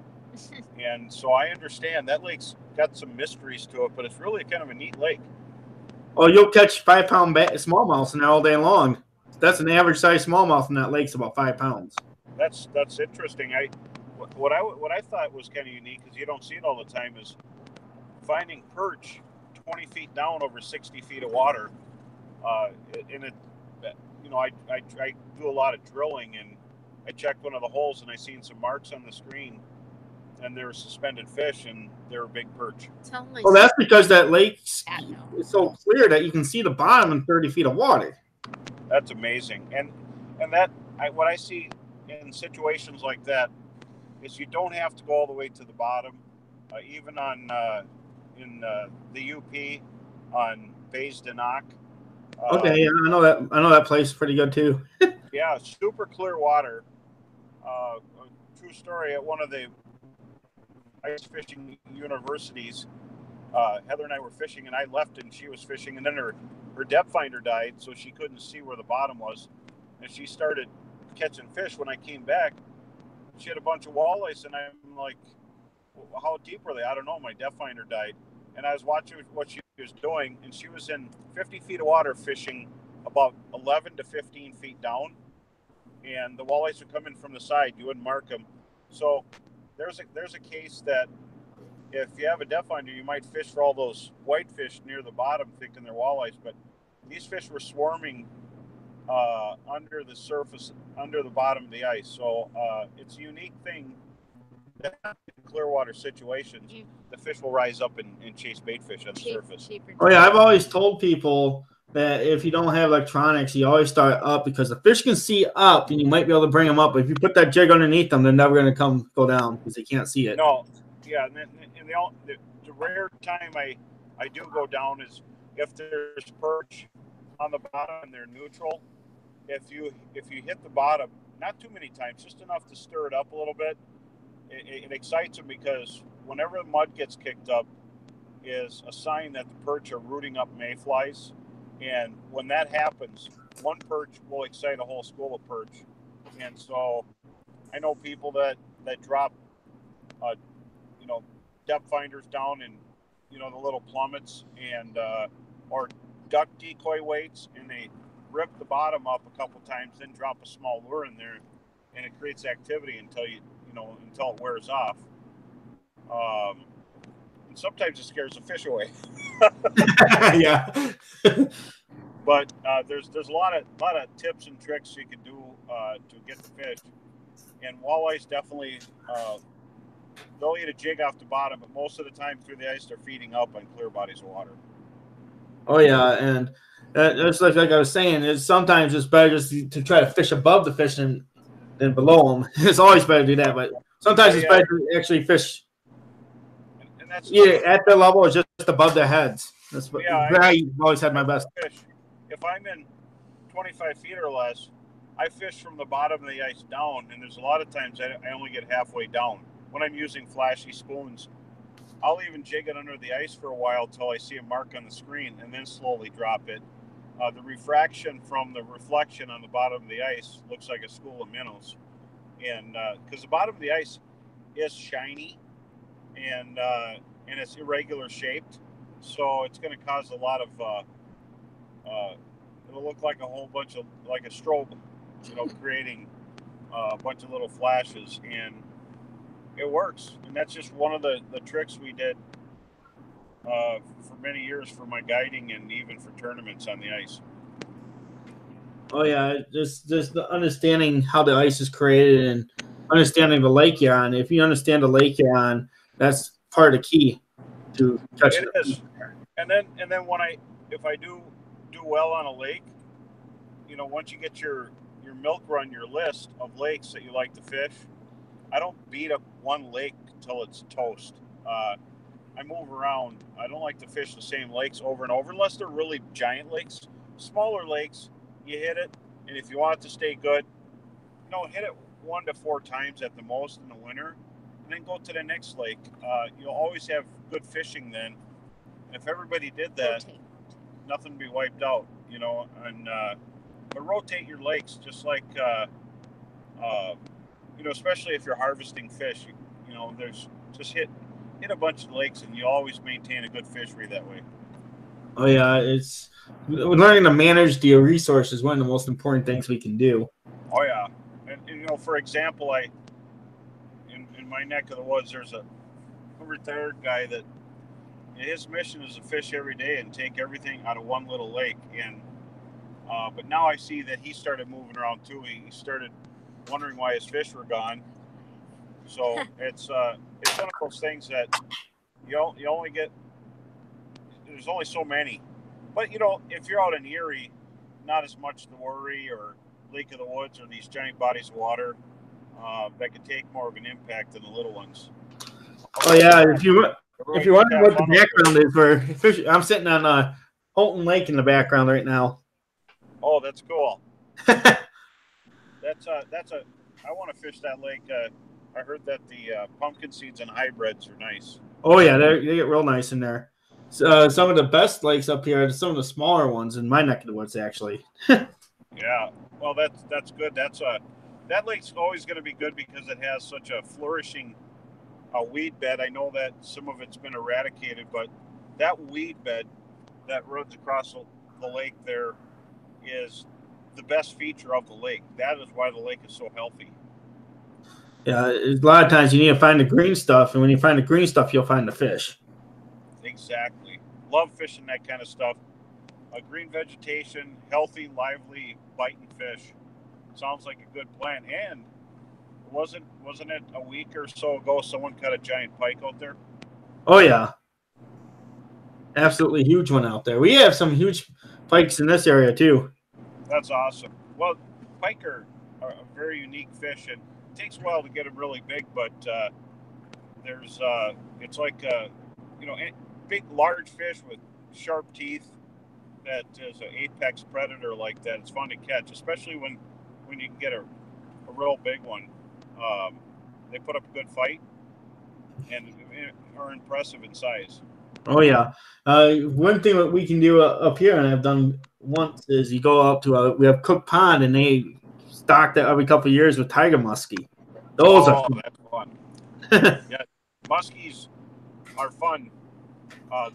And so I understand that lake's got some mysteries to it, but it's really kind of a neat lake. Oh, you'll catch 5-pound smallmouths in there all day long. That's an average size smallmouth in that lake's about 5 pounds. That's interesting. What I thought was kind of unique, because you don't see it all the time, is finding perch 20 feet down over 60 feet of water. I do a lot of drilling, and I checked one of the holes and I seen some marks on the screen, and there were suspended fish, and they were big perch. Well, that's because that lake is so clear that you can see the bottom in 30 feet of water. That's amazing. And that what I see in situations like that is you don't have to go all the way to the bottom. Even on in the UP on Bays de Noc. Okay, yeah, I know that place is pretty good too. Yeah, super clear water. A true story, at one of the ice fishing universities, Heather and I were fishing, and I left and she was fishing, and then her depth finder died, so she couldn't see where the bottom was, and she started catching fish. When I came back, she had a bunch of walleyes, and I'm like, how deep were they? I don't know. My depth finder died, and I was watching what she was doing, and she was in 50 feet of water fishing about 11 to 15 feet down, and the walleyes would come in from the side. You wouldn't mark them. So there's a case that if you have a depth finder, you might fish for all those whitefish near the bottom thinking they're walleyes, but these fish were swarming under the surface, under the bottom of the ice. So it's a unique thing that in clear water situations, the fish will rise up and chase bait fish on the surface. Oh yeah, I've always told people that if you don't have electronics, you always start up, because the fish can see up and you might be able to bring them up. But if you put that jig underneath them, they're never going to go down because they can't see it. No, yeah, and the rare time I do go down is if there's perch on the bottom and they're neutral. If you hit the bottom, not too many times, just enough to stir it up a little bit, it excites them, because whenever the mud gets kicked up is a sign that the perch are rooting up mayflies. And when that happens, one perch will excite a whole school of perch. And so I know people that drop, depth finders down in, the little plummets and or duck decoy weights, and they rip the bottom up a couple times, then drop a small lure in there, and it creates activity until it wears off. And sometimes it scares the fish away. Yeah. But there's a lot of tips and tricks you can do to get the fish, and walleyes definitely they'll eat a jig off the bottom, but most of the time through the ice, they're feeding up on clear bodies of water. Oh yeah, and it's like I was saying, is sometimes it's better just to try to fish above the fish than below them. It's always better to do that, but sometimes it's better to actually fish. And that's at their level or just above their heads. That's what I've always had my best. Fish. If I'm in 25 feet or less, I fish from the bottom of the ice down, and there's a lot of times I only get halfway down. When I'm using flashy spoons, I'll even jig it under the ice for a while till I see a mark on the screen and then slowly drop it. The refraction from the reflection on the bottom of the ice looks like a school of minnows. And because the bottom of the ice is shiny and it's irregular shaped, so it's going to cause a lot of it'll look like a whole bunch of, like a strobe, creating a bunch of little flashes, and it works. And that's just one of the tricks we did for many years for my guiding and even for tournaments on the ice. Oh yeah, just the understanding how the ice is created and understanding the lake you're on. If you understand the lake you're on, that's part of the key to catching it. Is. And then if I do well on a lake, once you get your milk run, your list of lakes that you like to fish, I don't beat up one lake till it's toast. I move around. I don't like to fish the same lakes over and over unless they're really giant lakes. Smaller lakes, you hit it, and if you want it to stay good, hit it 1 to 4 times at the most in the winter, and then go to the next lake. You'll always have good fishing then. And if everybody did that, nothing would be wiped out, and but rotate your lakes just like especially if you're harvesting fish, there's just hit a bunch of lakes and you always maintain a good fishery that way. Oh yeah, it's learning to manage the resources is one of the most important things we can do. Oh yeah, and for example, in my neck of the woods, there's a retired guy that his mission is to fish every day and take everything out of one little lake. And but now I see that he started moving around too. He started wondering why his fish were gone. So it's one of those things that you only get. There's only so many, but if you're out in Erie, not as much to worry, or Lake of the Woods, or these giant bodies of water that can take more of an impact than the little ones. Oh yeah, if you wonder what the background is for fish, I'm sitting on Holton Lake in the background right now. Oh, that's cool. I want to fish that lake. I heard that the pumpkin seeds and hybrids are nice. Oh yeah, they get real nice in there. Some of the best lakes up here are some of the smaller ones in my neck of the woods, actually. Yeah, well, that's good. That lake's always going to be good because it has such a flourishing weed bed. I know that some of it's been eradicated, but that weed bed that runs across the lake there is the best feature of the lake. That is why the lake is so healthy. Yeah, a lot of times you need to find the green stuff, and when you find the green stuff, you'll find the fish. Exactly. Love fishing that kind of stuff. Green vegetation, healthy, lively, biting fish. Sounds like a good plan. And wasn't it a week or so ago someone caught a giant pike out there? Oh yeah, absolutely huge one out there. We have some huge pikes in this area too. That's awesome. Well, pike are a very unique fish, and it takes a while to get them really big. But it's like big, large fish with sharp teeth. That is an apex predator like that. It's fun to catch, especially when you can get a real big one. They put up a good fight and are impressive in size. Oh yeah. One thing that we can do up here, and I've done once, is you go out to we have Cook Pond, and they stock that every couple of years with tiger muskie. Those are fun. That's fun. Yeah, muskies are fun.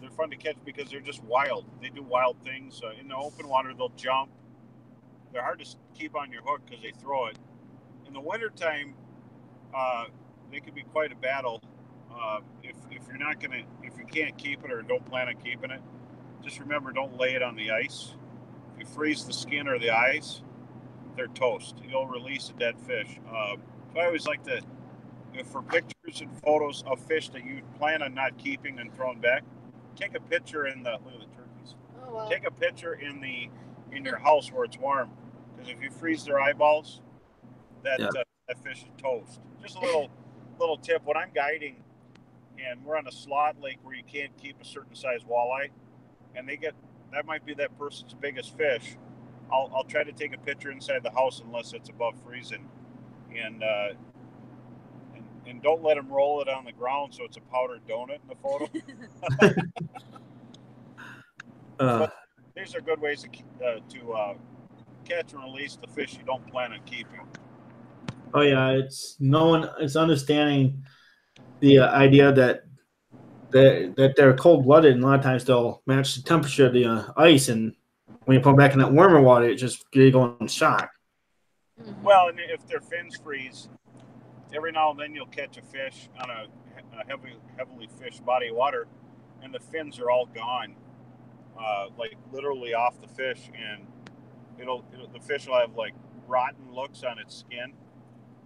They're fun to catch because they're just wild. They do wild things. In the open water, they'll jump. They're hard to keep on your hook because they throw it. In the wintertime, they can be quite a battle. If you can't keep it or don't plan on keeping it, just remember, don't lay it on the ice. If you freeze the skin or the eyes, they're toast. You'll release a dead fish. So I always like to, for pictures and photos of fish that you plan on not keeping and throwing back. Take a picture in the look at the turkeys. Oh, well. Take a picture in your house where it's warm, because if you freeze their eyeballs, that fish is toast. Just a little tip. When I'm guiding, and we're on a slot lake where you can't keep a certain size walleye, and that might be that person's biggest fish. I'll try to take a picture inside the house unless it's above freezing, and don't let them roll it on the ground so it's a powdered donut in the photo. But these are good ways to catch and release the fish you don't plan on keeping. Oh yeah, it's understanding the idea that they're cold blooded, and a lot of times they'll match the temperature of the ice, and when you put them back in that warmer water, it just you go in shock. Well, and if their fins freeze, every now and then you'll catch a fish on a heavily fished body of water, and the fins are all gone, like literally off the fish, and the fish will have like rotten looks on its skin,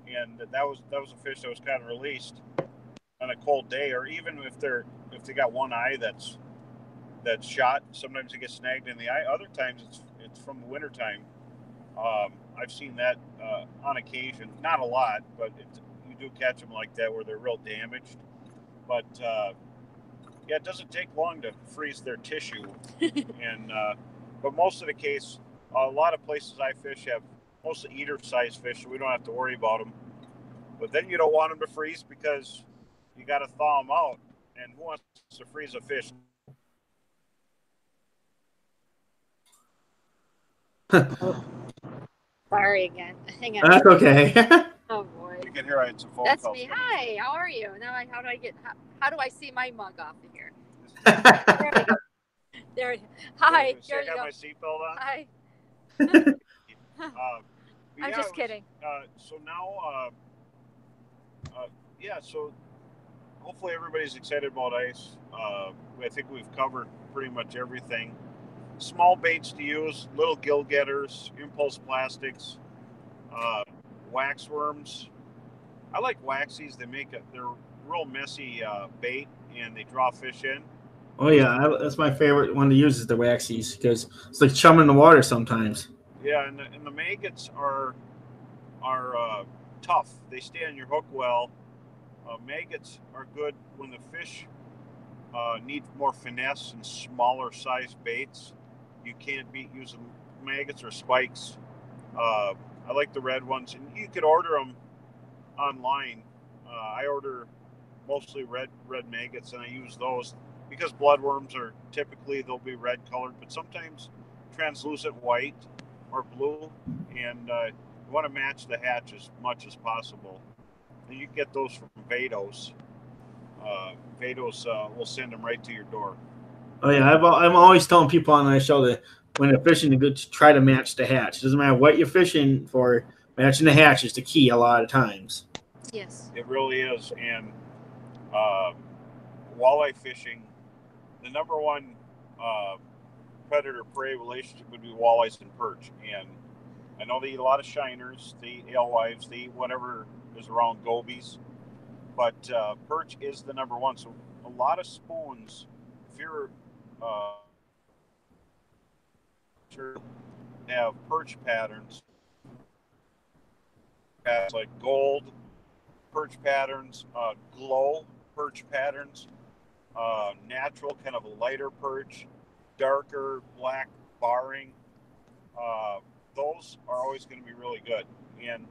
and that was a fish that was kind of released on a cold day, or even if they got one eye that's shot, sometimes it gets snagged in the eye. Other times it's from the wintertime. I've seen that on occasion, not a lot, but you do catch them like that where they're real damaged. But it doesn't take long to freeze their tissue, and but most of the case, a lot of places I fish have mostly eater-sized fish, so we don't have to worry about them. But then you don't want them to freeze because you got to thaw them out, and who wants to freeze a fish? Sorry again. Hang on. That's okay. Oh boy. You can hear I had some phone That's calls. me. Hi, how are you? Now, how do I see my mug off of here? There. Hi. There you go. I got my seatbelt on. Hi. I'm just kidding. So now, so hopefully everybody's excited about ice. I think we've covered pretty much everything. Small baits to use, little gill getters, impulse plastics, wax worms. I like waxies. They're real messy bait, and they draw fish in. Oh yeah, that's my favorite one to use is the waxies, because it's like chum in the water sometimes. Yeah, and the maggots are tough. They stay on your hook well. Maggots are good when the fish need more finesse and smaller size baits. You can't beat using maggots or spikes. I like the red ones, and you could order them online. I order mostly red maggots, and I use those because bloodworms are they'll be red colored, but sometimes translucent white or blue, and you want to match the hatch as much as possible. And you can get those from Vados. Vados will send them right to your door. Oh yeah, I'm always telling people on my show that when they're fishing, to try to match the hatch. It doesn't matter what you're fishing for, matching the hatch is the key a lot of times. Yes, it really is. And walleye fishing, the number one predator-prey relationship would be walleyes and perch. And I know they eat a lot of shiners, they eat alewives, they eat whatever is around gobies, but perch is the number one. So a lot of spoons, if you're have perch patterns, like gold perch patterns, glow perch patterns, natural kind of a lighter perch, darker black barring. Those are always going to be really good, and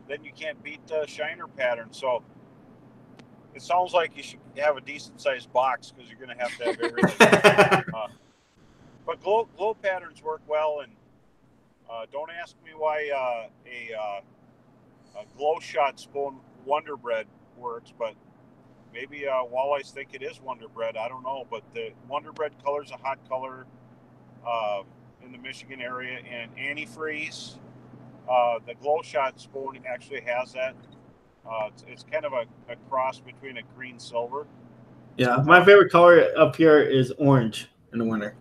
then you can't beat the shiner pattern. So it sounds like you should have a decent sized box because you're going to have everything. But glow patterns work well, and don't ask me why a glow shot spoon Wonder Bread works, but maybe walleyes think it is Wonder Bread. I don't know, but the Wonder Bread color is a hot color in the Michigan area, and antifreeze, the glow shot spoon actually has that. It's kind of a cross between a green silver. Yeah, my favorite color up here is orange in the winter.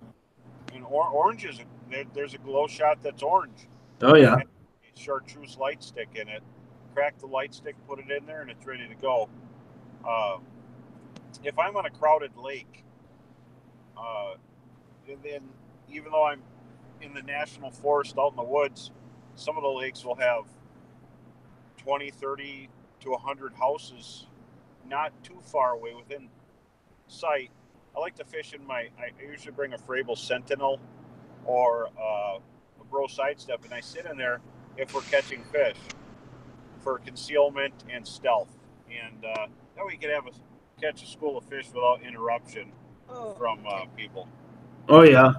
And orange is there's a glow shot that's orange. Oh yeah. Chartreuse light stick in it. Crack the light stick, put it in there, and it's ready to go. if I'm on a crowded lake, and then even though I'm in the national forest out in the woods, some of the lakes will have 20, 30 to 100 houses not too far away within sight. I like to fish in I usually bring a Frabill Sentinel or a Bro Sidestep, and I sit in there if we're catching fish for concealment and stealth. And that way you can catch a school of fish without interruption from people. Oh, yeah.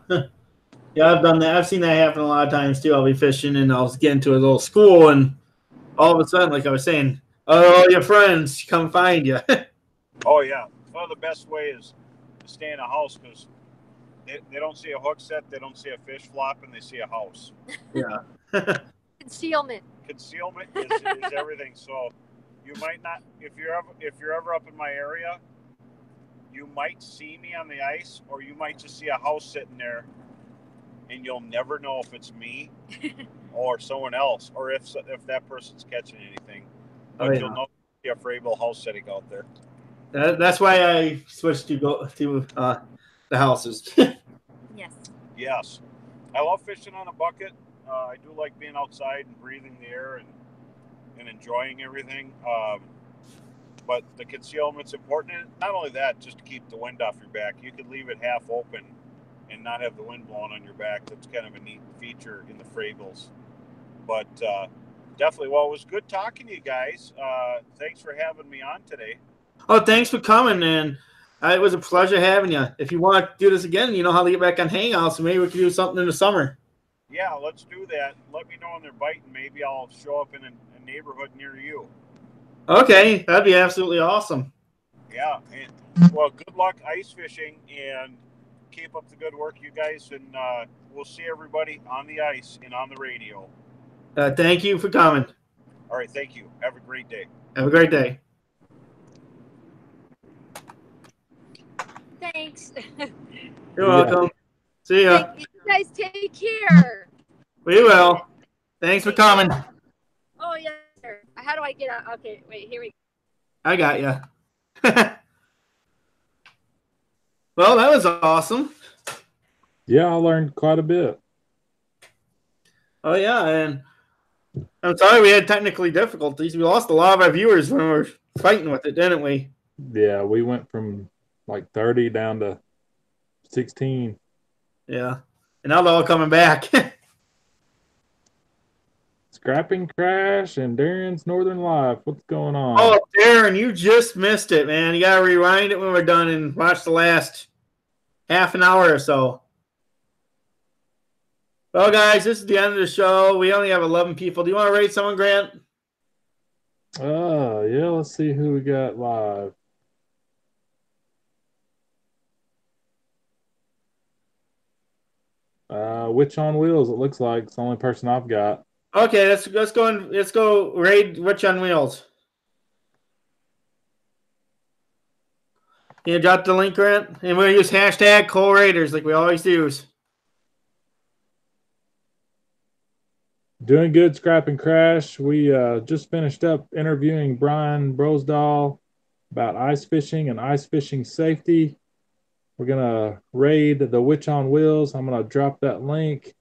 Yeah, I've done that. I've seen that happen a lot of times, too. I'll be fishing, and I'll get into a little school, and all of a sudden, like I was saying, all your friends come find you. Oh, yeah. Well, the best way is to stay in a house because they don't see a hook set, they don't see a fish flop, and they see a house. Yeah. Concealment. Concealment is everything. So you might not, if you're ever up in my area, you might see me on the ice, or you might just see a house sitting there, and you'll never know if it's me or someone else, or if that person's catching anything. But you'll know a Frabill house sitting out there. That's why I switched to the houses. Yes. Yes. I love fishing on a bucket. I do like being outside and breathing the air and enjoying everything. But the concealment's important. And not only that, just to keep the wind off your back. You could leave it half open and not have the wind blowing on your back. That's kind of a neat feature in the Frabills. But definitely, well, it was good talking to you guys. Thanks for having me on today. Oh, thanks for coming, and it was a pleasure having you. If you want to do this again, you know how to get back on Hangouts, so maybe we can do something in the summer. Yeah, let's do that. Let me know when they're biting. Maybe I'll show up in a neighborhood near you. Okay, that'd be absolutely awesome. Yeah, and, well, good luck ice fishing, and keep up the good work, you guys, and we'll see everybody on the ice and on the radio. Thank you for coming. All right, thank you. Have a great day. Have a great day. Thanks. You're welcome. See ya. You guys take care. We will. Thanks for coming. Oh, yes, sir. How do I get out? Okay, wait, here we go. I got you. Well, that was awesome. Yeah, I learned quite a bit. Oh, yeah, and I'm sorry we had technical difficulties. We lost a lot of our viewers when we were fighting with it, didn't we? Yeah, we went from like 30 down to 16. Yeah, and now they're all coming back. Scrapping Crash and Darren's Northern Life. What's going on? Oh, Darren, you just missed it, man. You got to rewind it when we're done and watch the last half an hour or so. Well, guys, this is the end of the show. We only have 11 people. Do you want to rate someone, Grant? Yeah, let's see who we got live. Witch on Wheels, it looks like. It's the only person I've got. Okay, let's go raid Witch on Wheels. Can you drop the link, Grant? And we'll use hashtag Kohl Raiders like we always use. Doing good, Scrapping Crash. We just finished up interviewing Brian Brosdahl about ice fishing and ice fishing safety. We're going to raid the Witch on Wheels. I'm going to drop that link.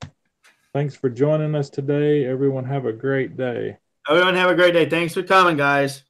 Thanks for joining us today. Everyone have a great day. Everyone have a great day. Thanks for coming, guys.